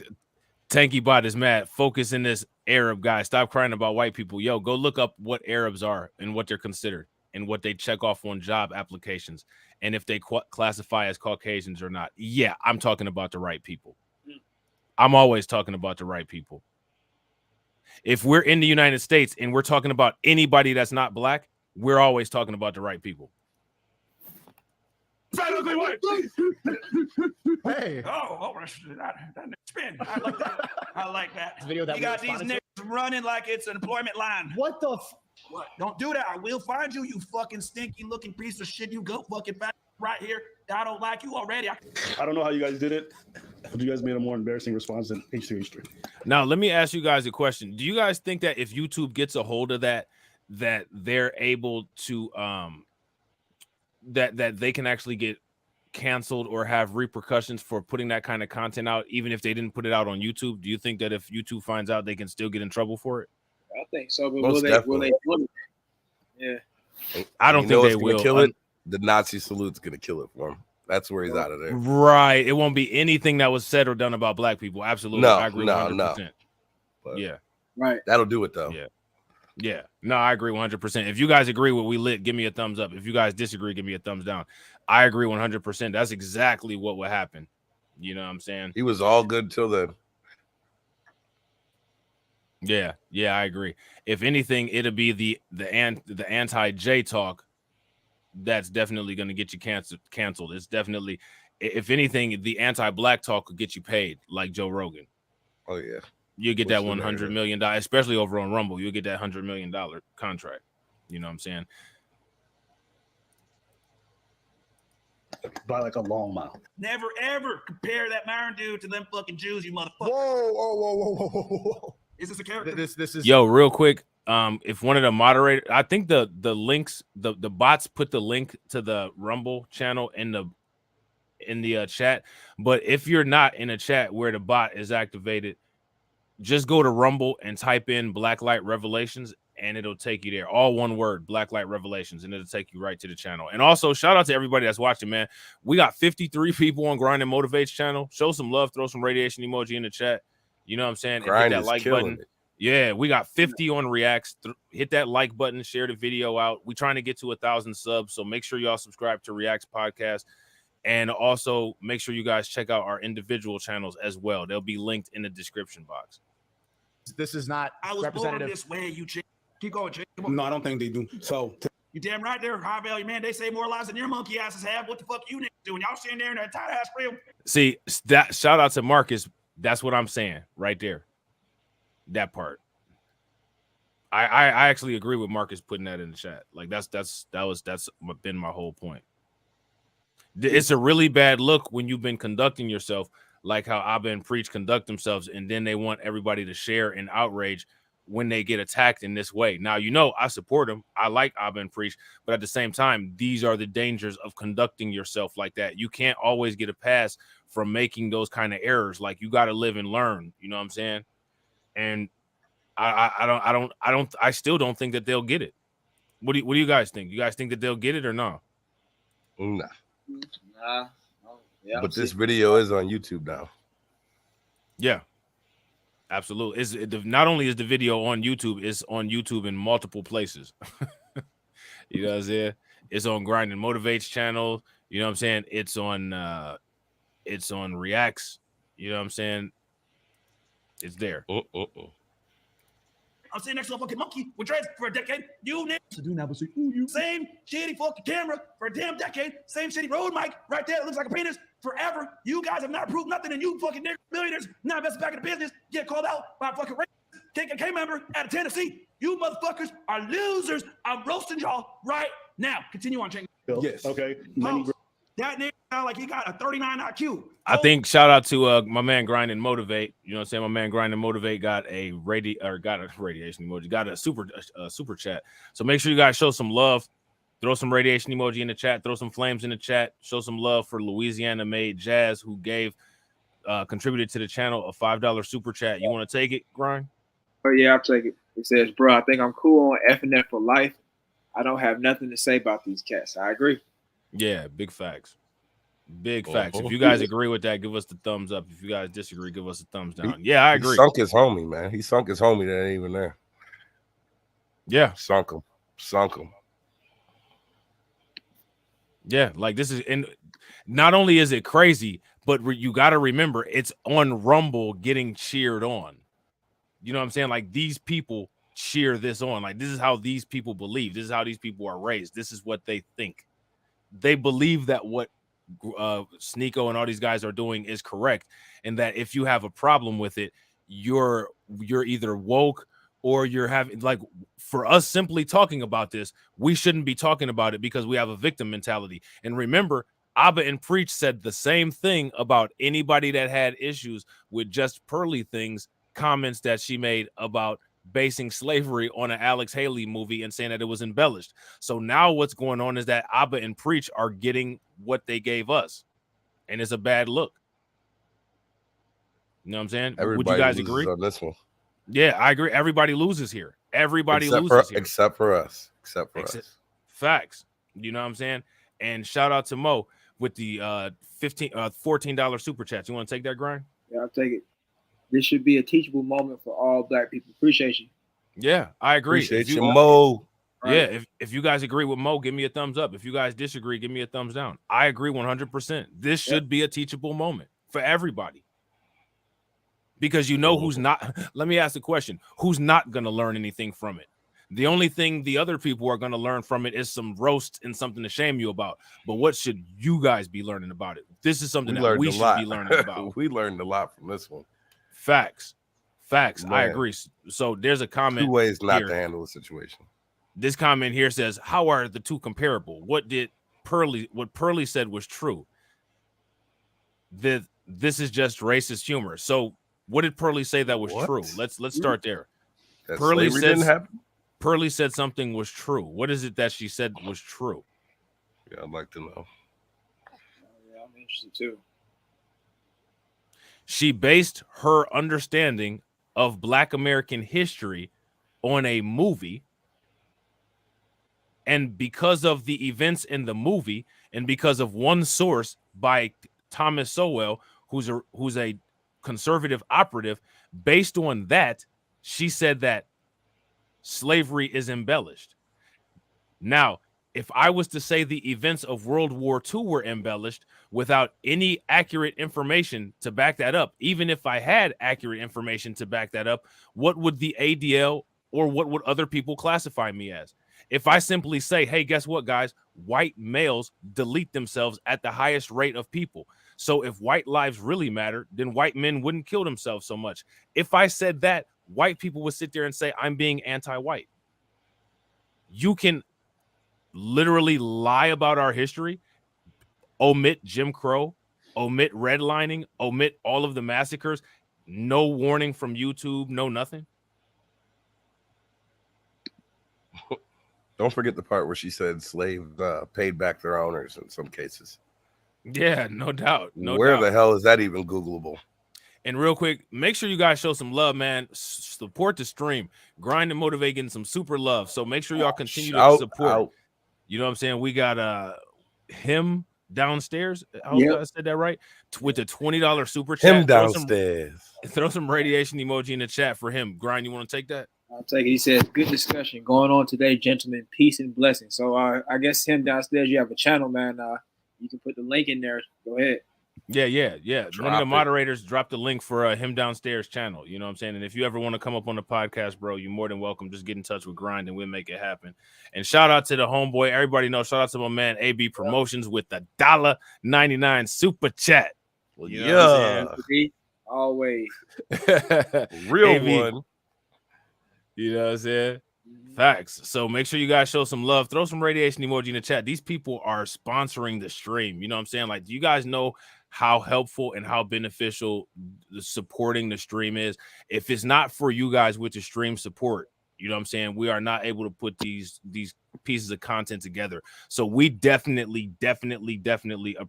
Tanky Bot is mad. Focus in this Arab guy. Stop crying about white people. Yo, go look up what Arabs are and what they're considered and what they check off on job applications and if they classify as Caucasians or not. Yeah, I'm talking about the right people. I'm always talking about the right people. If we're in the United States and we're talking about anybody that's not black, we're always talking about the right people. Fat ugly white. Hey. Oh, that spin. I like that. I like that. Video that you got these niggas running like it's an employment line. What the? What? Don't do that. I will find you, you fucking stinky looking piece of shit. You go fucking fat right here. I don't like you already. I don't know how you guys did it, but you guys made a more embarrassing response than H3H3. Now, let me ask you guys a question. Do you guys think that if YouTube gets a hold of that they're able to that they can actually get canceled or have repercussions for putting that kind of content out, even if they didn't put it out on YouTube? Do you think that if YouTube finds out, they can still get in trouble for it? I think so, but Most will they? Yeah, I don't think they will. Kill it. The Nazi salute's gonna kill it for him. That's where he's out of there. Right. It won't be anything that was said or done about black people. Absolutely. No, I agree 100%. But yeah. Right. That'll do it though. Yeah. Yeah. No, I agree 100%. If you guys agree with We Lit, give me a thumbs up. If you guys disagree, give me a thumbs down. I agree 100%. That's exactly what would happen. You know what I'm saying? He was all good till then. Yeah. Yeah, I agree. If anything, it'll be the anti-J talk that's definitely going to get you canceled. It's definitely, if anything, the anti-black talk could get you paid, like Joe Rogan. Oh yeah, you get that $100 million, especially over on Rumble. You'll get that $100 million contract. You know what I'm saying? By like a long mile. Never ever compare that Myron dude to them fucking Jews, you motherfucker. Whoa. Is this a character? This is Yo, real quick. If one of the moderators, I think the links, the bots put the link to the Rumble channel in the chat. But if you're not in a chat where the bot is activated, just go to Rumble and type in Blacklight Revelations, and it'll take you there. All one word, Blacklight Revelations, and it'll take you right to the channel. And also, shout out to everybody that's watching, man. We got 53 people on Grind and Motivates channel. Show some love, throw some radiation emoji in the chat. You know what I'm saying? And hit that like button. Yeah, we got 50 on Reacts. Hit that like button, share the video out. We're trying to get to 1,000 subs, so make sure y'all subscribe to Reacts Podcast. And also make sure you guys check out our individual channels as well. They'll be linked in the description box. This is not I was born representative. this way, you chick. Keep going, chick. No, I don't think they do. So you damn right they're high value, man. They say more lies than your monkey asses have. What the fuck you niggas doing? Y'all sitting there in that tight ass real. See, that shout out to Marcus. That's what I'm saying right there. That part. I actually agree with Marcus putting that in the chat. Like that's been my whole point. It's a really bad look when you've been conducting yourself like how Abba and Preach conduct themselves, and then they want everybody to share in outrage when they get attacked in this way. Now, you know, I support them. I like Abba and Preach, but at the same time, these are the dangers of conducting yourself like that. You can't always get a pass from making those kind of errors. Like, you got to live and learn. You know what I'm saying? And I still don't think that they'll get it. What do you guys think? You guys think that they'll get it or no? Nah. Yeah, but this video is on YouTube now. Yeah, absolutely. Not only is the video on YouTube, it's on YouTube in multiple places. You know what I'm saying? It's on Grind and Motivates channel. You know what I'm saying? It's on Reacts. You know what I'm saying? It's there. I'm sitting next to a fucking monkey with dreads for a decade. You niggas. Same shitty fucking camera for a damn decade. Same shitty road mic right there. It looks like a penis forever. You guys have not proved nothing, and you fucking niggas, millionaires, not invested back in the business, get called out by a fucking KKK member out of Tennessee. You motherfuckers are losers. I'm roasting y'all right now. Continue on, Ching. Yes. Okay. That nigga sound like he got a 39 IQ. I think shout out to my man Grind and Motivate. You know what I'm saying? My man Grind and Motivate got a radiation emoji, got a super chat. So make sure you guys show some love. Throw some radiation emoji in the chat. Throw some flames in the chat. Show some love for Louisiana-made Jazz, who contributed to the channel a $5 super chat. You want to take it, Grind? Oh yeah, I'll take it. It says, bro, I think I'm cool on FNF for life. I don't have nothing to say about these cats. I agree. Yeah, big facts. Big facts. If you guys agree with that, give us the thumbs up. If you guys disagree, give us a thumbs down. Yeah, I agree. He sunk his homie, man. He sunk his homie that ain't even there. Yeah. Sunk him. Yeah, like this is, and not only is it crazy, but you got to remember it's on Rumble getting cheered on. You know what I'm saying? Like these people cheer this on. Like this is how these people believe. This is how these people are raised. This is what they think. They believe that what Sneako and all these guys are doing is correct, and that if you have a problem with it, you're either woke or you're having, like, for us simply talking about this, we shouldn't be talking about it because we have a victim mentality. And remember, Abba and Preach said the same thing about anybody that had issues with Just Pearly things, comments that she made about basing slavery on an Alex Haley movie and saying that it was embellished. So now what's going on is that Abba and Preach are getting what they gave us, and it's a bad look. You know what I'm saying? Everybody would you guys agree on this one? Yeah, I agree. Everybody loses here. Everybody except loses here. Except for us. Facts. You know what I'm saying? And shout out to Mo with the $14 super chat. You want to take that, Grind? Yeah, I'll take it. This should be a teachable moment for all Black people. Appreciate you. Yeah, I agree. Appreciate you, Mo. Yeah, if you guys agree with Mo, give me a thumbs up. If you guys disagree, give me a thumbs down. I agree 100%. This should be a teachable moment for everybody. Because you know who's not. Let me ask the question. Who's not going to learn anything from it? The only thing the other people are going to learn from it is some roast and something to shame you about. But what should you guys be learning about it? This is something that we should be learning about. We learned a lot from this one. Facts. Man. I agree. So there's a comment. 2 ways not here to handle a situation. This comment here says, how are the two comparable? What Pearly said was true. This is just racist humor. So what did Pearly say that was true? Let's start there. Pearly said something was true. What is it that she said was true? Yeah, I'd like to know. Yeah, I'm interested too. She based her understanding of Black American history on a movie. And because of the events in the movie, and because of one source by Thomas Sowell, who's a conservative operative, based on that, she said that slavery is embellished. Now, if I was to say the events of World War II were embellished without any accurate information to back that up, even if I had accurate information to back that up, what would the ADL or what would other people classify me as? If I simply say, hey, guess what, guys? White males delete themselves at the highest rate of people. So if white lives really matter, then white men wouldn't kill themselves so much. If I said that, white people would sit there and say, I'm being anti-white. You can literally lie about our history, omit Jim Crow, omit redlining, omit all of the massacres, no warning from YouTube, no nothing. Don't forget the part where she said slaves paid back their owners in some cases. Yeah, no doubt. Where the hell is that even Googleable? And real quick, make sure you guys show some love, man. Support the stream. Grind and Motivate getting some super love. So make sure y'all continue to support. You know what I'm saying? We got him downstairs. I hope I said that right. With the $20 super chat. Him downstairs. Throw some radiation emoji in the chat for him. Grind, you want to take that? I'll take it. He says, good discussion going on today, gentlemen. Peace and blessings. So I guess him downstairs, you have a channel, man. You can put the link in there. Go ahead. Yeah. One of the moderators dropped the link for him downstairs channel. You know what I'm saying? And if you ever want to come up on the podcast, bro, you're more than welcome. Just get in touch with Grind and we'll make it happen. And shout out to the homeboy. Everybody knows. Shout out to my man AB Promotions with the $1.99 super chat. Well, you know always real AB, one. You know what I'm saying? Facts. So make sure you guys show some love. Throw some radiation emoji in the chat. These people are sponsoring the stream. You know what I'm saying? Like, do you guys know how helpful and how beneficial supporting the stream is? If it's not for you guys with the stream support, You know what I'm saying? We are not able to put these pieces of content together. So we definitely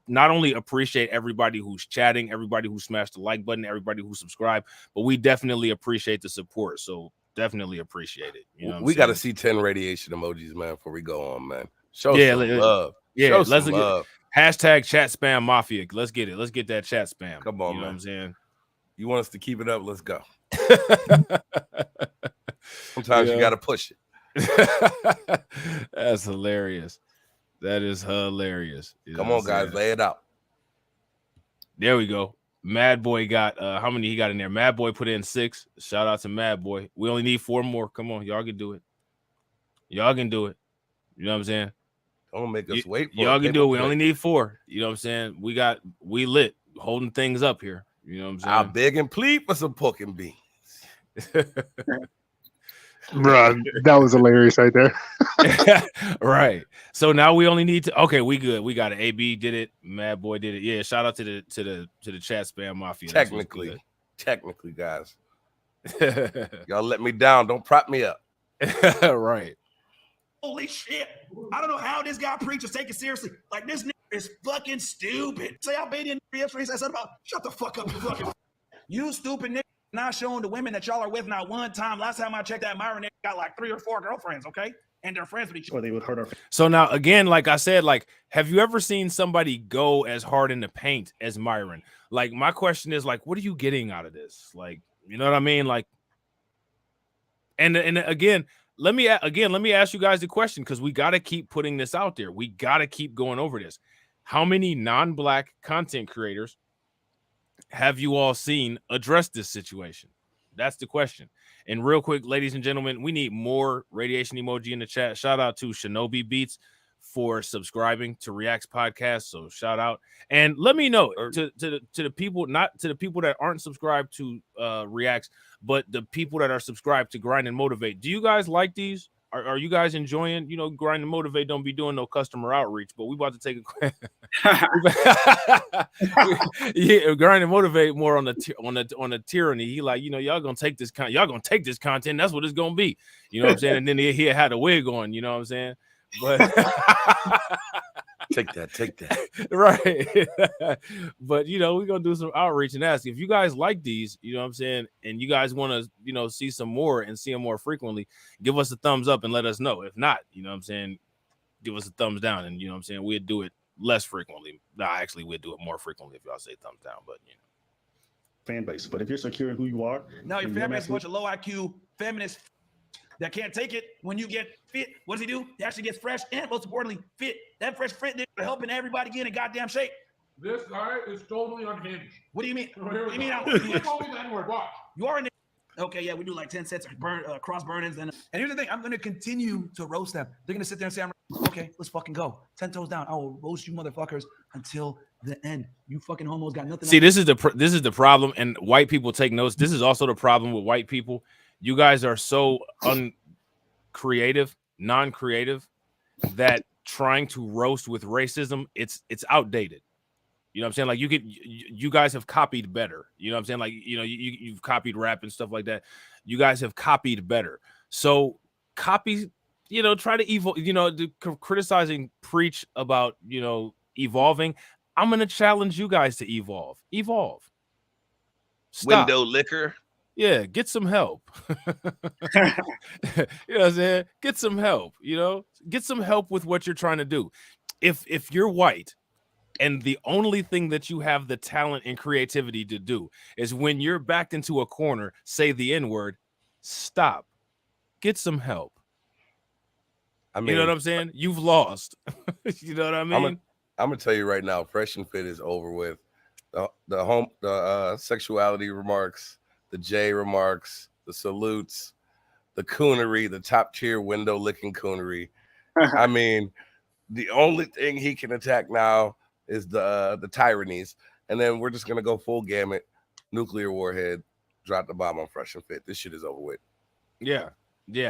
not only appreciate everybody who's chatting, everybody who smashed the like button, everybody who subscribed, but we definitely appreciate the support. So definitely appreciate it. You know what we I'm got to saying? see 10 radiation emojis, man, before we go on, man. Show Yeah, some love. Yeah, Show let's some get love. hashtag chat spam mafia. Let's get it. Let's get that chat spam. Come on, you know man. what I'm saying? You want us to keep it up? Let's go. Sometimes you got to push it. That's hilarious. That is hilarious. You Come know on, what I'm guys, lay it out. There we go. Mad Boy got how many he got in there? Mad Boy put in 6. Shout out to Mad Boy. We only need 4 more. Come on, y'all can do it. Y'all can do it. You know what I'm saying? Don't make us wait for y'all can do it. We only need 4. You know what I'm saying? We lit holding things up here. You know what I'm saying? I beg and plead for some pork and beans. Bro, that was hilarious right there. Right. So now we only need to. Okay, we good. We got it. AB did it. Mad Boy did it. Yeah. Shout out to the chat spam mafia. Technically, guys, y'all let me down. Don't prop me up. Right. Holy shit. I don't know how this guy preaches take it seriously. Like, this nigga is fucking stupid. Say Albanian yesterday said something about shut the fuck up, you fucking. You stupid nigga not showing the women that y'all are with not one time. Last time I checked, that Myron nigga got like 3 or 4 girlfriends, okay? And they're friends with each other. Or they would hurt our. So now again, like I said, like, have you ever seen somebody go as hard in the paint as Myron? Like, my question is, like, what are you getting out of this? Like, you know what I mean? Like, and again, let me ask you guys the question, because we got to keep putting this out there. We got to keep going over this. How many non-black content creators have you all seen address this situation? That's the question. And real quick, ladies and gentlemen, we need more radiation emoji in the chat. Shout out to Shinobi Beats for subscribing to Reacts Podcast. So shout out. And let me know to the people, not to the people that aren't subscribed to Reacts, but the people that are subscribed to Grind and Motivate. Do you guys like these? Are you guys enjoying, Grind and Motivate? Don't be doing no customer outreach, but we about to take yeah, Grind and Motivate more on the tyranny. He like, y'all gonna take this content. That's what it's gonna be. You know what I'm saying? And then he had a wig on. You know what I'm saying? But take that. Right. But we're gonna do some outreach and ask if you guys like these, you know what I'm saying, and you guys want to see some more and see them more frequently, give us a thumbs up and let us know. If not, you know what I'm saying, give us a thumbs down, and you know what I'm saying, we'd do it less frequently. Actually, we'd do it more frequently if y'all say thumbs down, but fan base. But if you're secure in who you are, no, your family is a bunch of low IQ feminists that can't take it when you get fit. What does he do? He actually gets fresh and, most importantly, fit. That fresh fit nigga helping everybody get in goddamn shape. This guy is totally unhinged. What do you mean? What do you mean? You call me the N-word. Watch. You are a nigga. Okay, yeah, we do like 10 sets of cross burnings. And here's the thing, I'm going to continue to roast them. They're going to sit there and say, okay, let's fucking go. 10 toes down. I will roast you motherfuckers until the end. You fucking homos got nothing. See, this is the problem, and white people take notes. This is also the problem with white people. You guys are so uncreative, non-creative, that trying to roast with racism, it's outdated. You know what I'm saying? Like, you guys have copied better. You know what I'm saying? Like, you've copied rap and stuff like that. You guys have copied better. So copy, try to evolve, criticizing, preach about, evolving. I'm going to challenge you guys to evolve. Stop. Window liquor. Yeah, get some help. You know what I'm saying? Get some help, get some help with what you're trying to do. If you're white and the only thing that you have the talent and creativity to do is when you're backed into a corner, say the N-word, stop. Get some help. I mean, you know what I'm saying? You've lost. You know what I mean? I'm gonna tell you right now, Fresh and Fit is over with. The sexuality remarks, the J remarks, the salutes, the coonery, the top tier window licking coonery. I mean, the only thing he can attack now is the tyrannies, and then we're just gonna go full gamut, nuclear warhead, drop the bomb on Fresh and Fit. This shit is over with. Yeah,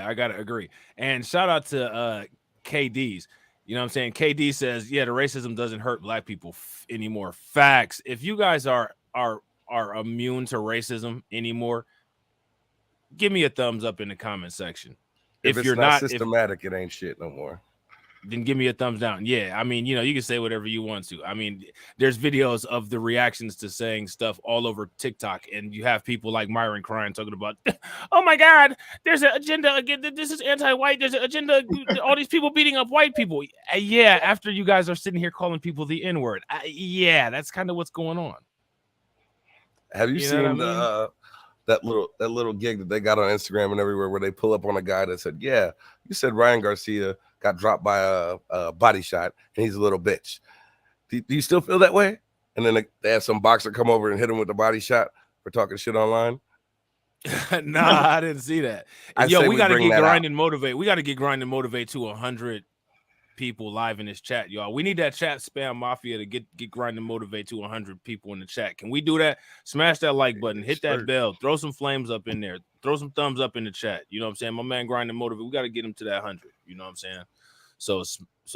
I gotta agree. And shout out to KD's. You know what I'm saying? KD says, yeah, the racism doesn't hurt black people anymore. Facts. If you guys are immune to racism anymore, give me a thumbs up in the comment section. If If it's you're not not systematic, it ain't shit no more. then give me a thumbs down. Yeah, I mean, you can say whatever you want to. I mean, there's videos of the reactions to saying stuff all over TikTok, and you have people like Myron crying, talking about, oh my God, there's an agenda again. This is anti-white. There's an agenda. All these people beating up white people. Yeah, after you guys are sitting here calling people the N-word. Yeah, that's kind of what's going on. Have you You know seen what I mean? that little gig that they got on Instagram and everywhere where they pull up on a guy that said, "Yeah, you said Ryan Garcia got dropped by a body shot and he's a little bitch. Do you still feel that way?" And then they have some boxer come over and hit him with the body shot for talking shit online. Nah, I didn't see that. And I say we got to bring get that Grind and Motivate. We got to get Grind and Motivate to 100 people live in this chat, y'all. We need that chat spam mafia to get Grind and Motivate to 100 people in the chat. Can we do that? Smash that like button, hit that bell, throw some flames up in there, throw some thumbs up in the chat. You know what I'm saying? My man Grind and Motivate, we got to get him to that 100. You know what I'm saying? So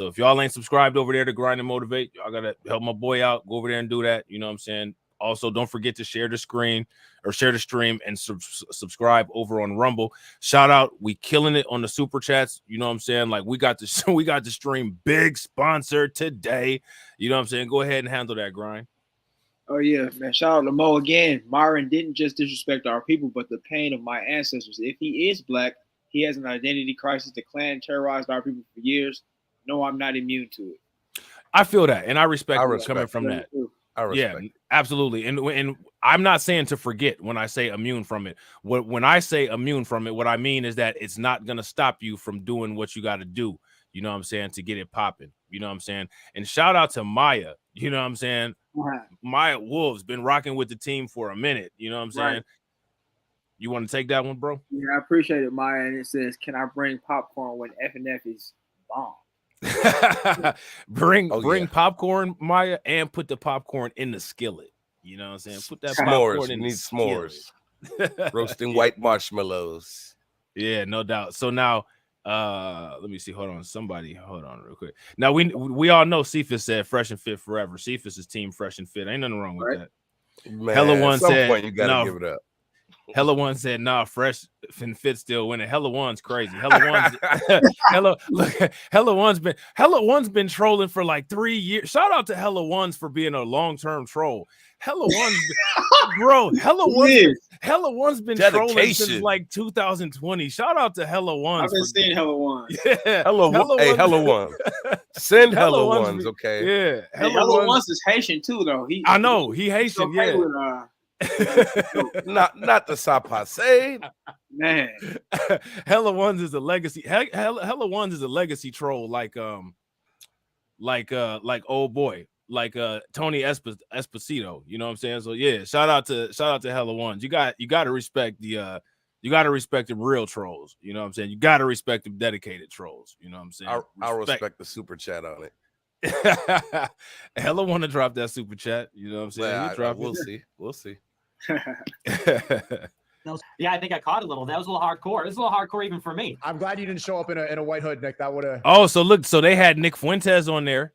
if y'all ain't subscribed over there to Grind and Motivate, y'all gotta help my boy out. Go over there and do that. You know what I'm saying? Also, don't forget to share the screen or share the stream and subscribe over on Rumble. Shout out, we killing it on the super chats. You know what I'm saying? Like we got the stream big sponsor today. You know what I'm saying? Go ahead and handle that, Grind. Oh yeah, man! Shout out to Mo again. Myron didn't just disrespect our people, but the pain of my ancestors. If he is black, he has an identity crisis. The Klan terrorized our people for years. No, I'm not immune to it. I feel that, and I respect coming from that. Yeah, absolutely. And I'm not saying to forget when I say immune from it. When I say immune from it, what I mean is that it's not going to stop you from doing what you got to do. You know what I'm saying? To get it popping. You know what I'm saying? And shout out to Maya. You know what I'm saying? Right. Maya Wolves been rocking with the team for a minute. You know what I'm saying? Right. You want to take that one, bro? Yeah, I appreciate it, Maya. And it says, "Can I bring popcorn when F&F is bomb?" bring popcorn, Maya, and put the popcorn in the skillet. You know what I'm saying? Put that popcorn in the s'mores. Roasting white marshmallows. Yeah, no doubt. So now let me see. Hold on real quick. Now we all know Cephas said fresh and fit forever. Cephas is team fresh and fit. Ain't nothing wrong with that. Man, Hella One at some said point you gotta give it up. Hella One said, nah, fresh and fit still winning. Hella One's crazy. Hella One's been trolling for like 3 years. Shout out to Hella One's for being a long-term troll. Hella One's Hella One's been trolling since like 2020. Shout out to Hella One's. I've been seeing Hella One. Yeah. Hella One. Send Hella Ones, okay? Yeah. Hella One's is Haitian too, though. I know he Haitian, yeah. not the Sapase. Man. Hella Ones is a legacy. Hella Ones is a legacy troll, like old boy, like Tony Esposito. You know what I'm saying? So yeah, shout out to Hella Ones. You got to respect the real trolls. You know what I'm saying? You got to respect the dedicated trolls. You know what I'm saying? I'll respect the super chat on it. Hella want to drop that super chat. You know what I'm saying? We'll see. Yeah, I think I caught a little. That was a little hardcore. It was a little hardcore even for me. I'm glad you didn't show up in a white hood, Nick. That would have. Oh, so they had Nick Fuentes on there,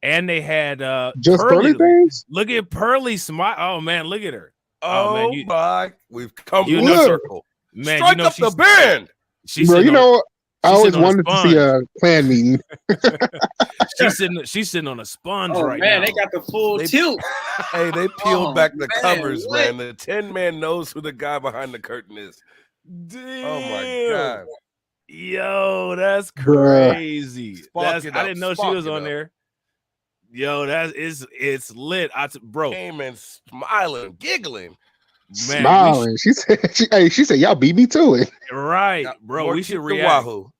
and they had just Pearly things. Look at Pearly smile. Oh man, look at her. Oh, man, we've come full circle. Man, strike up the band. Bro, I always wanted to see a clan meeting. she's sitting on a sponge right man, now. they got the full tilt. Hey, they peeled back the covers, what? man. The 10 man knows who the guy behind the curtain is. Damn. Oh my god. Yo, that's crazy. I didn't know she Spark was it on up. there. Yo, it's lit. Bro. Came in smiling, giggling. Man, smiling. She said, y'all beat me to it. Right, bro. We should react. Wahoo.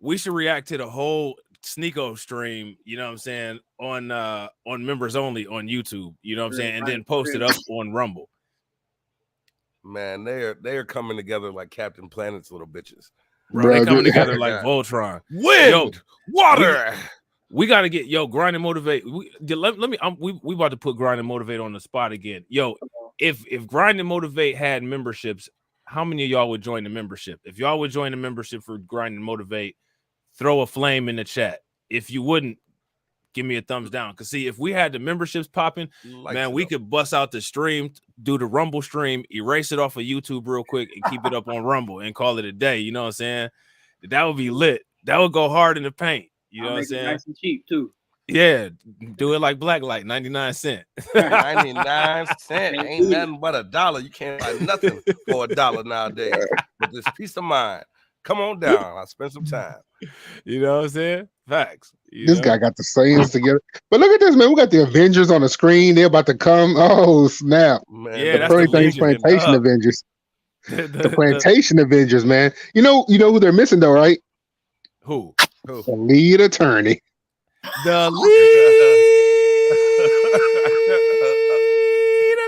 We should react to the whole Sneeko stream, you know what I'm saying, on members only on YouTube, you know what I'm saying, and then post it up on Rumble. Man, they are coming together like Captain Planet's little bitches. Bro, they coming together like Voltron. Wind, water. We got to get Grind and Motivate. Let me. We about to put Grind and Motivate on the spot again. Yo, if Grind and Motivate had memberships, how many of y'all would join the membership? If y'all would join the membership for Grind and Motivate, throw a flame in the chat. If you wouldn't, give me a thumbs down. Because see, if we had the memberships popping, man, we could bust out the stream, do the Rumble stream, erase it off of YouTube real quick, and keep it up on Rumble and call it a day. You know what I'm saying? That would be lit. That would go hard in the paint. You know I'll what I'm make it saying? nice and cheap too. Yeah, do it like Blacklight, 99 cents. 99 cents ain't nothing but $1. You can't buy nothing for $1 nowadays. But this peace of mind. Come on down. I'll spend some time. You know what I'm saying? Facts. This guy got the sayings together. But look at this, man. We got the Avengers on the screen. They're about to come. Oh, snap. Man, Yeah, the that's the Pearly Things Legion Plantation up. Avengers. The Plantation Avengers, man. You know who they're missing, though, right? Who? The lead attorney. The lead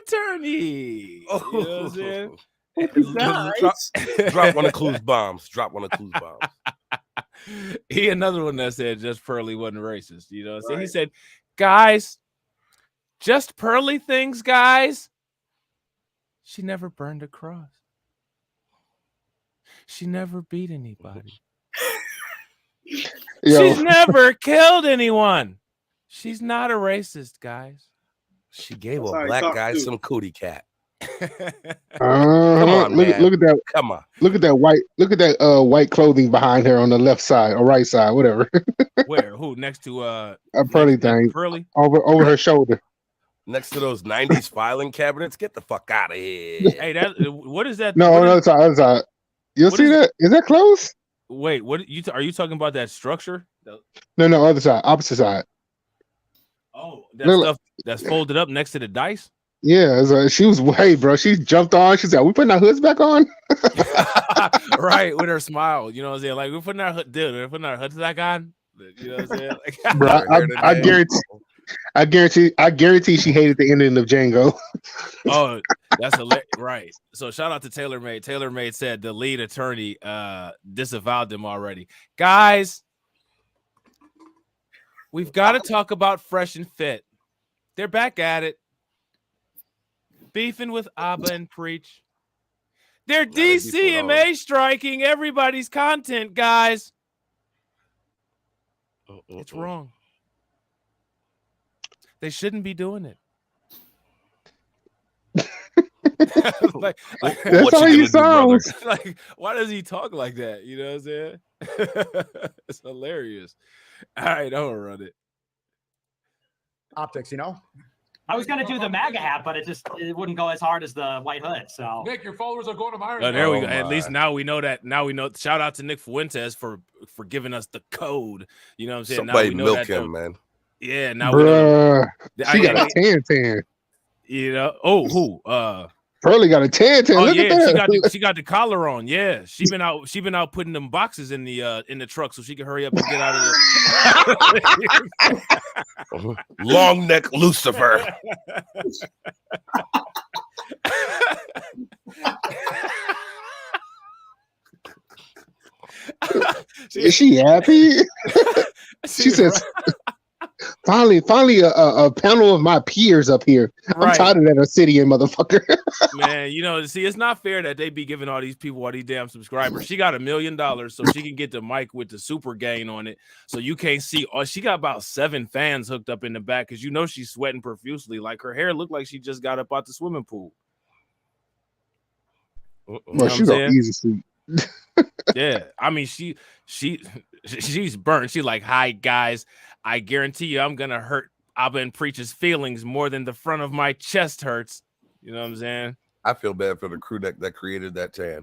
attorney. You know what I'm saying? Drop one of Clue's bombs. Drop one of Clue's bombs. He another one that said just Pearly wasn't racist. You know what I'm saying? He said, guys, just Pearly things, guys. She never burned a cross. She never beat anybody. She's never killed anyone. She's not a racist, guys. She gave That's a how he black talks, guy too. some cootie cat. Come on, look, man. look at that. Come on. Look at that white clothing behind her on the left side or right side, whatever. Where? Who? Next to A Pearly thing Pearly? over her shoulder. Next to those 90s filing cabinets. Get the fuck out of here. Hey, that what is that? No, what on the is- other side. You'll what see is- that? Is that close? Wait, what are you talking about? That structure? No, other side, opposite side. Oh, that Look, stuff that's folded up next to the dice. Yeah, she was way, bro. She jumped on. She said, "Are we putting our hoods back on?" Right, with her smile. You know what I'm saying? Like we're putting our hoods back on. You know what I'm saying? Like, Bro, I guarantee she hated the ending of Django. Oh, that's right. So shout out to TaylorMade. TaylorMade said the lead attorney disavowed them already. Guys, we've got to talk about Fresh and Fit. They're back at it. Beefing with Abba and Preach. They're DCMA striking everybody's content, guys. It's wrong. They shouldn't be doing it. That's how he sounds. Like, why does he talk like that? You know what I'm saying? It's hilarious. All right, I'm gonna run it. Optics, you know. I was gonna do the MAGA hat, but it wouldn't go as hard as the white hood. So Nick, your followers are going to Myron. Oh, there we go. At least now we know that. Now we know. Shout out to Nick Fuentes for giving us the code. You know what I'm saying? Somebody now we know milk that, him, man. Yeah, now we know. Bruh, she got a 10-10. You know, who? Pearly got a 10-10. Oh Look yeah, at that. she got the collar on. Yeah, she been out putting them boxes in the truck so she can hurry up and get out of the Long neck Lucifer. Is she happy? She says, finally a panel of my peers up here. I'm Right. tired of that Obsidian motherfucker. Man, you know, see, it's not fair that they be giving all these people all these damn subscribers. She got $1 million so she can get the mic with the super gain on it, so you can't see. Oh, she got about 7 fans hooked up in the back because you know she's sweating profusely. Like her hair looked like she just got up out the swimming pool. You know Well, what she's I'm on saying? easy sleep. Yeah, I mean she's burnt. She like, hi guys, I guarantee you I'm gonna hurt Abba and Preach's feelings more than the front of my chest hurts. You know what I'm saying? I feel bad for the crew that created that tan.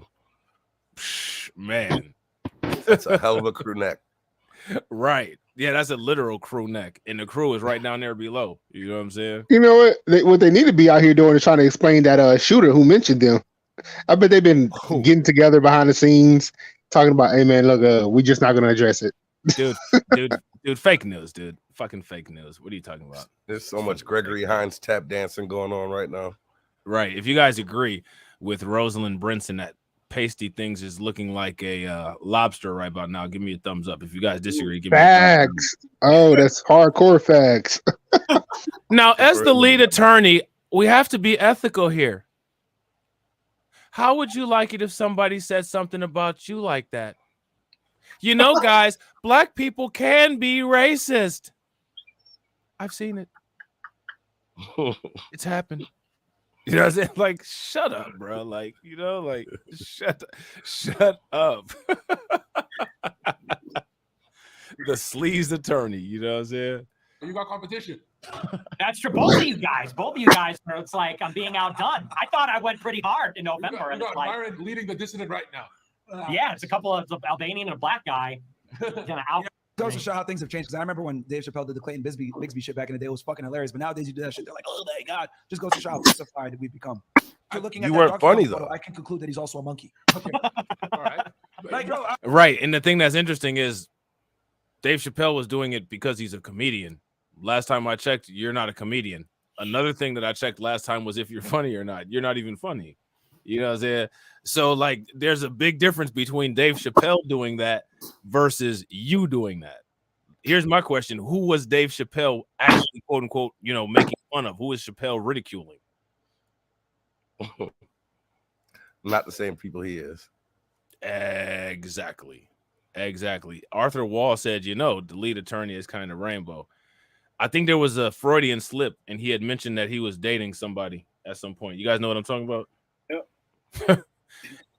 Man, that's a hell of a crew neck. Right. Yeah, that's a literal crew neck, and the crew is right down there below. You know what I'm saying? You know what they need to be out here doing is trying to explain that shooter who mentioned them. I bet they've been getting together behind the scenes talking about, hey man, look, we just not gonna address it. Dude, fake news, dude. Fucking fake news. What are you talking about? There's so much Gregory Hines tap dancing going on right now. Right. If you guys agree with Rosalind Brinson that pasty things is looking like a lobster right about now, give me a thumbs up. If you guys disagree, give me a thumbs up. Facts. Oh, that's hardcore facts. Now, as the lead attorney, we have to be ethical here. How would you like it if somebody said something about you like that? You know, guys, black people can be racist. I've seen it. It's happened. You know what I'm saying? Like, shut up, bro. Like, you know, like, shut up. the sleazed attorney. You know what I'm saying? You got competition. That's true. Both of you guys. It's like I'm being outdone. I thought I went pretty hard in November. You And got it's like, Myron leading the dissident right now. yeah, it's a couple of Albanian and a black guy. Gonna out. Goes to show how things have changed. Because I remember when Dave Chappelle did the Clayton Bigsby shit back in the day, it was fucking hilarious. But nowadays you do that shit, they're like, oh my God. Just goes to show how pussified we've become. If you're looking at You that weren't Dr. funny, Photo, though. I can conclude that he's also a monkey. Okay. All right. Like, bro, Right. And the thing that's interesting is Dave Chappelle was doing it because he's a comedian. Last time I checked, you're not a comedian. Another thing that I checked last time was if you're funny or not. You're not even funny. You know what I'm saying? So, like, there's a big difference between Dave Chappelle doing that versus you doing that. Here's my question. Who was Dave Chappelle actually, quote unquote, making fun of? Who is Chappelle ridiculing? Not the same people he is. Exactly. Arthur Wall said, the lead attorney is kind of rainbow. I think there was a Freudian slip, and he had mentioned that he was dating somebody at some point. You guys know what I'm talking about? Yep.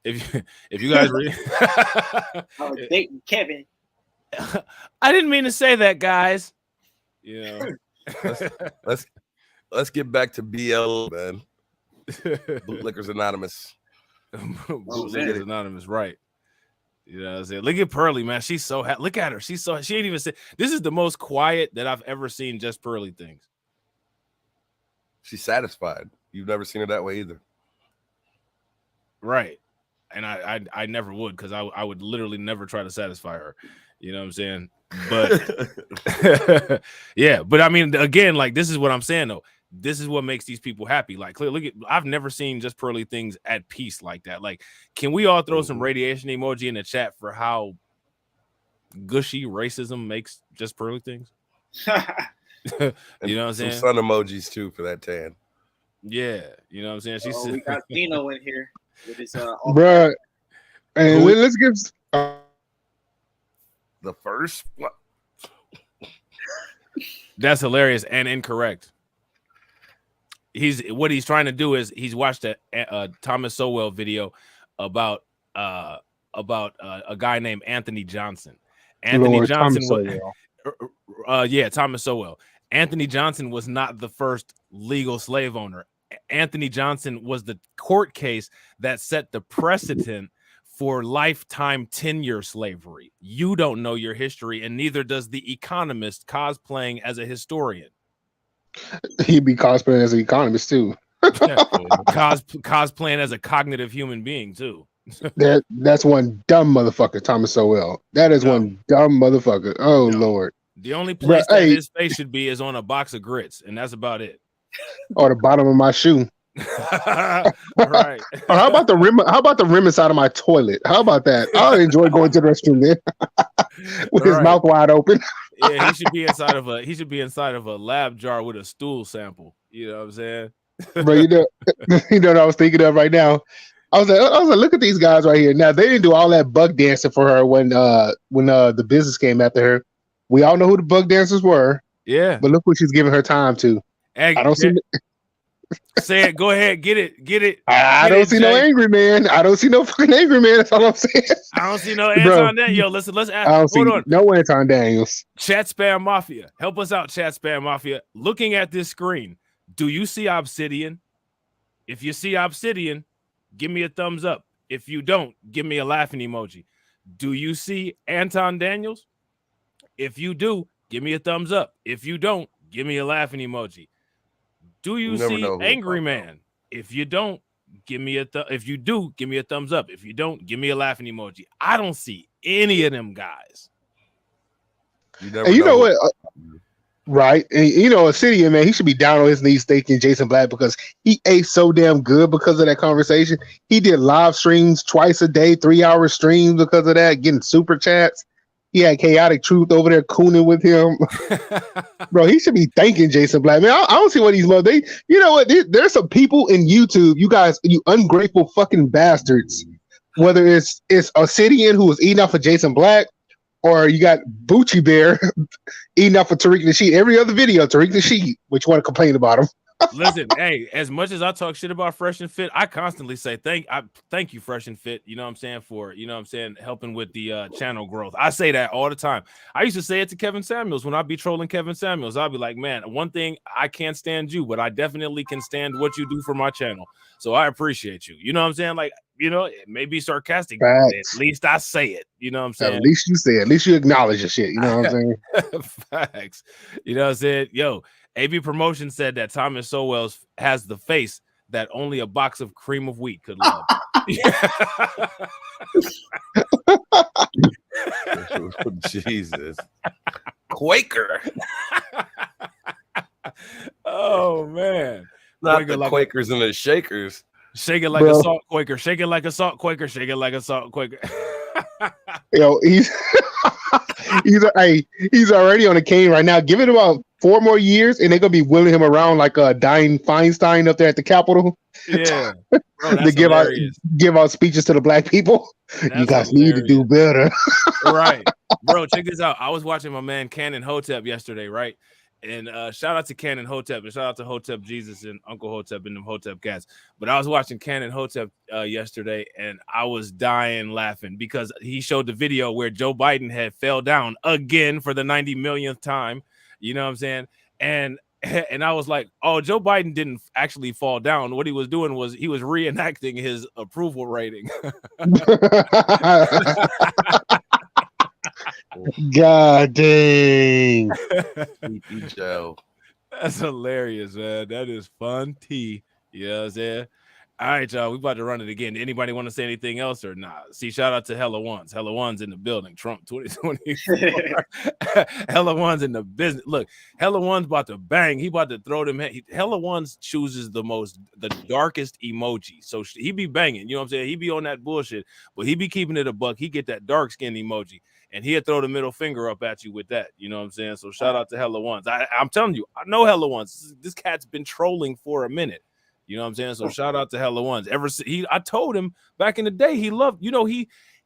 if you guys read, I was dating Kevin. I didn't mean to say that, guys. Let's get back to BL, man. Bootlickers Anonymous. Bootlickers Anonymous, right? You know what I'm saying? Look at Pearly, man. She's so happy. Look at her. She ain't even said. This is the most quiet that I've ever seen Just Pearly things. She's satisfied. You've never seen her that way either. Right. And I never would, because I would literally never try to satisfy her. You know what I'm saying? But yeah, but I mean, again, like, this is what I'm saying though. This is what makes these people happy. Like, look at, I've never seen Just Pearly things at peace like that. Like, can we all throw some radiation emoji in the chat for how gushy racism makes Just Pearly things? You know what I'm saying? Some sun emojis too for that tan. Yeah, you know what I'm saying? She's we got Dino in here with his bruh. And let's give the first one. That's hilarious and incorrect. What he's trying to do is he's watched a Thomas Sowell video about a guy named Anthony Johnson. Anthony Lord, Johnson Thomas Thomas Sowell. Anthony Johnson was not the first legal slave owner. Anthony Johnson was the court case that set the precedent for lifetime tenure slavery. You don't know your history, and neither does The Economist cosplaying as a historian. He'd be cosplaying as an economist too. Cosplaying as a cognitive human being too. That's one dumb motherfucker, Thomas Sowell. That is one dumb motherfucker. Oh Lord. The only place that his face should be is on a box of grits, and that's about it. Or the bottom of my shoe. Right. Or how about the rim? How about the rim inside of my toilet? How about that? I enjoy going to the restroom then with his mouth wide open. Yeah, he should be inside of a lab jar with a stool sample. You know what I'm saying? Bro, you know what I was thinking of right now. I was like, look at these guys right here. Now they didn't do all that bug dancing for her when the business came after her. We all know who the bug dancers were. Yeah, but look what she's giving her time to. I don't see. Say it. Go ahead. Get it. I don't see no angry man. I don't see no fucking angry man. That's all I'm saying. I don't see no Anton Daniels. Yo, let's ask. I don't see no Anton Daniels. Chat Spam Mafia, help us out. Chat Spam Mafia. Looking at this screen, do you see Obsidian? If you see Obsidian, give me a thumbs up. If you don't, give me a laughing emoji. Do you see Anton Daniels? If you do, give me a thumbs up. If you don't, give me a laughing emoji. Do you see Angry Man? If you don't, give me if you do, give me a thumbs up. If you don't, give me a laughing emoji. I don't see any of them guys. You know what? Right. And Obsidian, man, he should be down on his knees thanking Jason Black because he ate so damn good because of that conversation. He did live streams twice a day, 3-hour streams because of that, getting super chats. He had Chaotic Truth over there cooning with him. Bro, he should be thanking Jason Black. Man, I don't see what these you know what? There's some people in YouTube, you guys, you ungrateful fucking bastards. Whether it's Obsidian who was eating off of Jason Black, or you got Bucci Bear eating off of Tariq Nasheed. Every other video, Tariq Nasheed, which want to complain about him. Listen, hey, as much as I talk shit about Fresh and Fit, I constantly say thank you, Fresh and Fit. You know what I'm saying, for helping with the channel growth. I say that all the time. I used to say it to Kevin Samuels when I'd be trolling Kevin Samuels. I'd be like, man, one thing, I can't stand you, but I definitely can stand what you do for my channel. So I appreciate you. You know what I'm saying? Like, it may be sarcastic, but Facts. at least I say it. You know what I'm saying? At least you say it. At least you acknowledge the shit. You know what I'm saying? Facts. You know what I'm saying? Yo, AB Promotion said that Thomas Sowell has the face that only a box of cream of wheat could love. Jesus. Quaker. Oh, man. Not Quaker the like Quakers and the Shakers. Shake it like a salt Quaker. Shake it like a salt Quaker. Shake it like a salt Quaker. Yo, he's he's already on a cane right now. Give it about 4 more years, and they're gonna be wheeling him around like a dying Feinstein up there at the Capitol. Yeah, bro, to give out speeches to the black people. You guys need to do better. Right, bro. Check this out. I was watching my man Cannon Hotep yesterday, right? And shout out to Cannon Hotep and shout out to Hotep Jesus and Uncle Hotep and them Hotep cats. But I was watching Cannon Hotep yesterday, and I was dying laughing because he showed the video where Joe Biden had fell down again for the 90 millionth time. You know what I'm saying? And I was like, oh, Joe Biden didn't actually fall down. What he was doing was he was reenacting his approval rating. God dang. Joe. That's hilarious, man. That is fun tea. You know what I'm saying? All right, y'all. We about to run it again. Anybody want to say anything else or not? See, shout out to Hella Ones. Hella Ones in the building. Trump 2024. Hella Ones in the business. Look, Hella Ones about to bang. He about to throw them. Hella Ones chooses the darkest emoji. So he be banging. You know what I'm saying? He be on that bullshit, but he be keeping it a buck. He get that dark skin emoji. And he'll throw the middle finger up at you with that. You know what I'm saying? So shout out to Hella Ones. I'm telling you, I know Hella Ones. This cat's been trolling for a minute. You know what I'm saying? So shout out to Hella Ones. I told him back in the day he loved,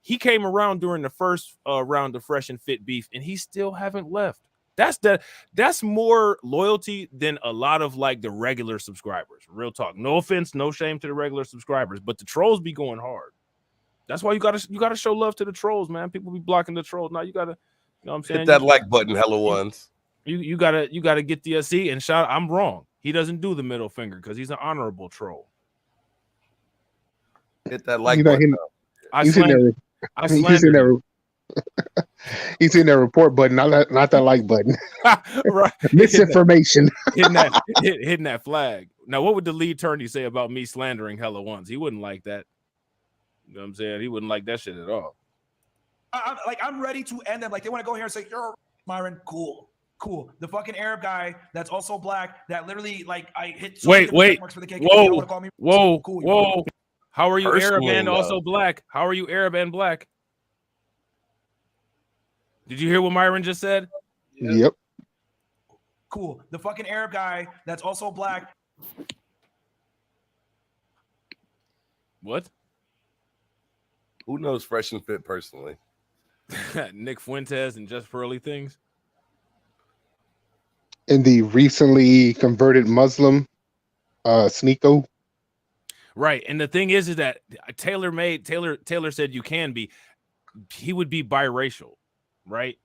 he came around during the first round of Fresh and Fit beef, and he still haven't left. That's more loyalty than a lot of like the regular subscribers. Real talk. No offense, no shame to the regular subscribers, but the trolls be going hard. That's why you gotta show love to the trolls, man. People be blocking the trolls. Now you gotta, you know what I'm saying? Hit that like button, Hella Ones. You gotta get the SC and shout. I'm wrong. He doesn't do the middle finger because he's an honorable troll. Hit that like button. He's in that report button, not that like button. Right. Misinformation. hitting that flag. Now, what would the lead attorney say about me slandering Hella Ones? He wouldn't like that. You know what I'm saying? He wouldn't like that shit at all. I'm ready to end them. Like, they want to go here and say, you're Myron, cool. The fucking Arab guy that's also black that literally, like, I hit so many wait. marks for the Whoa. How are you Arab Personally, and also black? How are you Arab and black? Did you hear what Myron just said? Yep. Cool. The fucking Arab guy that's also black. What? Who knows Fresh and Fit personally? Nick Fuentes and Just Pearly Things. And the recently converted Muslim, Sneeko. Right. And the thing is that Taylor said you can be. He would be biracial, right?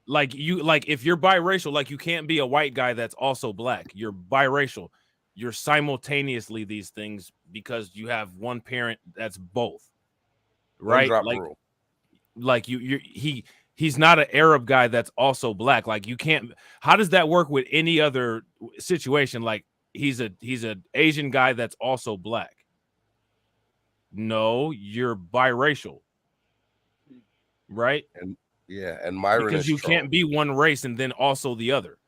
Like if you're biracial, like you can't be a white guy that's also black. You're biracial. You're simultaneously these things because you have one parent that's both. Right? Like he's not an Arab guy that's also black. Like you can't. How does that work with any other situation? Like he's an Asian guy that's also black. No, you're biracial, right? And Myron because you can't be one race and then also the other.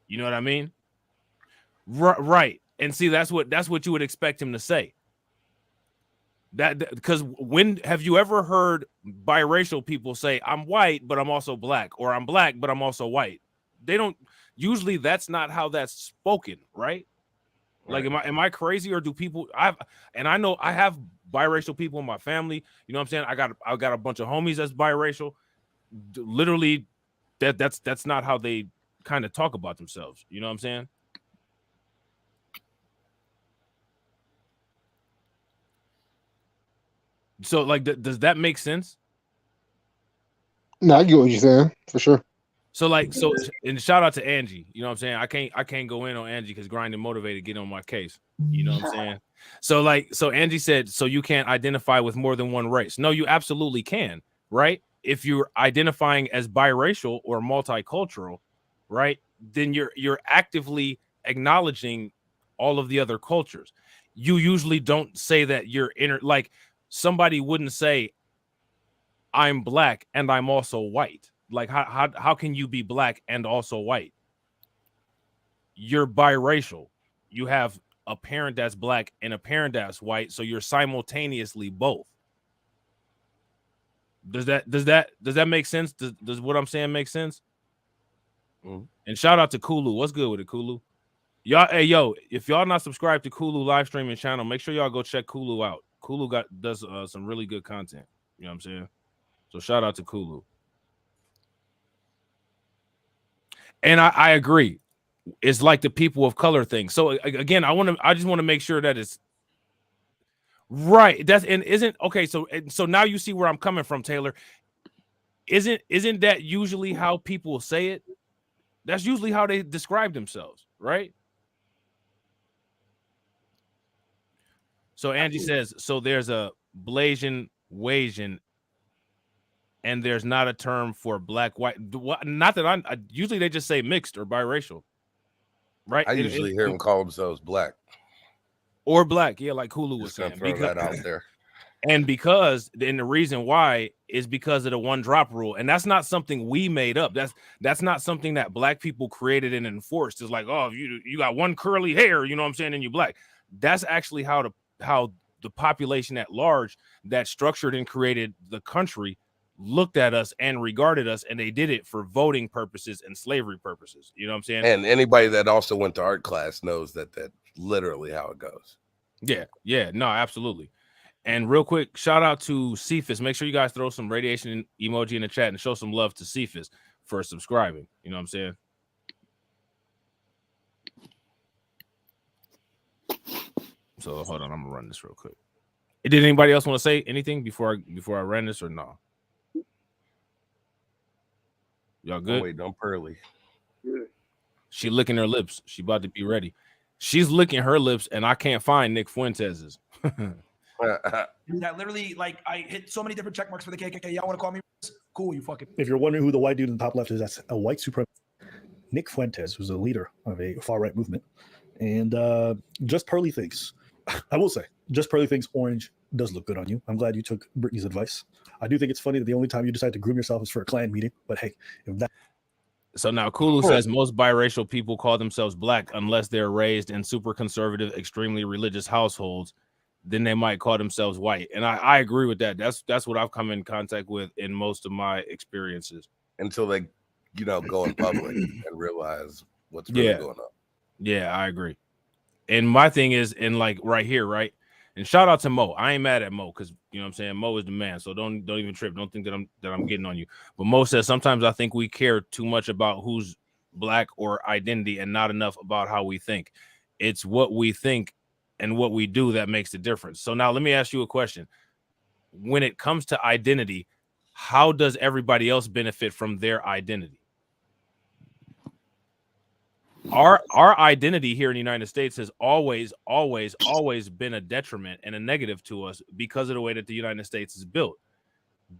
You know what I mean? Right. And see, that's what you would expect him to say. That because when have you ever heard biracial people say I'm white but I'm also black, or I'm black but I'm also white? They don't usually. That's not how that's spoken, right? Like, am I crazy, or do people? I know I have biracial people in my family. You know what I'm saying? I got a bunch of homies that's biracial. Literally, that's not how they kind of talk about themselves. You know what I'm saying? So like, does that make sense? No, I get what you're saying for sure. So like, so and shout out to Angie. You know what I'm saying? I can't go in on Angie because Grind and Motivated get on my case. You know what I'm saying? So like, so Angie said, so you can't identify with more than one race. No, you absolutely can, right? If you're identifying as biracial or multicultural, right, then you're actively acknowledging all of the other cultures. You usually don't say that you're like somebody wouldn't say, I'm black and I'm also white. Like how can you be black and also white? You're biracial. You have a parent that's black and a parent that's white, so you're simultaneously both. Does that make sense? Does what I'm saying make sense? Mm-hmm. And shout out to Kulu. What's good with it, Kulu? Y'all, hey yo, if y'all not subscribed to Kulu live streaming channel, make sure y'all go check Kulu out. Kulu does some really good content. You know what I'm saying? So shout out to Kulu. And I agree. It's like the people of color thing. So again, I just want to make sure that it's right. That's and isn't okay. So now you see where I'm coming from, Taylor. Isn't that usually how people say it? That's usually how they describe themselves, right? So Angie says, so there's a Blasian, Wasian, and there's not a term for black, white. Not that I usually they just say mixed or biracial, right? I usually hear them call themselves black or black. Yeah, like Hulu was saying. Throw that out there. And the reason why is because of the one drop rule, and that's not something we made up. That's not something that black people created and enforced. It's like, oh, if you got one curly hair, you know what I'm saying, and you black. That's actually how the population at large that structured and created the country looked at us and regarded us, and they did it for voting purposes and slavery purposes. You know what I'm saying? And anybody that also went to art class knows that literally how it goes. Yeah, no, absolutely. And real quick, shout out to Cephas. Make sure you guys throw some radiation emoji in the chat and show some love to Cephas for subscribing. You know what I'm saying? So hold on, I'm gonna run this real quick. Did anybody else want to say anything before I ran this or no? Y'all good? Oh, wait, don't Pearly. Good. She licking her lips. She about to be ready. She's licking her lips, and I can't find Nick Fuentes's. That literally, like, I hit so many different check marks for the KKK. Y'all want to call me? Cool, you fucking. If you're wondering who the white dude in the top left is, that's a white supremacist. Nick Fuentes, who's a leader of a far right movement, and Just Pearly thinks. I will say, Just Pearly thinks orange does look good on you. I'm glad you took Brittany's advice. I do think it's funny that the only time you decide to groom yourself is for a Klan meeting. But hey, if that. So now Kulu says most biracial people call themselves black unless they're raised in super conservative, extremely religious households. Then they might call themselves white. And I agree with that. That's what I've come in contact with in most of my experiences. Until they, go in public and realize what's really going on. Yeah, I agree. And my thing is, and like right here, right? And shout out to Mo. I ain't mad at Mo because you know what I'm saying, Mo is the man. So don't even trip. Don't think that I'm getting on you. But Mo says sometimes I think we care too much about who's black or identity and not enough about how we think. It's what we think and what we do that makes the difference. So now let me ask you a question. When it comes to identity, how does everybody else benefit from their identity? Our identity here in the United States has always been a detriment and a negative to us because of the way that the United States is built.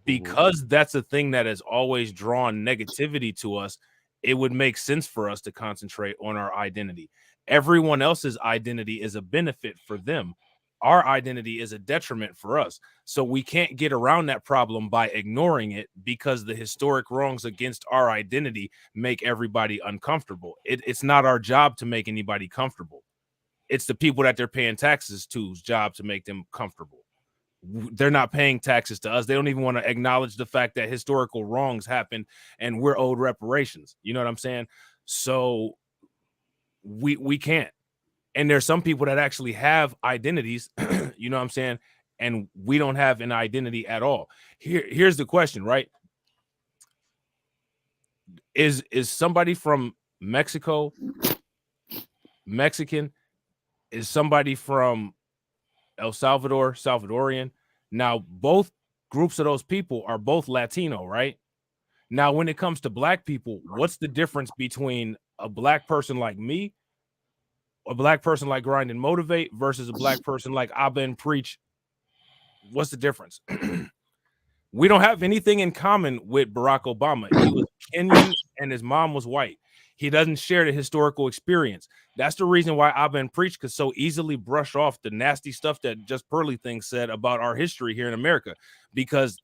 Because that's a thing that has always drawn negativity to us, it would make sense for us to concentrate on our identity. Everyone else's identity is a benefit for them. Our identity is a detriment for us. So we can't get around that problem by ignoring it because the historic wrongs against our identity make everybody uncomfortable. It's not our job to make anybody comfortable. It's the people that they're paying taxes to's job to make them comfortable. They're not paying taxes to us. They don't even want to acknowledge the fact that historical wrongs happened and we're owed reparations. You know what I'm saying? So we can't. And there's some people that actually have identities, you know what I'm saying? And we don't have an identity at all. Here's the question, right? Is somebody from Mexico Mexican? Is somebody from El Salvador Salvadorian? Now, both groups of those people are both Latino, right? Now, when it comes to black people, what's the difference between a black person like me, a black person like Grind and Motivate versus a black person like Abba and Preach? What's the difference? We don't have anything in common with Barack Obama. He was Kenyan and his mom was white. He doesn't share the historical experience. That's the reason why Abba and Preach could so easily brush off the nasty stuff that Just Pearly thing said about our history here in America, because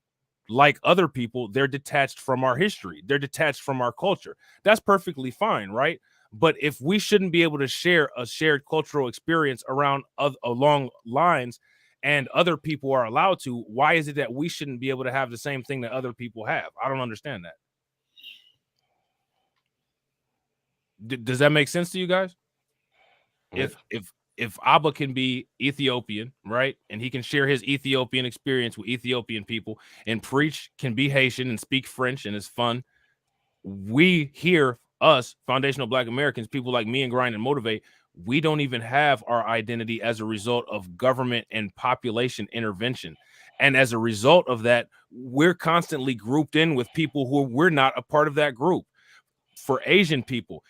like other people, they're detached from our history. They're detached from our culture. That's perfectly fine, right? But if we shouldn't be able to share a shared cultural experience along lines, and other people are allowed to, why is it that we shouldn't be able to have the same thing that other people have? I don't understand that. Does that make sense to you guys? Yeah. If Abba can be Ethiopian, right, and he can share his Ethiopian experience with Ethiopian people, and Preach can be Haitian and speak French and is fun, we here, us foundational Black Americans, people like me and Grind and Motivate, we don't even have our identity as a result of government and population intervention. And as a result of that, we're constantly grouped in with people who we're not a part of that group. For Asian people,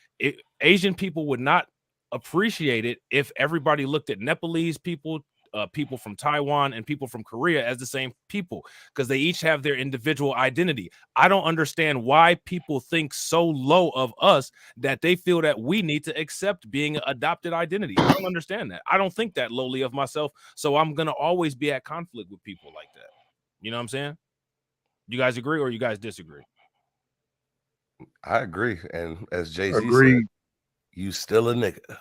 Asian people would not appreciate it if everybody looked at Nepalese people, people from Taiwan, and people from Korea as the same people, because they each have their individual identity. I don't understand why people think so low of us that they feel that we need to accept being an adopted identity. I don't understand that. I don't think that lowly of myself, so I'm gonna always be at conflict with people like that. You know what I'm saying? You guys agree or you guys disagree? I agree. And as Jay-Z Agreed. said, you still a nigga.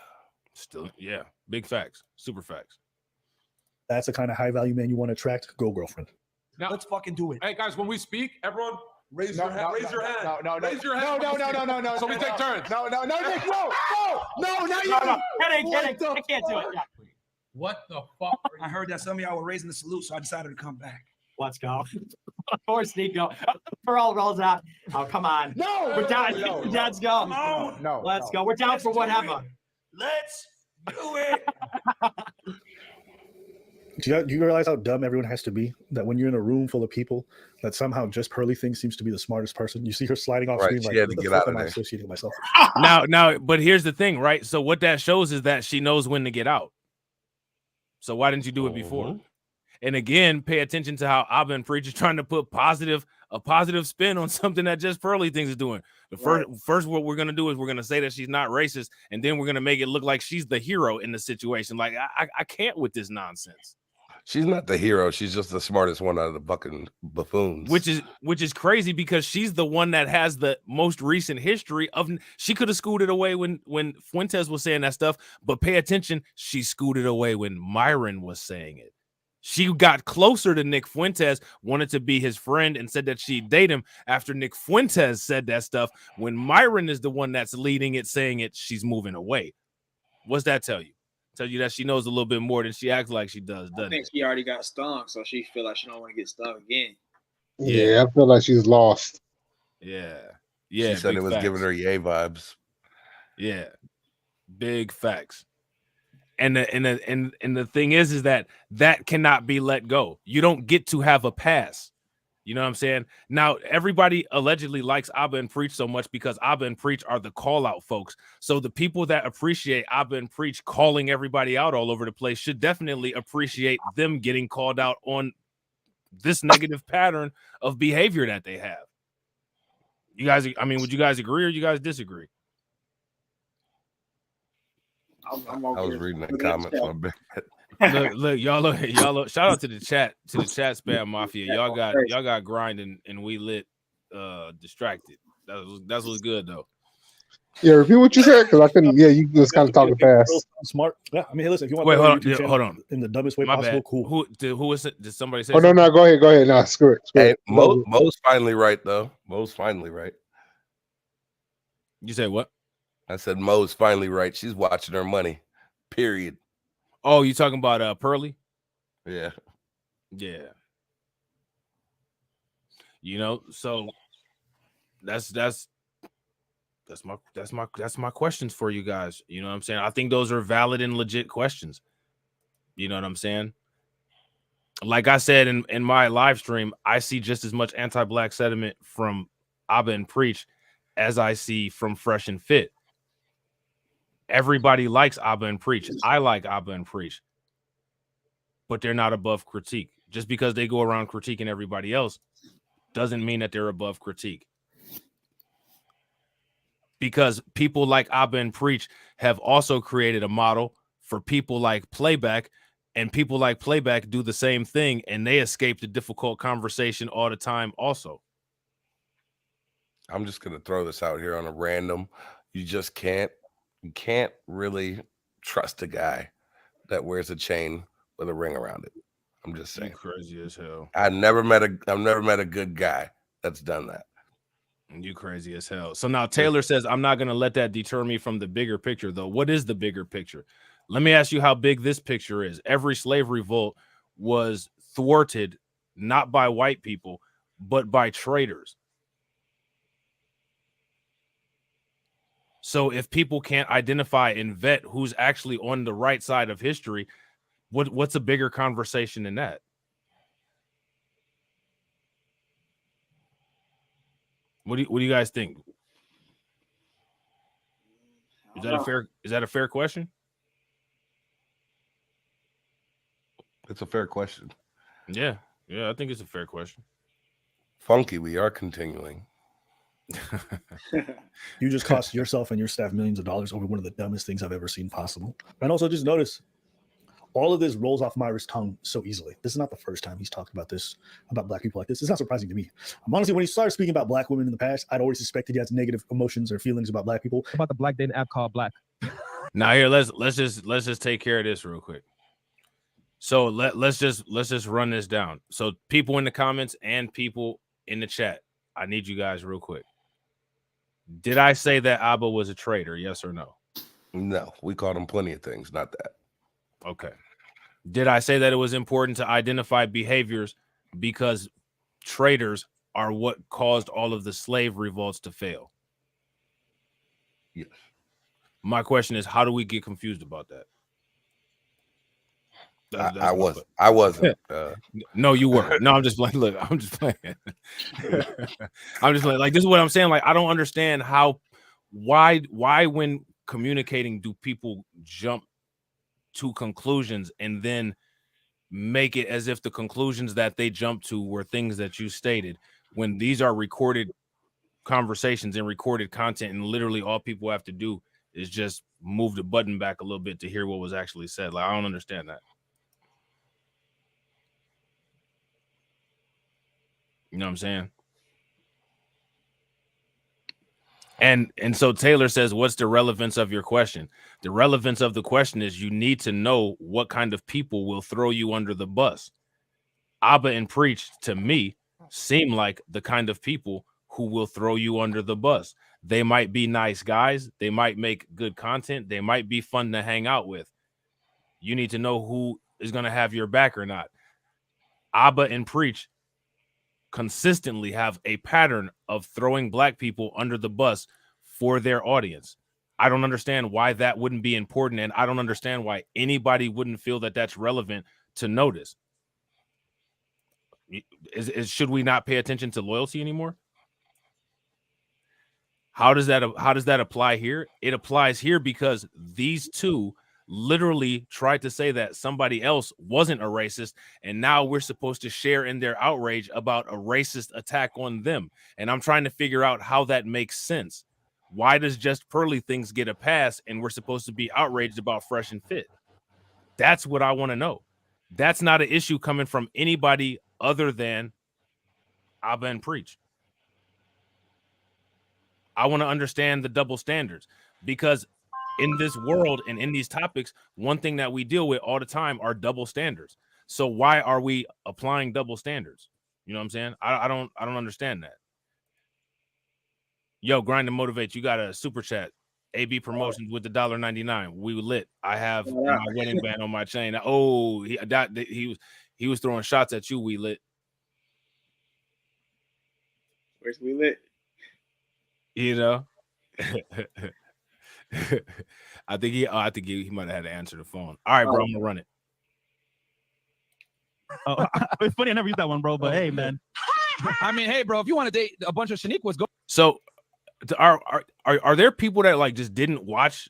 Still, yeah, big facts, super facts. That's the kind of high value man you want to attract. Go, girlfriend. Now, let's fucking do it. Hey guys, when we speak, everyone raise your hand. Raise your hand. No, raise your hand. No. So we take turns. No, Nick, no, not you. Kidding. I can't do it. Yeah. What the fuck? I heard that some of y'all were raising the salute, so I decided to come back. Let's go. Of course, Nico. Pearl rolls out. Oh, come on. No. We're down. Let's go. Come on. No. Let's go. We're down for whatever. Let's do it. Do you realize how dumb everyone has to be? That when you're in a room full of people, that somehow Just Pearly thing seems to be the smartest person. You see her sliding off Right, screen she like, had what to the get fuck out of am I there. associating myself? Now, but here's the thing, right? So what that shows is that she knows when to get out. So why didn't you do it before? And again, pay attention to how Abba and Preach is trying to put a positive spin on something that Just Pearly thinks is doing. First, what we're gonna do is we're gonna say that she's not racist, and then we're gonna make it look like she's the hero in the situation. Like I can't with this nonsense. She's not the hero. She's just the smartest one out of the fucking buffoons. Which is crazy because she's the one that has the most recent history of. She could have scooted away when Fuentes was saying that stuff, but pay attention, she scooted away when Myron was saying it. She got closer to Nick Fuentes, wanted to be his friend, and said that she'd date him after Nick Fuentes said that stuff. When Myron is the one that's leading it, saying it, she's moving away. What's that tell you? Tell you that she knows a little bit more than she acts like she does, I doesn't think it? she already got stung, so she feel like she don't want to get stung again. Yeah, I feel like she's lost. Yeah. She said big it was facts. giving her yay vibes. Yeah, big facts. And the thing is that cannot be let go. You don't get to have a pass. You know what I'm saying? Now, everybody allegedly likes Abba and Preach so much because Abba and Preach are the call out folks. So the people that appreciate Abba and Preach calling everybody out all over the place should definitely appreciate them getting called out on this negative pattern of behavior that they have. You guys, I mean, would you guys agree or you guys disagree? I was reading the comments on look, y'all look. Shout out to the chat spam mafia. Y'all got grinding and we lit distracted. That's what's good though. Yeah, repeat what you said because I couldn't. Yeah, you was kind of talking fast. Smart. Yeah, I mean, hey, listen. If you want Wait, to hold on. YouTube channel Hold on. in the dumbest way My possible, bad. cool. Who is it? Did somebody say? Oh no, go ahead. No, screw it. Hey, Mo's finally right though. Mo's finally right. You say what? I said Mo's finally right. She's watching her money. Period. Oh, you talking about Pearly? Yeah. Yeah. You know, so that's my questions for you guys. You know what I'm saying? I think those are valid and legit questions. You know what I'm saying? like I said in my live stream, I see just as much anti-black sentiment from Abba and Preach as I see from Fresh and Fit. Everybody likes Abba and Preach. I like Abba and Preach, but they're not above critique. Just because they go around critiquing everybody else doesn't mean that they're above critique. Because people like Abba and Preach have also created a model for people like Playback, and people like Playback do the same thing, and they escape the difficult conversation all the time also. I'm just going to throw this out here on a random. You can't really trust a guy that wears a chain with a ring around it. I'm just saying. You crazy as hell. I've never met a good guy that's done that. You crazy as hell. So now Taylor says, I'm not going to let that deter me from the bigger picture, though. What is the bigger picture? Let me ask you how big this picture is. Every slave revolt was thwarted not by white people, but by traitors. So if people can't identify and vet who's actually on the right side of history, what's a bigger conversation than that? What do you guys think? Is that a fair question? It's a fair question. Yeah, I think it's a fair question. Funky, we are continuing. You just cost yourself and your staff millions of dollars over one of the dumbest things I've ever seen possible. And also just notice all of this rolls off Myra's tongue so easily. This is not the first time he's talked about this, about black people like this. It's not surprising to me. Honestly, when he started speaking about black women in the past, I'd always suspected he has negative emotions or feelings about black people. About the black dating app called Black. Now here, let's just take care of this real quick. So let's just run this down. So people in the comments and people in the chat, I need you guys real quick. Did I say that Abba was a traitor? Yes or no? No, we called him plenty of things, not that. Okay. Did I say that it was important to identify behaviors because traitors are what caused all of the slave revolts to fail? Yes. My question is, how do we get confused about that? I wasn't. No, you were. No, I'm just playing. Look, I'm just playing. I'm just playing. Like, this is what I'm saying. Like, I don't understand why when communicating do people jump to conclusions and then make it as if the conclusions that they jumped to were things that you stated, when these are recorded conversations and recorded content, and literally all people have to do is just move the button back a little bit to hear what was actually said. Like, I don't understand that. You know what I'm saying? And so Taylor says, what's the relevance of your question? The relevance of the question is you need to know what kind of people will throw you under the bus. Abba and Preach, to me, seem like the kind of people who will throw you under the bus. They might be nice guys. They might make good content. They might be fun to hang out with. You need to know who is going to have your back or not. Abba and Preach consistently have a pattern of throwing black people under the bus for their audience. I don't understand why that wouldn't be important, and I don't understand why anybody wouldn't feel that that's relevant to notice. Should we not pay attention to loyalty anymore? How does that apply here? It applies here because these two literally tried to say that somebody else wasn't a racist, and now we're supposed to share in their outrage about a racist attack on them. And I'm trying to figure out how that makes sense. Why does Just Pearly things get a pass and we're supposed to be outraged about Fresh and Fit? That's what I want to know. That's not an issue coming from anybody other than Abba and Preach. I want to understand the double standards, because in this world and in these topics, one thing that we deal with all the time are double standards. So why are we applying double standards? You know what I'm saying? I don't understand that. Yo, Grind and Motivate, you got a super chat. AB Promotions with the $1.99. We lit. I have my wedding band on my chain. Oh, he was throwing shots at you. We lit. Where's We Lit? You know. I think he might have had to answer the phone. All right, bro, I'm gonna run it. Oh, it's funny I never used that one, bro. But hey, man. I mean, hey, bro, if you want to date a bunch of Shaniquas, go. So, are there people that like just didn't watch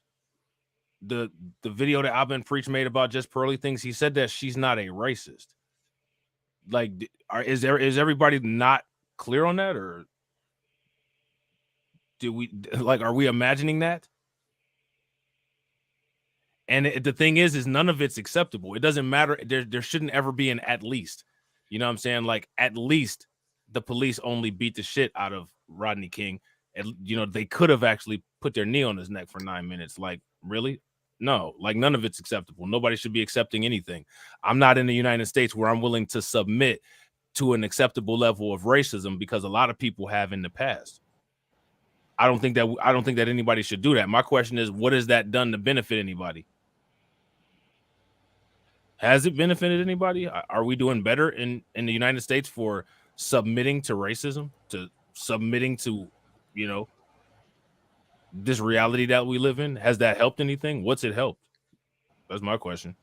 the video that I've been Preach made about Just Pearly Things? He said that she's not a racist. Like, is everybody not clear on that, or are we imagining that? And the thing is none of it's acceptable. It doesn't matter. There shouldn't ever be an at least. You know what I'm saying? Like, at least the police only beat the shit out of Rodney King. And, you know, they could have actually put their knee on his neck for 9 minutes. Like, really? No, like, none of it's acceptable. Nobody should be accepting anything. I'm not in the United States where I'm willing to submit to an acceptable level of racism, because a lot of people have in the past. I don't think that anybody should do that. My question is, what has that done to benefit anybody? Has it benefited anybody? Are we doing better in the United States for submitting to racism, to submitting to, you know, this reality that we live in? Has that helped anything? What's it helped? That's my question.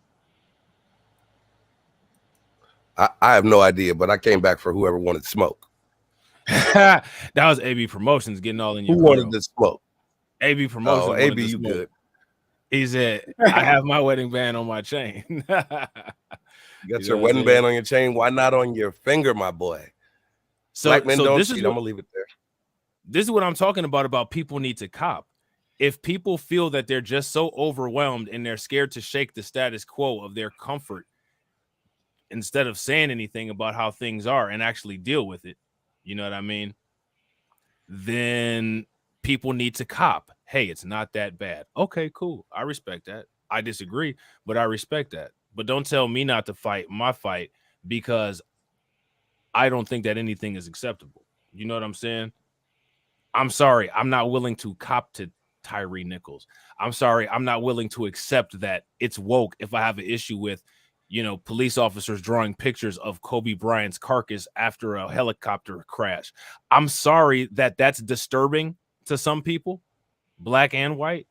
I have no idea, but I came back for whoever wanted smoke. That was AB Promotions getting all in your Who wanted the smoke? AB Promotions. Oh, AB, you good. He said, I have my wedding band on my chain. You got your wedding band on your chain. Why not on your finger, my boy? So, Black men don't this cheat. is I'm gonna leave it there. This is what I'm talking about people need to cop. If people feel that they're just so overwhelmed and they're scared to shake the status quo of their comfort, instead of saying anything about how things are and actually deal with it, you know what I mean? Then people need to cop. Hey, it's not that bad. Okay, cool. I respect that. I disagree, but I respect that. But don't tell me not to fight my fight because I don't think that anything is acceptable. You know what I'm saying? I'm sorry. I'm not willing to cop to Tyree Nichols. I'm sorry. I'm not willing to accept that it's woke if I have an issue with, you know, police officers drawing pictures of Kobe Bryant's carcass after a helicopter crash. I'm sorry that that's disturbing to some people, black and white.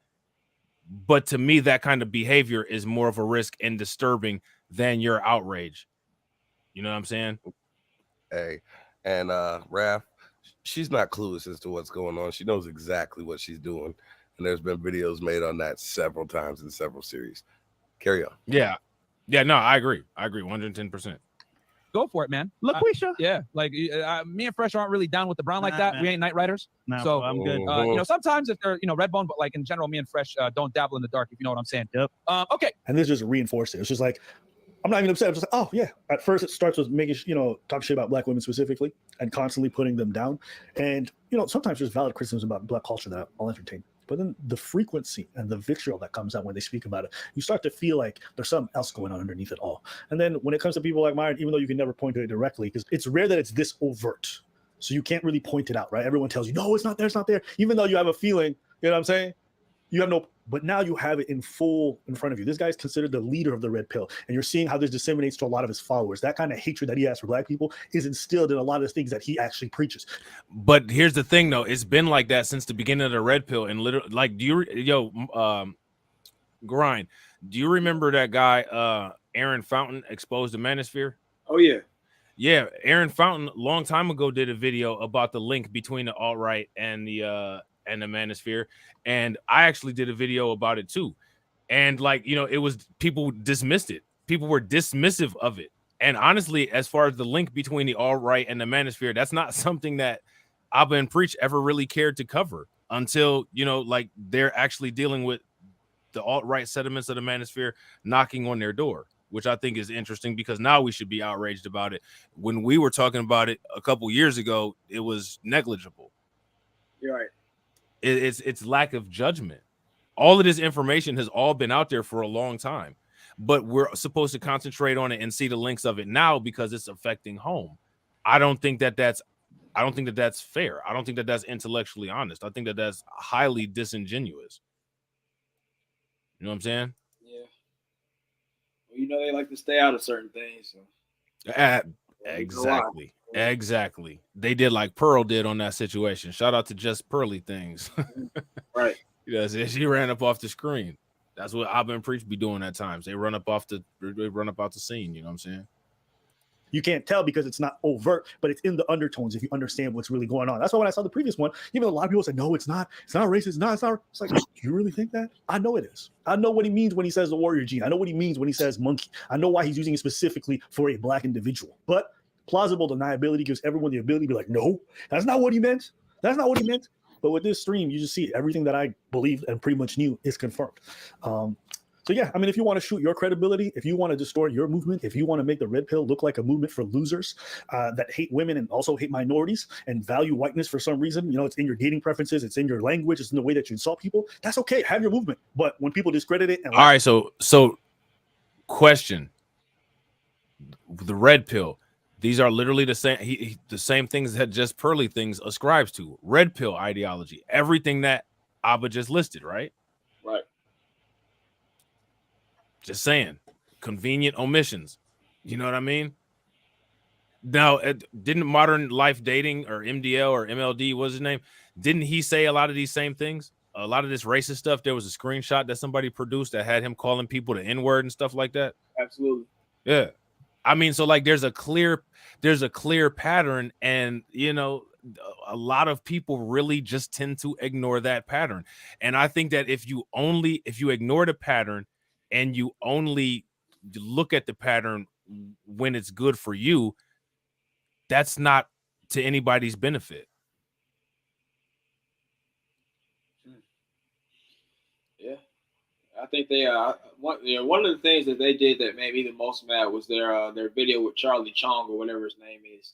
But to me, that kind of behavior is more of a risk and disturbing than your outrage. You know what I'm saying? Hey, and Raph, she's not clueless as to what's going on. She knows exactly what she's doing. And there's been videos made on that several times in several series. Carry on. Yeah. Yeah, no, I agree. 110%. Go for it, man. LaQuisha. Yeah, like me and Fresh aren't really down with the brown like that. man. We ain't Night Riders. Nah, so I'm good. You know, sometimes if they're, you know, Redbone, but like in general, me and Fresh don't dabble in the dark, if you know what I'm saying. Yep. Okay. And this just reinforced it. It's just like, I'm not even upset. I'm just like, oh yeah. At first, it starts with making, you know, talk shit about black women specifically and constantly putting them down. And, you know, sometimes there's valid criticisms about black culture that I'll entertain. But then the frequency and the vitriol that comes out when they speak about it, you start to feel like there's something else going on underneath it all. And then when it comes to people like mine, even though you can never point to it directly, because it's rare that it's this overt. So you can't really point it out, right? Everyone tells you, no, it's not there, it's not there. Even though you have a feeling, you know what I'm saying? You have no, but now you have it in full in front of you. This guy's considered the leader of the Red Pill. And you're seeing how this disseminates to a lot of his followers. That kind of hatred that he has for black people is instilled in a lot of the things that he actually preaches. But here's the thing, though. It's been like that since the beginning of the Red Pill. And literally, like, Grind, do you remember that guy, Aaron Fountain, exposed the Manosphere? Oh, yeah. Yeah, Aaron Fountain, a long time ago, did a video about the link between the alt-right and the Manosphere. And I actually did a video about it too. And like, you know, it was, people dismissed it. People were dismissive of it. And honestly, as far as the link between the alt-right and the Manosphere, that's not something that Abba and Preach ever really cared to cover until, you know, like they're actually dealing with the alt-right sediments of the Manosphere knocking on their door, which I think is interesting because now we should be outraged about it. When we were talking about it a couple years ago, it was negligible. You're right. It's lack of judgment. All of this information has all been out there for a long time, but we're supposed to concentrate on it and see the links of it now because it's affecting home. I don't think that that's fair. I don't think that that's intellectually honest. I think that that's highly disingenuous. You know what I'm saying? Yeah. Well, you know, they like to stay out of certain things. So. Exactly. Exactly. They did like Pearl did on that situation. Shout out to Just Pearly Things. Right. Yes, she ran up off the screen. That's what Abba and Preach be doing at times. They run up off the scene. You know what I'm saying? You can't tell because it's not overt, but it's in the undertones if you understand what's really going on. That's why when I saw the previous one, even a lot of people said, no, it's not racist. It's not. It's like, do you really think that? I know it is. I know what he means when he says the warrior gene. I know what he means when he says monkey. I know why he's using it specifically for a black individual. But plausible deniability gives everyone the ability to be like, no, that's not what he meant. That's not what he meant. But with this stream, you just see everything that I believed and pretty much knew is confirmed. So yeah, I mean, if you want to shoot your credibility, if you want to distort your movement, if you want to make the red pill look like a movement for losers that hate women and also hate minorities and value whiteness for some reason, it's in your dating preferences, it's in your language, it's in the way that you insult people. That's okay. Have your movement. But when people discredit it, and all right, so question: the red pill. These are literally the same. The same things that just Pearly Things ascribes to. Red pill ideology. Everything that Abba just listed, right? Right. Just saying, convenient omissions. You know what I mean? Now, didn't Modern Life Dating or MDL or MLD, what's his name? Didn't he say a lot of these same things? A lot of this racist stuff. There was a screenshot that somebody produced that had him calling people the N-word and stuff like that. Absolutely. Yeah. I mean, so like there's a clear pattern, and a lot of people really just tend to ignore that pattern. And I think that if you ignore the pattern and you only look at the pattern when it's good for you, that's not to anybody's benefit. Yeah, I think they one of the things that they did that made me the most mad was their video with Charlie Chong or whatever his name is.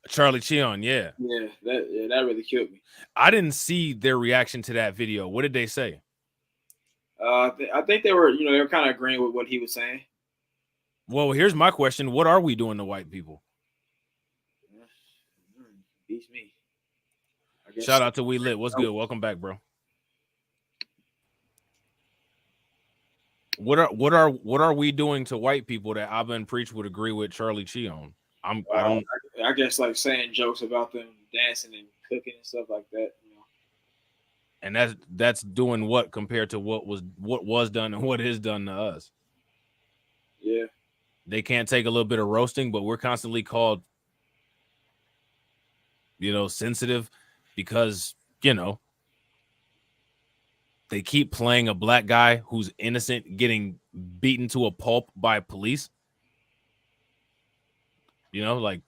Charlie Cheon, yeah. Yeah, that really killed me. I didn't see their reaction to that video. What did they say? I think they were kind of agreeing with what he was saying. Well, here's my question: what are we doing to white people? Beats me. Shout out to We Lit. What's good? Welcome back, bro. What are we doing to white people that Abba and Preach would agree with Charlie Chi on? I guess like saying jokes about them dancing and cooking and stuff like that. And that's doing what compared to what was done and what is done to us. Yeah. They can't take a little bit of roasting, but we're constantly called, sensitive because, they keep playing a black guy who's innocent getting beaten to a pulp by police. Like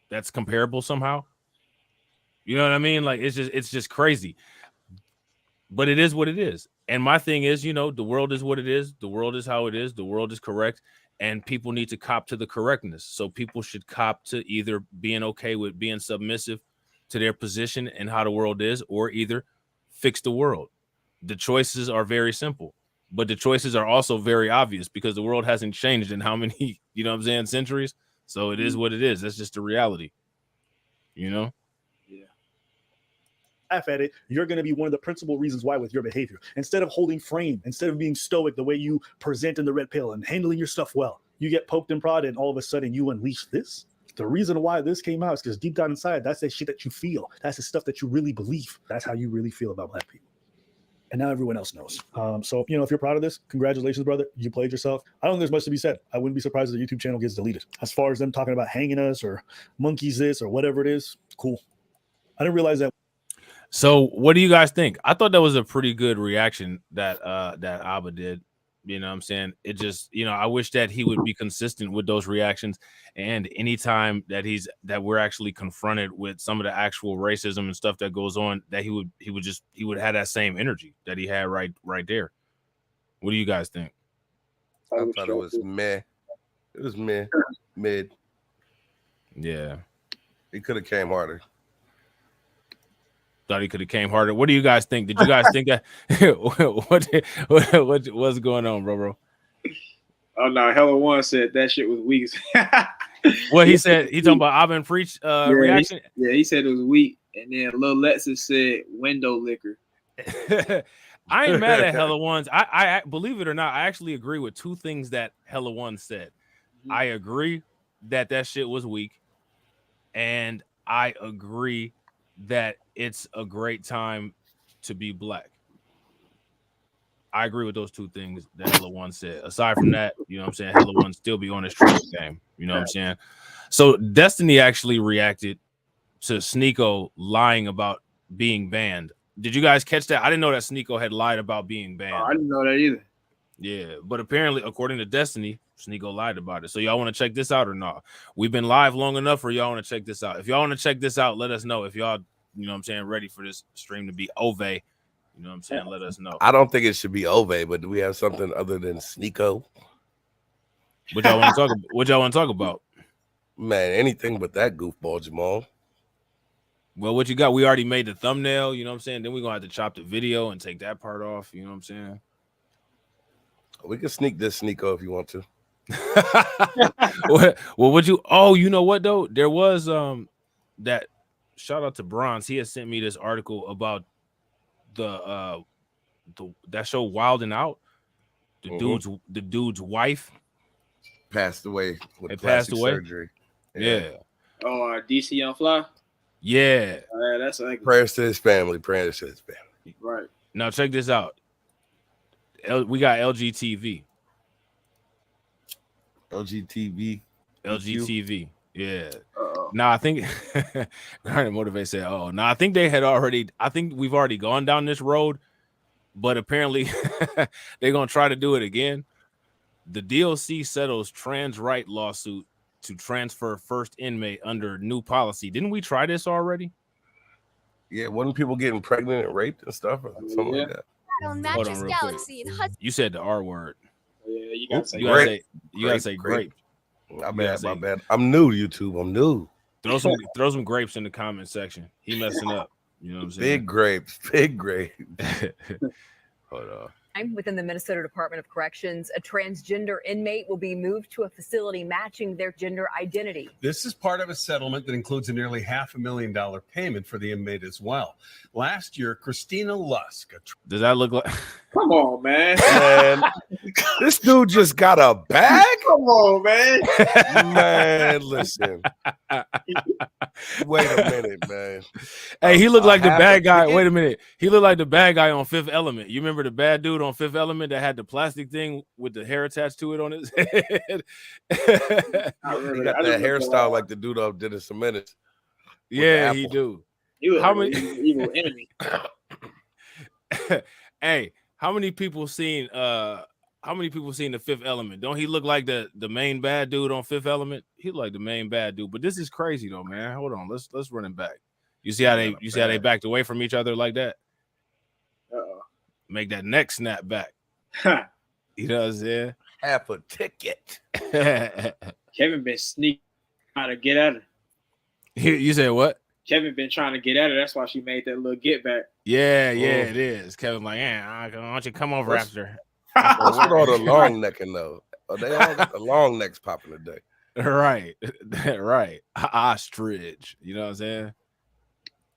that's comparable somehow. You know what I mean? Like it's just crazy. But it is what it is. And my thing is, the world is what it is. The world is how it is. The world is correct. And people need to cop to the correctness. So people should cop to either being okay with being submissive to their position and how the world is, or either fix the world. The choices are very simple, but the choices are also very obvious because the world hasn't changed in how many, centuries. So it is what it is. That's just the reality, Yeah. Laugh at it, you're going to be one of the principal reasons why with your behavior. Instead of holding frame, instead of being stoic the way you present in the red pill and handling your stuff well, you get poked and prodded and all of a sudden you unleash this. The reason why this came out is because deep down inside, that's the shit that you feel. That's the stuff that you really believe. That's how you really feel about black people. And now everyone else knows. So, if you're proud of this, congratulations, brother. You played yourself. I don't think there's much to be said. I wouldn't be surprised if the YouTube channel gets deleted. As far as them talking about hanging us or monkeys this or whatever it is, cool. I didn't realize that. So what do you guys think? I thought that was a pretty good reaction that Abba did. You know what I'm saying? It just, I wish that he would be consistent with those reactions. And anytime that we're actually confronted with some of the actual racism and stuff that goes on, that he would have that same energy that he had right there. What do you guys think? I thought it was meh. It was meh. Mid. Yeah. He could have came harder. Thought he could have came harder. What do you guys think? Did you guys think that? What's going on, bro? Oh no, Hella One said that shit was weak. What he said? He talking about Abba and Preach reaction. He said it was weak, and then Lil Lexus said window liquor. I ain't mad at Hella Ones. I believe it or not, I actually agree with two things that Hella One said. Mm-hmm. I agree that shit was weak, and I agree that it's a great time to be black. I agree with those two things that Hella One said. Aside from that, you know what I'm saying? Hella One still be on his trash game. You know what I'm saying? So Destiny actually reacted to Sneeko lying about being banned. Did you guys catch that? I didn't know that Sneeko had lied about being banned. I didn't know that either. Yeah, but apparently, according to Destiny, Sneeko lied about it. So y'all want to check this out or not? We've been live long enough, or y'all want to check this out? If y'all want to check this out, let us know. If y'all, you know what I'm saying, ready for this stream to be Ove, you know what I'm saying, let us know. I don't think it should be Ove, but do we have something other than Sneeko? What y'all want to talk about? What y'all want to talk about? Man, anything but that goofball, Jamal. Well, what you got? We already made the thumbnail, you know what I'm saying? Then we're going to have to chop the video and take that part off, you know what I'm saying? We can sneak this Sneeko if you want to. Well, would you? Oh, you know what though? There was that shout out to Bronze. He has sent me this article about the that show Wild and Out. The dude's wife passed away with plastic plastic surgery. Yeah. Oh, DC on Fly. Yeah. That's ugly. Prayers to his family. Prayers to his family. Right. Now check this out. We got LGTV. LGTV. Yeah. Now I think Motivate said, "Oh, now I think they had already. I think we've already gone down this road, but apparently they're gonna try to do it again." The DLC settles trans right lawsuit to transfer first inmate under new policy. Didn't we try this already? Yeah, wasn't people getting pregnant and raped and stuff or something like that? Hold on real quick. You said the R word. Yeah, you gotta say grape. You gotta say grape. My bad. I'm new to YouTube. I'm new. Throw some grapes in the comment section. He messing up. You know what I'm saying? Big grapes. Hold on. Within the Minnesota Department of Corrections, a transgender inmate will be moved to a facility matching their gender identity. This is part of a settlement that includes a nearly $500,000 payment for the inmate as well. Last year, Christina Lusk. Does that look like? Come on, man. This dude just got a bag? Come on, man. Man, listen. Wait a minute, man. Hey, he looked like the bad guy. Wait a minute. He looked like the bad guy on Fifth Element. You remember the bad dude on Fifth Element that had the plastic thing with the hair attached to it on his head? He got that hairstyle like the dude off Dennis the Menace. Yeah, he do. How many evil enemy? Hey, how many people seen the Fifth Element? Don't he look like the main bad dude on Fifth Element? He look like the main bad dude. But this is crazy though, man. Hold on, let's run it back. You see how they backed away from each other like that? Make that neck snap back. You know what I'm saying? Half a ticket. Kevin been sneaking trying to get at her. You said what? Kevin been trying to get at her. That's why she made that little get back. Yeah, it is. Kevin like, why don't you come over after? What's with all the long necking though? They all got the long necks popping today. Right. Ostrich. You know what I'm saying?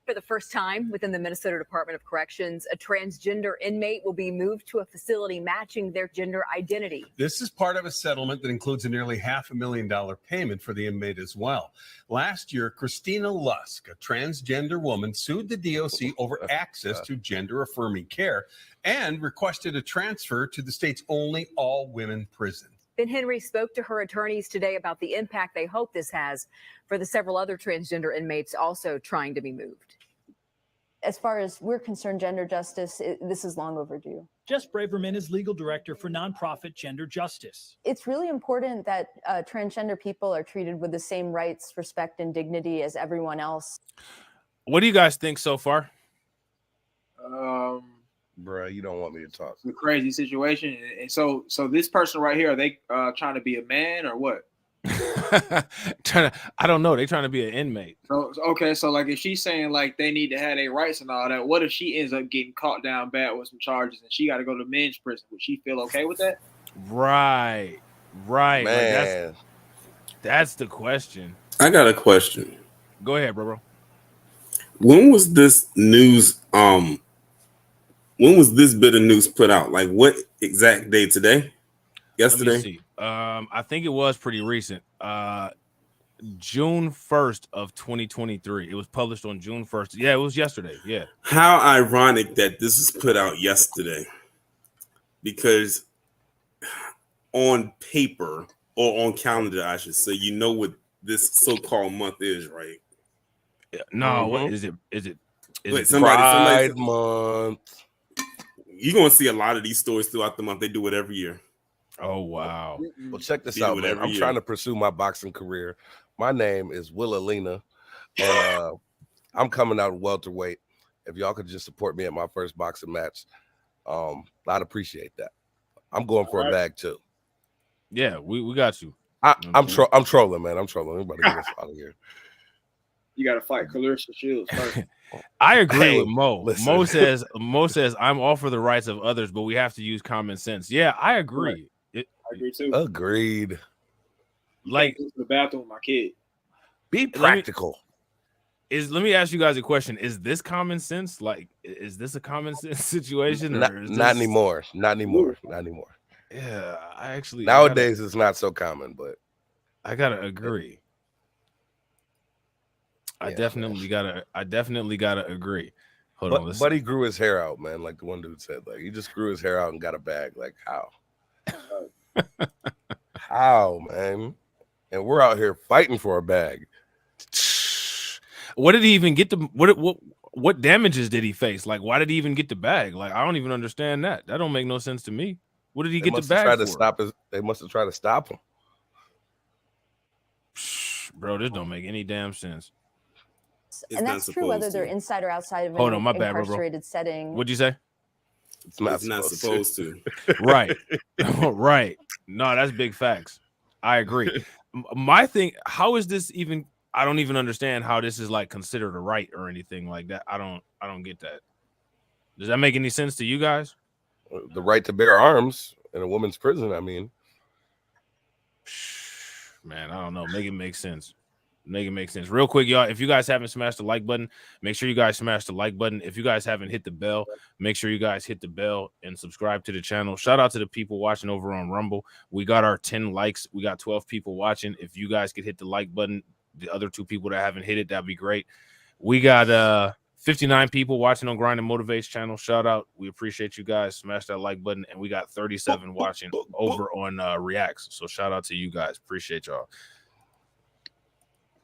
For the first time within the Minnesota Department of Corrections, a transgender inmate will be moved to a facility matching their gender identity. This is part of a settlement that includes a nearly $500,000 payment for the inmate as well. Last year, Christina Lusk, a transgender woman, sued the DOC over access to gender-affirming care and requested a transfer to the state's only all-women prison. Ben Henry spoke to her attorneys today about the impact they hope this has for the several other transgender inmates also trying to be moved. As far as we're concerned, gender justice, this is long overdue. Jess Braverman is legal director for nonprofit Gender Justice. It's really important that transgender people are treated with the same rights, respect, and dignity as everyone else. What do you guys think so far? Bruh, you don't want me to talk. It's a crazy situation. And so this person right here, are they trying to be a man or what? I don't know. They're trying to be an inmate. So okay, so like if she's saying like they need to have their rights and all that, what if she ends up getting caught down bad with some charges and she got to go to men's prison? Would she feel okay with that? Right. Man. Like that's the question. I got a question. Go ahead, bro. When was this news? When was this bit of news put out? Like what exact day today? Yesterday? Let me see. I think it was pretty recent. June 1st of 2023. It was published on June 1st. Yeah, it was yesterday. Yeah. How ironic that this was put out yesterday. because on paper or on calendar, I should say, you know what this so-called month is, right? No, what is it? Is it Wait, Pride Month. You're gonna see a lot of these stories throughout the month. They do it every year. Oh wow! Well, check this They do out, it man. every I'm year. trying to pursue my boxing career. My name is Willa Lena, and I'm coming out welterweight. If y'all could just support me at my first boxing match, I'd appreciate that. I'm going for a bag too. Yeah, we got you. I'm trolling, man. I'm trolling. Everybody get us out of here. You got to fight Clarissa Shields first. I agree Hey, with Mo. listen. Mo says I'm all for the rights of others, but we have to use common sense. Yeah, I agree. I agree too. Agreed. Like, Go to the bathroom with my kid. Be practical. Let me ask you guys a question. Is this common sense? Like, is this a common sense situation? Or is Not this... anymore. Not anymore. Not anymore. Yeah, I actually Nowadays it's not so common, but I gotta agree. I definitely gotta agree. Hold on, listen. Buddy grew his hair out, man. Like the one dude said, like he just grew his hair out and got a bag. Like how? How, man? And we're out here fighting for a bag. What did he even get the what damages did he face? Like, why did he even get the bag? Like, I don't even understand that. That don't make no sense to me. What did he get the bag for? They must have tried to stop him. Bro, this don't make any damn sense. And that's true whether they're inside or outside of an Hold on, my bad, bro. incarcerated setting. What'd you say? It's not supposed to. Right. Right. No, that's big facts. I agree. My thing, how is this even? I don't even understand how this is like considered a right or anything like that. I don't get that. Does that make any sense to you guys? The right to bear arms in a woman's prison. I mean, man, I don't know. Make it make sense. Make it make sense. Real quick, y'all. If you guys haven't smashed the like button, make sure you guys smash the like button. If you guys haven't hit the bell, make sure you guys hit the bell and subscribe to the channel. Shout out to the people watching over on Rumble. We got our 10 likes. We got 12 people watching. If you guys could hit the like button, the other 2 people that haven't hit it, that'd be great. We got 59 people watching on Grind and Motivate's channel. Shout out. We appreciate you guys. Smash that like button. And we got 37 watching over on Reacts. So shout out to you guys. Appreciate y'all.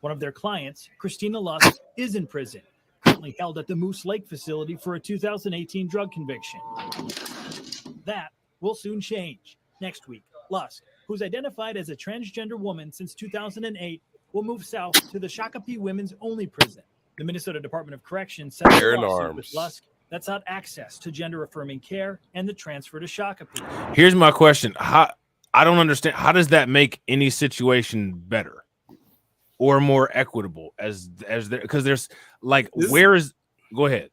One of their clients, Christina Lusk, is in prison, currently held at the Moose Lake facility for a 2018 drug conviction. That will soon change. Next week, Lusk, who's identified as a transgender woman since 2008, will move south to the Shakopee Women's Only Prison. The Minnesota Department of Corrections settled a lawsuit with Lusk that sought access to gender-affirming care and the transfer to Shakopee. Here's my question. I don't understand. How does that make any situation better or more equitable as there? Because there's like, go ahead.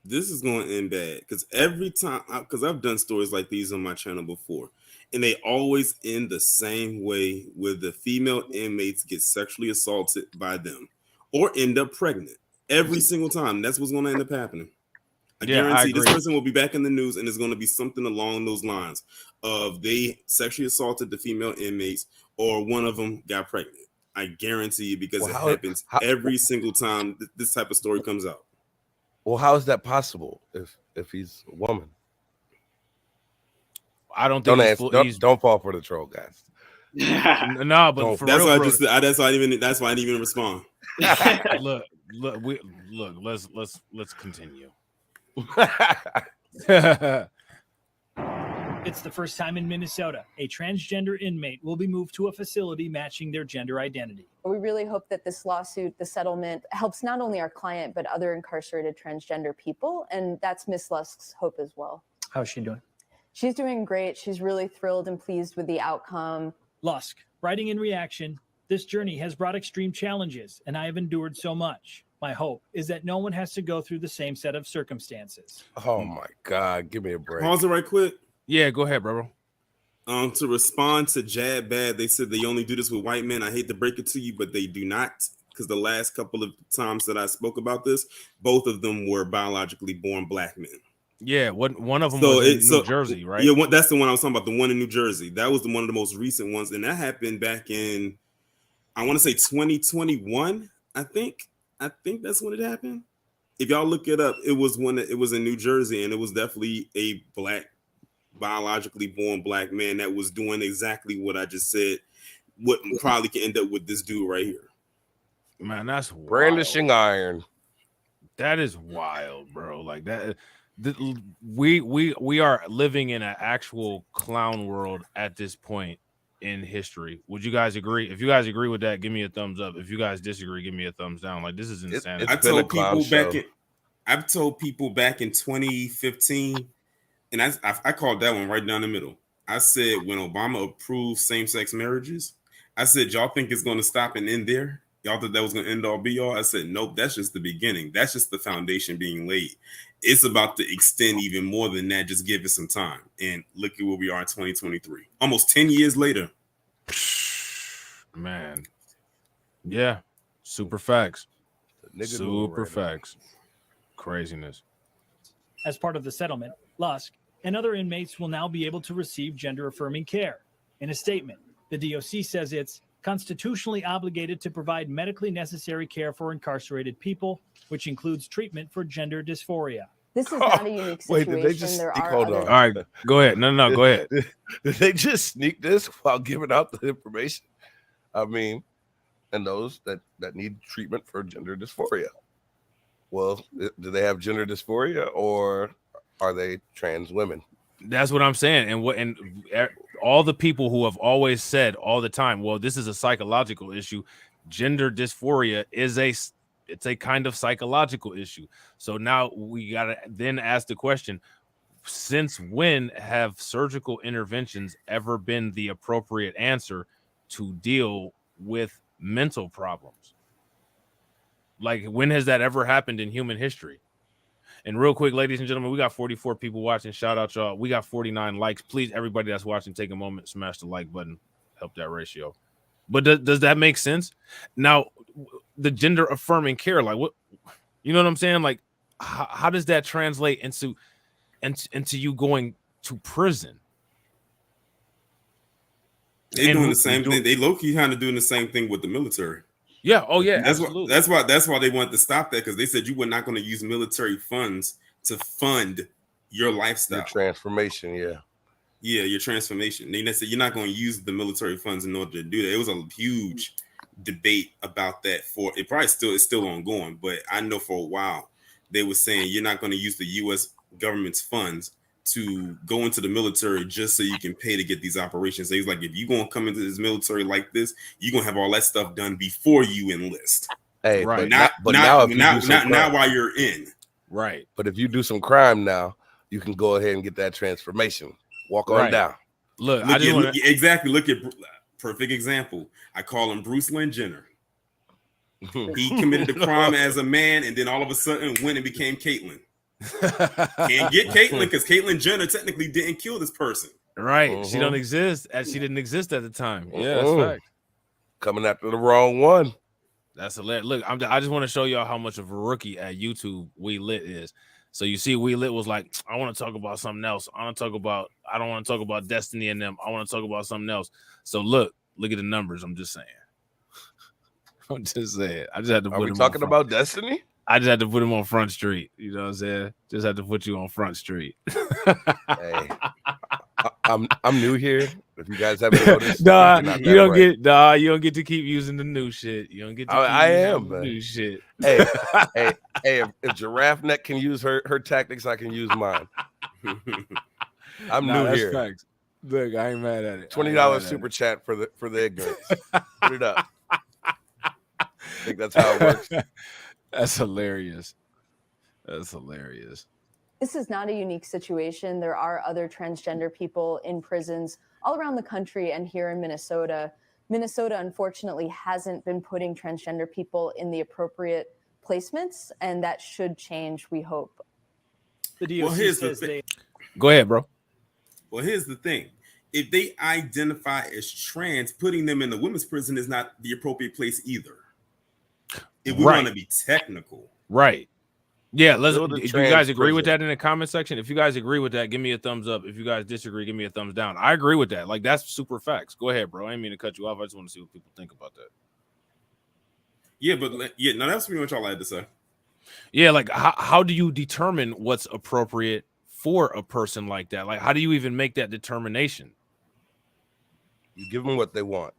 This is going to end bad because every time, because I've done stories like these on my channel before, and they always end the same way, where the female inmates get sexually assaulted by them or end up pregnant every single time. That's what's going to end up happening. I guarantee this person will be back in the news, and it's going to be something along those lines of they sexually assaulted the female inmates or one of them got pregnant. I guarantee you, because it happens every single time this type of story comes out. Well, how is that possible if he's a woman? I don't think don't fall for the troll, guys. No, but for that's real, why I didn't even respond. Let's continue. It's the first time in Minnesota a transgender inmate will be moved to a facility matching their gender identity. We really hope that this lawsuit, the settlement, helps not only our client, but other incarcerated transgender people. And that's Miss Lusk's hope as well. How's she doing? She's doing great. She's really thrilled and pleased with the outcome. Lusk, writing in reaction, this journey has brought extreme challenges, and I have endured so much. My hope is that no one has to go through the same set of circumstances. Oh my God, give me a break. Pause it right quick. Yeah, go ahead, bro. To respond to Jad Bad, they said they only do this with white men. I hate to break it to you, but they do not, because the last couple of times that I spoke about this, both of them were biologically born black men. Yeah, one of them was in New Jersey, right? Yeah, that's the one I was talking about, the one in New Jersey. That was one of the most recent ones, and that happened back in, I want to say 2021, I think that's when it happened. If y'all look it up, it was in New Jersey, and it was definitely a black biologically born black man that was doing exactly what I just said, what probably can end up with this dude right here. Man, that's brandishing iron. That is wild, bro. Like that. We are living in an actual clown world at this point in history. Would you guys agree? If you guys agree with that, give me a thumbs up. If you guys disagree, give me a thumbs down. Like, this is insanity. I've told people back in 2015, and I called that one right down the middle. I said when Obama approved same-sex marriages, I said, y'all think it's going to stop and end there? Y'all thought that was going to end all be all? I said, nope, that's just the beginning. That's just the foundation being laid. It's about to extend even more than that. Just give it some time. And look at where we are in 2023. Almost 10 years later. Man. Yeah. Super facts. Nigga Super facts. Craziness. As part of the settlement, Lusk and other inmates will now be able to receive gender-affirming care. In a statement, the DOC says it's constitutionally obligated to provide medically necessary care for incarcerated people, which includes treatment for gender dysphoria. This is not a unique situation. Wait, did they just there sneak? are Hold other... on. All right, go ahead. No, go ahead. Did they just sneak this while giving out the information? I mean, and those that need treatment for gender dysphoria. Well, do they have gender dysphoria or are they trans women? That's what I'm saying. And all the people who have always said all the time, well, this is a psychological issue. Gender dysphoria is it's a kind of psychological issue. So now we got to then ask the question, since when have surgical interventions ever been the appropriate answer to deal with mental problems? Like, when has that ever happened in human history? And real quick, ladies and gentlemen, we got 44 people watching. Shout out, y'all. We got 49 likes. Please, everybody that's watching, take a moment, smash the like button, help that ratio. But does that make sense? Now, the gender affirming care, like, what, you know what I'm saying? Like, how does that translate into you going to prison? They're doing the same thing. They low-key kind of doing the same thing with the military. Yeah. Oh, yeah. That's absolutely. That's why they wanted to stop that, because they said you were not going to use military funds to fund your lifestyle, Your transformation. Yeah. Yeah, your transformation. They said you're not going to use the military funds in order to do that. It was a huge debate about that. For it probably it's still ongoing, but I know for a while they were saying you're not going to use the U.S. government's funds to go into the military just so you can pay to get these operations. They was like, if you're going to come into this military like this, you're going to have all that stuff done before you enlist. Hey, right. Now while you're in. Right. But if you do some crime now, you can go ahead and get that transformation. Walk on down. Look, exactly. Look at perfect example. I call him Bruce Lynn Jenner. He committed a crime as a man, and then all of a sudden went and became Caitlyn. Can't get Caitlyn because Caitlyn Jenner technically didn't kill this person. Right. She don't exist, as she didn't exist at the time. Yeah, that's fact. Coming after the wrong one. That's hilarious. Look, I just want to show y'all how much of a rookie at YouTube We Lit is. So you see, We Lit was like, I want to talk about something else. I don't want to talk about Destiny and them. I want to talk about something else. So look at the numbers. I'm just saying. I just had to put Are we talking about Destiny? I just had to put him on Front Street. You know what I'm saying? Just had to put you on Front Street. Hey, I'm new here. If you guys haven't noticed, you don't get to keep using the new shit. You don't get to keep using new shit. Hey, if Giraffe Neck can use her tactics, I can use mine. I'm new here. Facts. Look, I ain't mad at it. $20 super chat for the ignorance. Put it up. I think that's how it works. That's hilarious. That's hilarious. This is not a unique situation. There are other transgender people in prisons all around the country and here in Minnesota. Minnesota, unfortunately, hasn't been putting transgender people in the appropriate placements, and that should change, we hope. The DOC here's the says thing. Go ahead, bro. Well, here's the thing. If they identify as trans, putting them in the women's prison is not the appropriate place either. If we want to be technical. Right. Yeah, do you guys agree with prison. that in the comment section? If you guys agree with that, give me a thumbs up. If you guys disagree, give me a thumbs down. I agree with that. Like, that's super facts. Go ahead, bro. I didn't mean to cut you off. I just want to see what people think about that. Yeah, but that's pretty much all I had to say. Yeah, like how do you determine what's appropriate for a person like that? Like, how do you even make that determination? You give them what they want.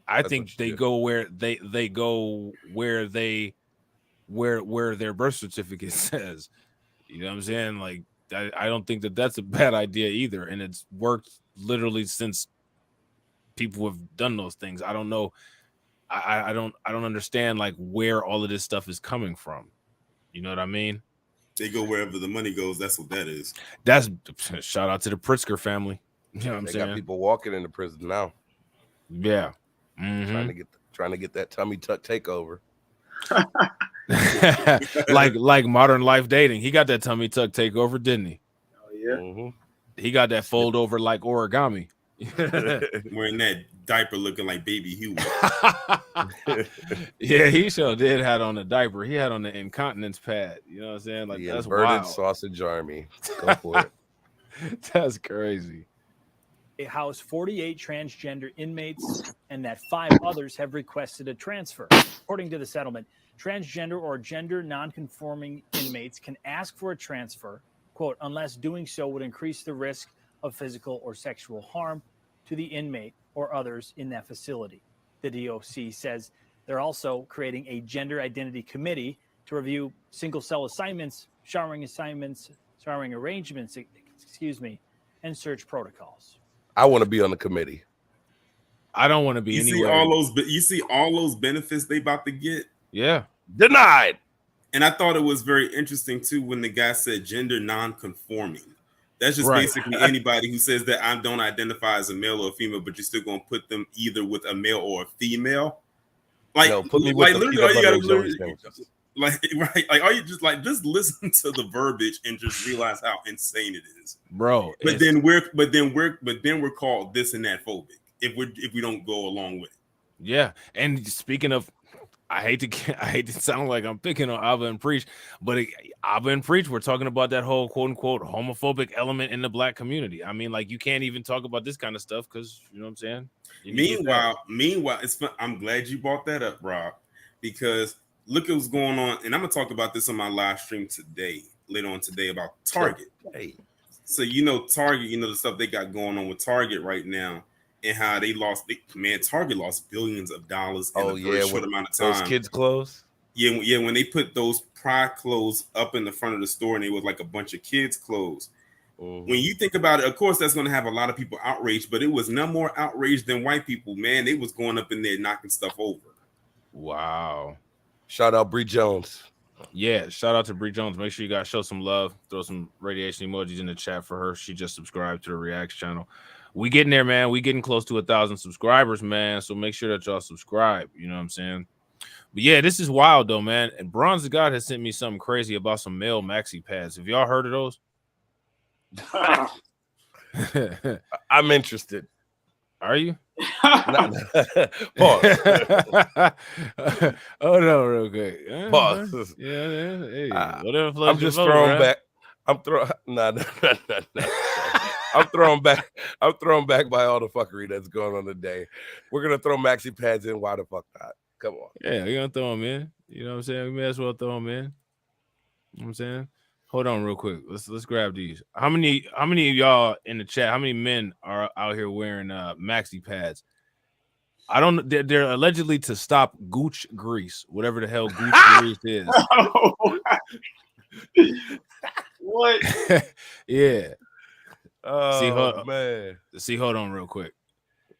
I think they go where they go where their birth certificate says. You know what I'm saying? Like, I don't think that that's a bad idea either, and it's worked literally since people have done those things. I don't know. I don't understand like where all of this stuff is coming from. You know what I mean? They go wherever the money goes. That's what that is. That's shout out to the Pritzker family. You know what I'm They saying? got people walking into prison now. Yeah. Trying to get that tummy tuck takeover. like modern life dating. He got that tummy tuck takeover, didn't he? Oh yeah. He got that fold over like origami. Wearing that diaper looking like baby Huey. Yeah, he sure did had on a diaper. He had on the incontinence pad. You know what I'm saying? Like The that's inverted wild. sausage army. Go for it. That's crazy. They house 48 transgender inmates and that 5 others have requested a transfer. According to the settlement, transgender or gender nonconforming inmates can ask for a transfer, quote, unless doing so would increase the risk of physical or sexual harm to the inmate or others in that facility. The DOC says they're also creating a gender identity committee to review single cell assignments, showering arrangements, and search protocols. I want to be on the committee. I don't want to be You anywhere. see all those benefits they about to get. Yeah. Denied. And I thought it was very interesting too when the guy said gender non-conforming. That's just Right. basically anybody who says that I don't identify as a male or a female, but you're still gonna put them either with a male or a female. Like, No, put me with like the literally, peanut all you butter gotta and jelly literally, sandwiches. like right, like are you just listen to the verbiage and just realize how insane it is, Bro. But then we're called this and that phobic if we don't go along with it. Yeah, and speaking of, I hate to sound like I'm picking on Abba and Preach, but Abba and Preach, we're talking about that whole quote unquote homophobic element in the black community. I mean, like you can't even talk about this kind of stuff because you know what I'm saying. Meanwhile, it's fun. I'm glad you brought that up, Rob, because look at what's going on, and I'm gonna talk about this on my live stream later on today about Target. Hey. So Target, the stuff they got going on with Target right now. And how they lost, Target lost billions of dollars in a very short amount of time. Those kids' clothes. Yeah, when they put those pride clothes up in the front of the store and it was like a bunch of kids' clothes. When you think about it, of course, that's going to have a lot of people outraged, but it was no more outraged than white people, man. They was going up in there knocking stuff over. Wow. Shout out Bree Jones. Yeah, shout out to Bree Jones. Make sure you guys show some love. Throw some radiation emojis in the chat for her. She just subscribed to the Reacts channel. We getting there, man. We getting close to 1,000 subscribers, man. So make sure that y'all subscribe. You know what I'm saying? But yeah, this is wild though, man. And Bronze the God has sent me something crazy about some male maxi pads. Have y'all heard of those? I'm interested. Are you? Pause. Oh no, real quick. Pause. Yeah. Hey, whatever floats I'm your just boat, throwing right? back. I'm throwing. I'm throwing back. I'm thrown back by all the fuckery that's going on today. We're gonna throw maxi pads in. Why the fuck not? Come on. Yeah, we're gonna throw them in. You know what I'm saying? We may as well throw them in. You know what I'm saying? Hold on real quick. Let's grab these. How many of y'all in the chat, how many men are out here wearing maxi pads? I don't they're allegedly to stop gooch grease, whatever the hell gooch grease is. What? Yeah. Oh, man. Hold on real quick.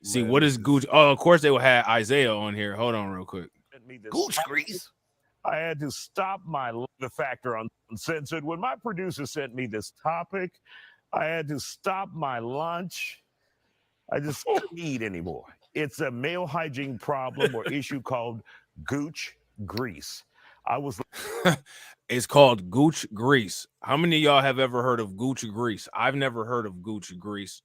See, Man, what is gooch? Oh, of course they will have Isaiah on here. Hold on real quick. Gooch grease. I had to stop the factor uncensored. When my producer sent me this topic, I had to stop my lunch. I just couldn't eat anymore. It's a male hygiene problem or issue called gooch grease. It's called gooch grease. How many of y'all have ever heard of gooch grease? I've never heard of gooch grease.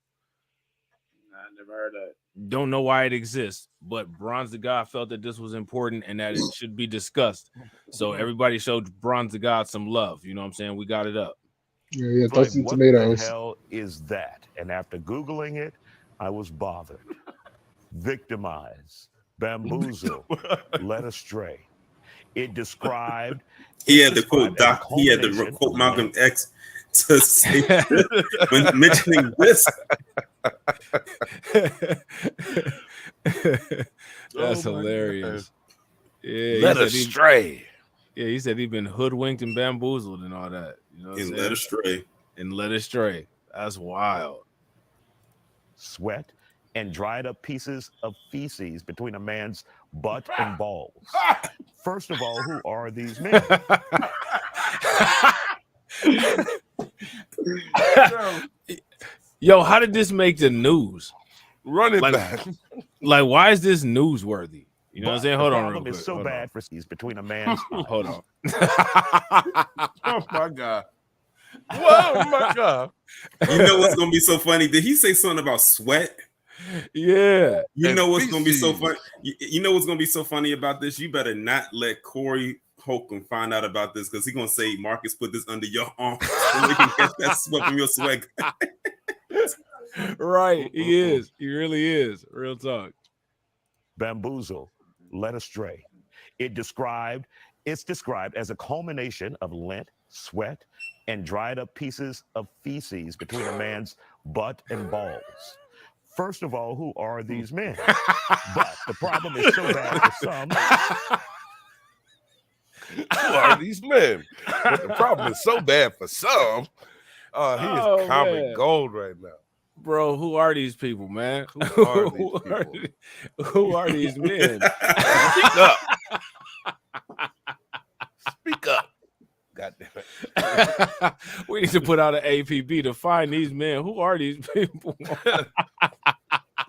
I never heard of it. Don't know why it exists, but Bronze the God felt that this was important and that it should be discussed. So everybody showed Bronze the God some love. You know what I'm saying? We got it up. Yeah, throw some What tomatoes. the hell is that? And after Googling it, I was bothered, victimized, bamboozled, led astray. It described. He had to quote Malcolm X to say when mentioning this. That's Oh my hilarious. Yeah, Led he said he- astray. Yeah, he said he'd been hoodwinked and bamboozled and all that. You know what I'm And saying? led astray. And led astray. That's wild. Sweat and dried up pieces of feces between a man's butt and balls. First of all, who are these men? Yo, how did this make the news? Run it like, back. Like, why is this newsworthy? You know what I'm saying? Hold the on, real problem quick. is so Hold bad on. for feces between a man's Hold on. Oh my God. Whoa, my God. You know what's gonna be so funny? Did he say something about sweat? Yeah. You And know what's gonna be so feces. funny? You know what's gonna be so funny about this? You better not let Corey Holcomb find out about this because he's gonna say Marcus put this under your arm so we can catch that sweat from your sweat. Right. He is. He really is. Real talk. Bamboozle, led astray. It's described as a culmination of lint, sweat, and dried up pieces of feces between a man's butt and balls. First of all, who are these men? But the problem is so bad for some. Who are these men? But the problem is so bad for some. Oh, he Oh, is comic man. gold right now. Bro, who are these people, man? Who are these Who are these men? Speak up. Speak up. God damn it. We need to put out an APB to find these men. Who are these people?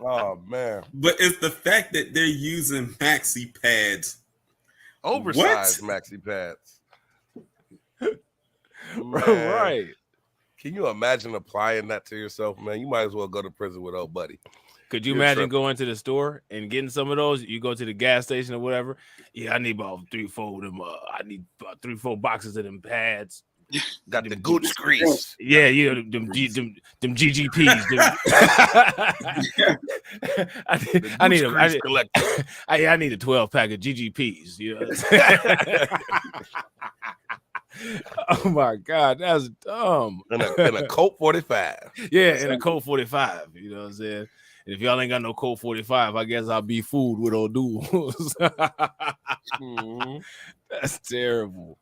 Oh man. But it's the fact that they're using maxi pads. Oversized maxi pads. Man. Right. Can you imagine applying that to yourself, man? You might as well go to prison with old buddy. Could you You're imagine tripping. going to the store and getting some of those? You go to the gas station or whatever. Yeah, I need about 3-4 of them. I need about 3-4 boxes of them pads. Got the Gooch grease. Yeah, yeah, them GGPs. I need I need a 12 pack of GGPs. You know what I'm saying? Oh my God, that's dumb. In a Colt 45. Yeah, in a Colt 45. You know what I'm saying? And if y'all ain't got no Colt 45, I guess I'll be fooled with old dudes. That's terrible.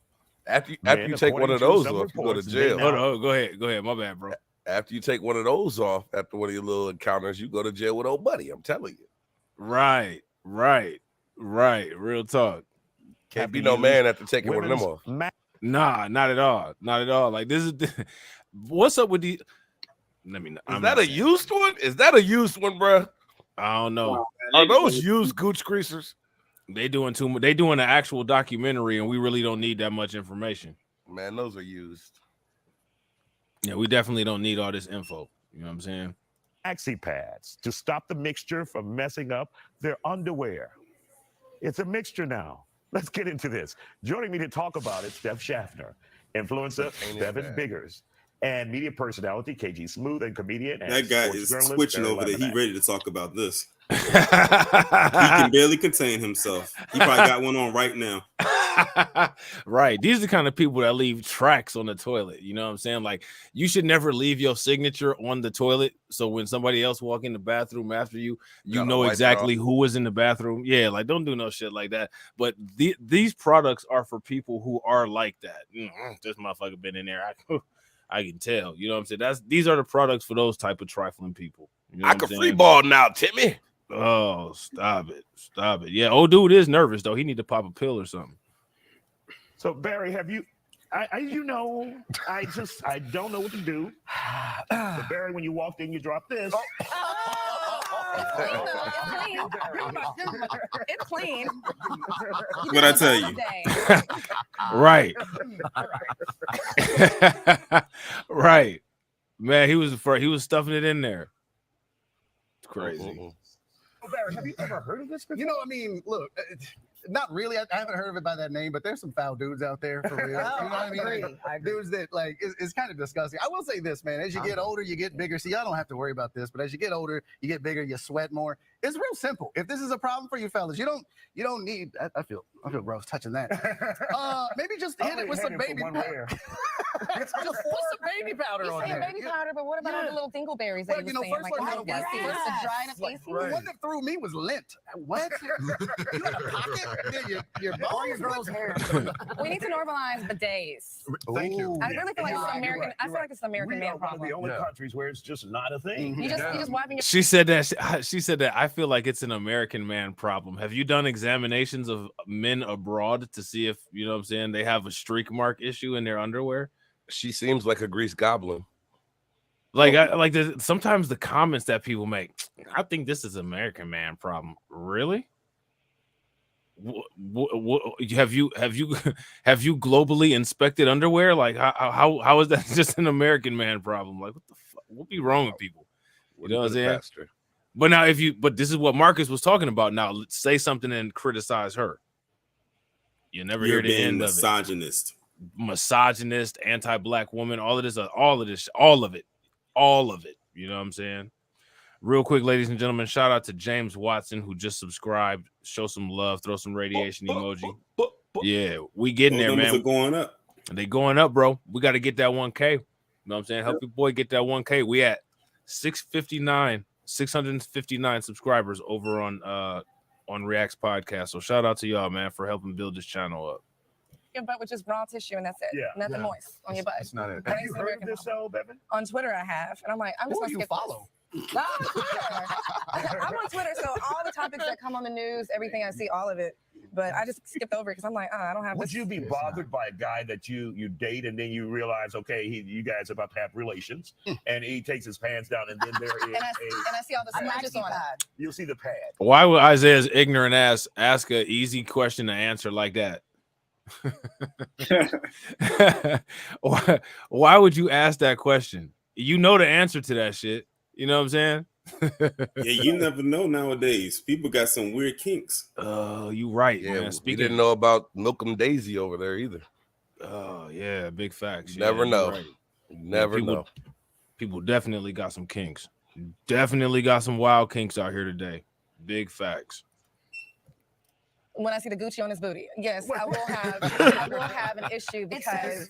After you take one of those off, you go to jail. Hold on, go ahead. My bad, bro. After you take one of those off, after one of your little encounters, you go to jail with old buddy. I'm telling you. Right. Real talk. Can't be no man after taking one of them off. Nah, not at all. Not at all. Like this is what's up with the Is that a used one? Is that a used one, bro? I don't know. Are those used Gooch greasers? They doing too much. They doing an actual documentary, and we really don't need that much information. Man, those are used. Yeah, we definitely don't need all this info. You know what I'm saying? Maxi pads to stop the mixture from messing up their underwear. It's a mixture now. Let's get into this. Joining me to talk about it, Steph Schaffner, influencer Devin Biggers, and media personality KG Smooth and comedian. And That guy sports is journalist switching Barry over there. He Levinak. ready to talk about this. He can barely contain himself. He probably got one on right now. Right. These are the kind of people that leave tracks on the toilet. You know what I'm saying? Like, you should never leave your signature on the toilet. So when somebody else walk in the bathroom after you, you Gotta know wipe it exactly off. who was in the bathroom. Yeah, like don't do no shit like that. But these products are for people who are like that. This motherfucker been in there. I can tell. You know what I'm saying? These are the products for those type of trifling people. You know I what can I'm saying? free ball now, Timmy. Oh, stop it. Yeah, old dude is nervous though. He need to pop a pill or something. So Barry, have you? I don't know what to do. But Barry, when you walked in, you dropped this. It's clean. What'd I tell you? Right. Right. Man, he was stuffing it in there. It's crazy. Barry, have you ever heard of this before? You know, I mean, look, not really. I haven't heard of it by that name, but there's some foul dudes out there for real. You know what I mean? Like, dudes that like it's kind of disgusting. I will say this, man. As you get older, you get bigger. See, y'all don't have to worry about this, but as you get older, you get bigger, you sweat more. It's real simple. If this is a problem for you fellas, you don't need. I feel gross touching that. Maybe just hit it with some baby powder. It's just pour some baby powder You on say there. baby powder, but what about all the little dingleberries that Well, you you were know, saying? first Like, one had oh, a white yes. first The dry and the pasty? The one that threw me was lint. What? You had a pocket? Yeah, your Or your girl's hair. We need to normalize bidets. Thank you. I really feel like You're it's right, an you're American. right, I feel like it's an American We man are one of the problem. only countries where it's just not a thing. You just wiping your. She said that. She said that. I feel like it's an American man problem. Have you done examinations of men abroad to see if you know what I'm saying they have a streak mark issue in their underwear? She seems like a grease goblin. Like, sometimes the comments that people make, I think this is an American man problem. Really? Have you globally inspected underwear? Like, how is that just an American man problem? Like, what the fuck? What be wrong with people? You know what I'm saying? But now, but this is what Marcus was talking about. Now, let's say something and criticize her. You never You're hear the being end misogynist. of it. Misogynist, anti-black woman, all of it. You know what I'm saying? Real quick, ladies and gentlemen, shout out to James Watson who just subscribed. Show some love, throw some radiation emoji. Yeah, we getting there, man. Are going up. They going up, bro. We got to get that 1K. You know what I'm saying? Help your boy get that 1K. We at 659 subscribers over on Reacts Podcast. So shout out to y'all, man, for helping build this channel up. Your butt with just raw tissue and that's it. Yeah. Nothing Yeah. moist on your butt. That's not it. That Have is you an heard of American this, though, Bevan? On Twitter, I have, and I'm like, I'm just Who gonna do you skip follow? this. No, I'm on Twitter. I'm on Twitter, so all the topics that come on the news, everything I see, all of it. But I just skipped over it because I'm like, I don't have. Would this. you be bothered by a guy that you date and then you realize, okay, you guys are about to have relations, and he takes his pants down, and then there is And I see all the scratches on it. you'll see the pad. Why would Isaiah's ignorant ass ask an easy question to answer like that? Why would you ask that question? You know the answer to that shit. You know what I'm saying? Yeah, you never know nowadays. People got some weird kinks. Oh, you right, Yeah, man. we didn't know about Milkum Daisy over there either. Oh yeah, big facts. Never Yeah, know. you're right. Never people, know. People definitely got some kinks. Definitely got some wild kinks out here today. Big facts. When I see the Gucci on his booty, yes, I will have an issue because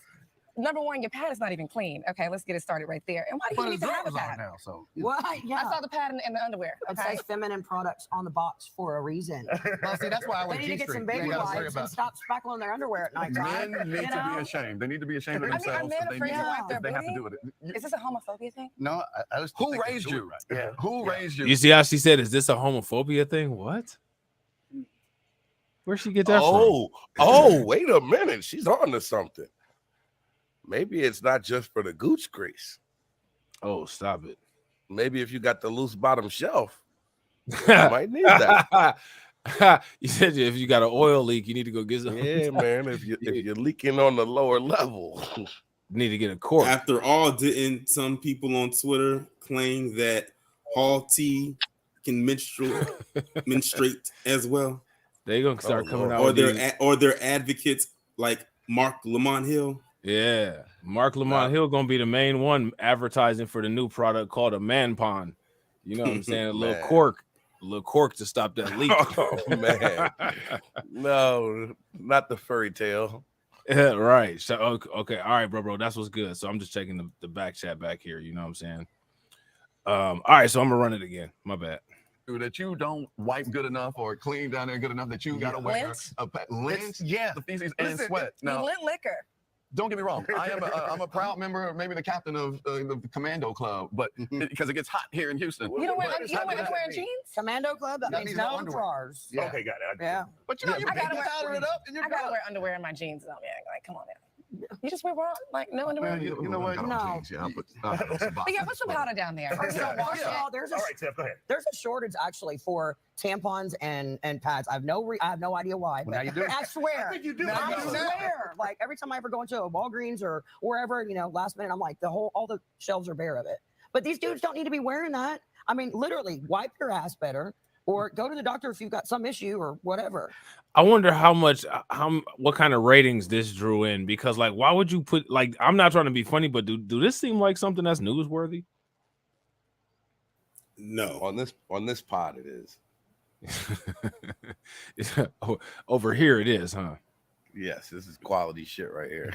number one, your pad is not even clean. Okay, let's get it started right there. And why do you need to have a pad? now, so What? Yeah. I saw the pad in the underwear. It Okay. says feminine products on the box for a reason. Well, see, that's why I They went need to get G-string. some You baby ain't gotta worry wipes about and stop spackling their underwear at night. Men need You to know? be ashamed. They need to be ashamed of Are themselves. men if they afraid need to wipe their if they have to booty? do it. Is this a homophobia thing? No, I just Who think they raised do it you? right. Yeah. Who raised you? You see how she said, "Is this a homophobia thing?" What? Where'd she get that Oh, wait a minute. She's on to something. Maybe it's not just for the gooch grease. Oh, stop it. Maybe if you got the loose bottom shelf, you might need that. You said if you got an oil leak, you need to go get some. Yeah, man. If you're leaking on the lower level, need to get a cork. After all, didn't some people on Twitter claim that Hall T can menstruate as well? They gonna start coming out. Or with these- they're advocates like Mark Lamont Hill. Yeah, Mark Lamont Hill gonna be the main one advertising for the new product called a man pond. You know what I'm saying? A little cork to stop that leak. Oh man, no, not the furry tail. Yeah, right. So okay, all right, bro. That's what's good. So I'm just checking the back chat back here. You know what I'm saying? All right, so I'm gonna run it again. My bad. That you don't wipe good enough or clean down there good enough that you gotta wear lint, the feces and sweat. Now, Lint liquor. don't get me wrong. I'm a proud member, maybe the captain of the Commando Club, but because it gets hot here in Houston. You don't wear But- underwear and jeans? Commando Club? That means no drawers. Yeah. Okay, got it. Yeah. But you know, you I gotta can powder it up and I gotta wear underwear in my jeans though, man. Like, come on now. You just wear raw, like no underwear. You know what? No. But yeah, put some powder down there. First of all, there's a, All right, Tiff, go ahead. there's a shortage actually for tampons and pads. I have no idea why. Well, now you do. I swear. I think you do. I Now you do. swear. Like every time I ever go into a Walgreens or wherever, last minute, I'm like, all the shelves are bare of it. But these dudes don't need to be wearing that. I mean, literally, wipe your ass better, or go to the doctor if you've got some issue or whatever. I wonder what kind of ratings this drew in, because like, why would you put, like, I'm not trying to be funny, but do this seem like something that's newsworthy? No, on this pod it is. Over here it is, huh? Yes, this is quality shit right here.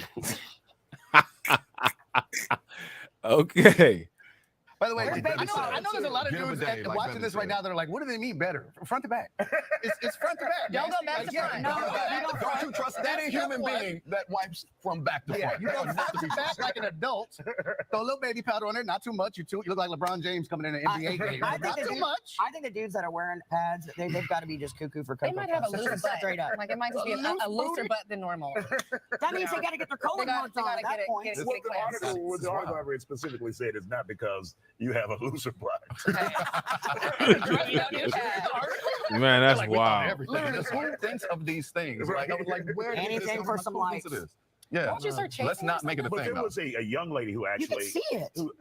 Okay. By the way, Where's baby I know there's a lot of Give him a dudes day, like watching Bevin this right said. now that are like, what do they mean better? Front to back. It's front to back. Don't go back Like, to yeah, front. don't go No, back you to don't front. Don't you trust any human being that wipes from back to Yeah, front? you go That front has to to be back like an adult. Throw a little baby powder on there, not too much. You look like LeBron James coming in an NBA game. I think Not the too dude- much. I think the dudes that are wearing pads, they've got to be just cuckoo for They Cocoa might have a Puffs. looser butt. Straight up. Like it might just be a looser butt than normal. That means they got to get their colon worked on at that point. What the article I read specifically said is not because you have a looser butt. Man, that's Like, we thought wild. everything. That's who thinks of these things. Like, I was like, where did this Anything come for from? some Who thinks likes. of this? Yeah. Don't you start Let's chasing not or make it a But thing. there though. was a young lady who You can actually see it. who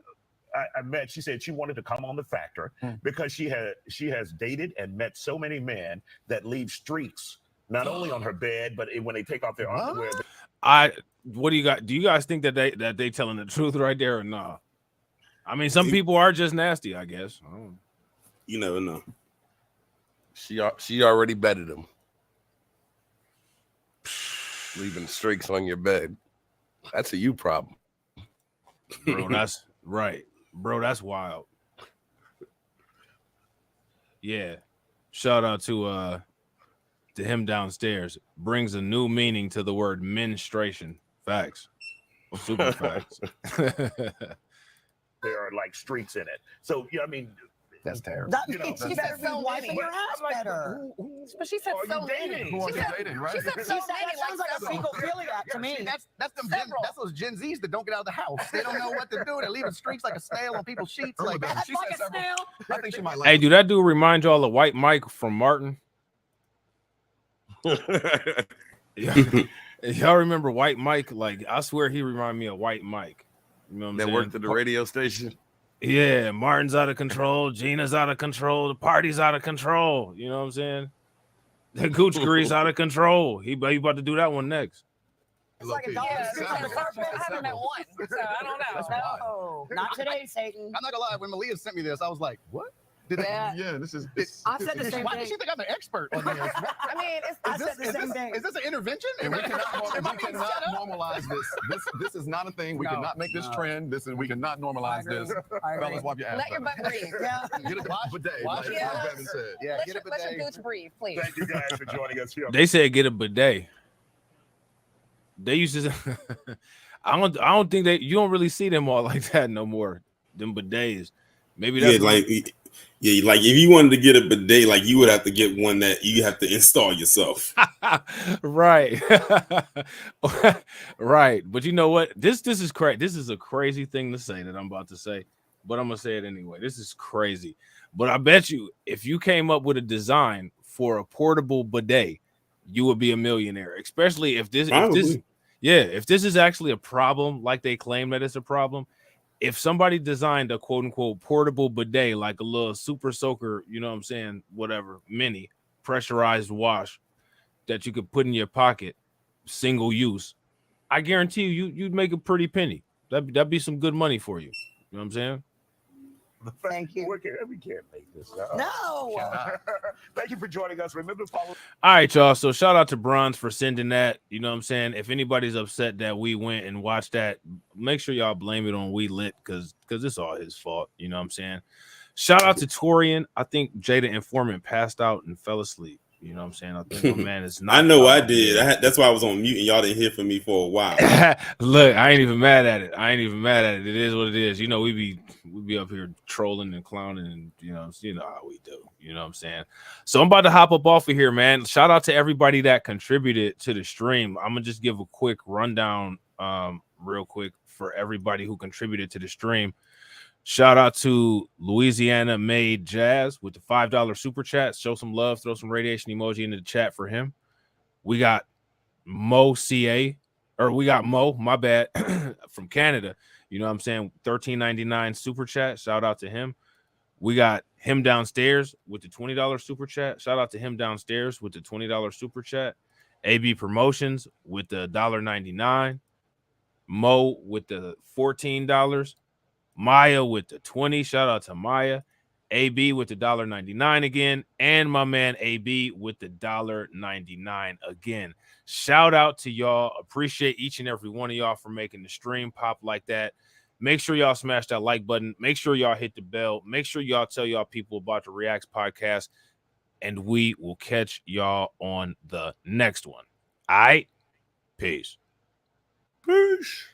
I met. She said she wanted to come on the Factor because she has dated and met so many men that leave streaks not only on her bed but when they take off their underwear. What do you got? Do you guys think that they telling the truth right there or not? I mean, some people are just nasty, I guess. I don't know. You never know. She already betted him. Leaving streaks on your bed. That's a you problem. Bro, that's right. Bro, that's wild. Yeah. Shout out to him downstairs. Brings a new meaning to the word menstruation. Facts. Super facts. There are like streaks in it. So yeah, I mean, that's terrible. That You know, means you that's better be so wiping many. your ass better. But she said Are so you many. dating? Who are She you said, dating, right? she said so That many. sounds like a several. fecal to me. See, that's those Gen Zs that don't get out of the house. They don't know what to do. They're leaving streaks like a snail on people's sheets. Like She said several. I think she might like Hey, do that dude remind y'all of White Mike from Martin? Y'all remember White Mike? Like, I swear he reminded me of White Mike. You know what I'm That saying? worked at the radio station. Yeah, Martin's out of control. Gina's out of control. The party's out of control. You know what I'm saying? The Gooch Grease out of control. He about to do that one next. It's like a Low-key. dog. Yeah, Several. I haven't met one, so I don't know. No, not today, Satan. I'm not gonna lie. When Malia sent me this, I was like, "What? Did Yeah. This is. I said the same Why thing. does she think I'm an expert on this? I mean, I said the same thing. Is this an intervention? And we Am I being cannot set up? normalize this. This is not a thing. We No, cannot make this no. trend. We cannot normalize agree. this. I agree. Fellas, wipe your ass. let your better. butt breathe. Yeah. Get a bidet, Wash like your what ass. Bevin said. Yeah, Let get your, a let your bidet. gooch breathe, please. thank you guys for joining us here. They said get a bidet. They used to. I don't think you don't really see them all like that no more. Them bidets. Maybe that's like if you wanted to get a bidet, like you would have to get one that you have to install yourself. right. Right. But you know what? This is crazy. This is a crazy thing to say that I'm about to say, but I'm gonna say it anyway. This is crazy. But I bet you if you came up with a design for a portable bidet, you would be a millionaire, especially if this is actually a problem, like they claim that it's a problem. If somebody designed a quote unquote portable bidet, like a little super soaker, you know what I'm saying, whatever, mini pressurized wash that you could put in your pocket, single use, I guarantee you'd make a pretty penny. That'd be some good money for you. You know what I'm saying? Thank you. We can't make this up. No. Thank you for joining us. Remember to follow. All right, y'all. So shout out to Bronze for sending that. You know what I'm saying? If anybody's upset that we went and watched that, make sure y'all blame it on We Lit because it's all his fault. You know what I'm saying? Shout out to Torian. I think Jada Informant passed out and fell asleep. You know what I'm saying? I think my man is not. I know I did. That's why I was on mute and y'all didn't hear from me for a while. Look, I ain't even mad at it. It is what it is. You know, we be up here trolling and clowning and you know how we do. You know what I'm saying? So I'm about to hop up off of here, man. Shout out to everybody that contributed to the stream. I'm gonna just give a quick rundown real quick for everybody who contributed to the stream. Shout out to Louisiana Made Jazz with the $5 super chat. Show some love, throw some radiation emoji into the chat for him. We got Mo, my bad, from Canada. You know what I'm saying? $13.99 super chat. Shout out to him. We got him downstairs with the $20 super chat. Shout out to him downstairs with the $20 super chat. AB Promotions with the $1.99. Mo with the $14. Maya with the 20. Shout out to Maya. AB with the $1.99 again, and my man AB with the $1.99 again. Shout out to y'all. Appreciate each and every one of y'all for making the stream pop like that. Make sure y'all smash that like button. Make sure y'all hit the bell. Make sure y'all tell y'all people about the Reacts podcast, and we will catch y'all on the next one. All right? Peace. Peace.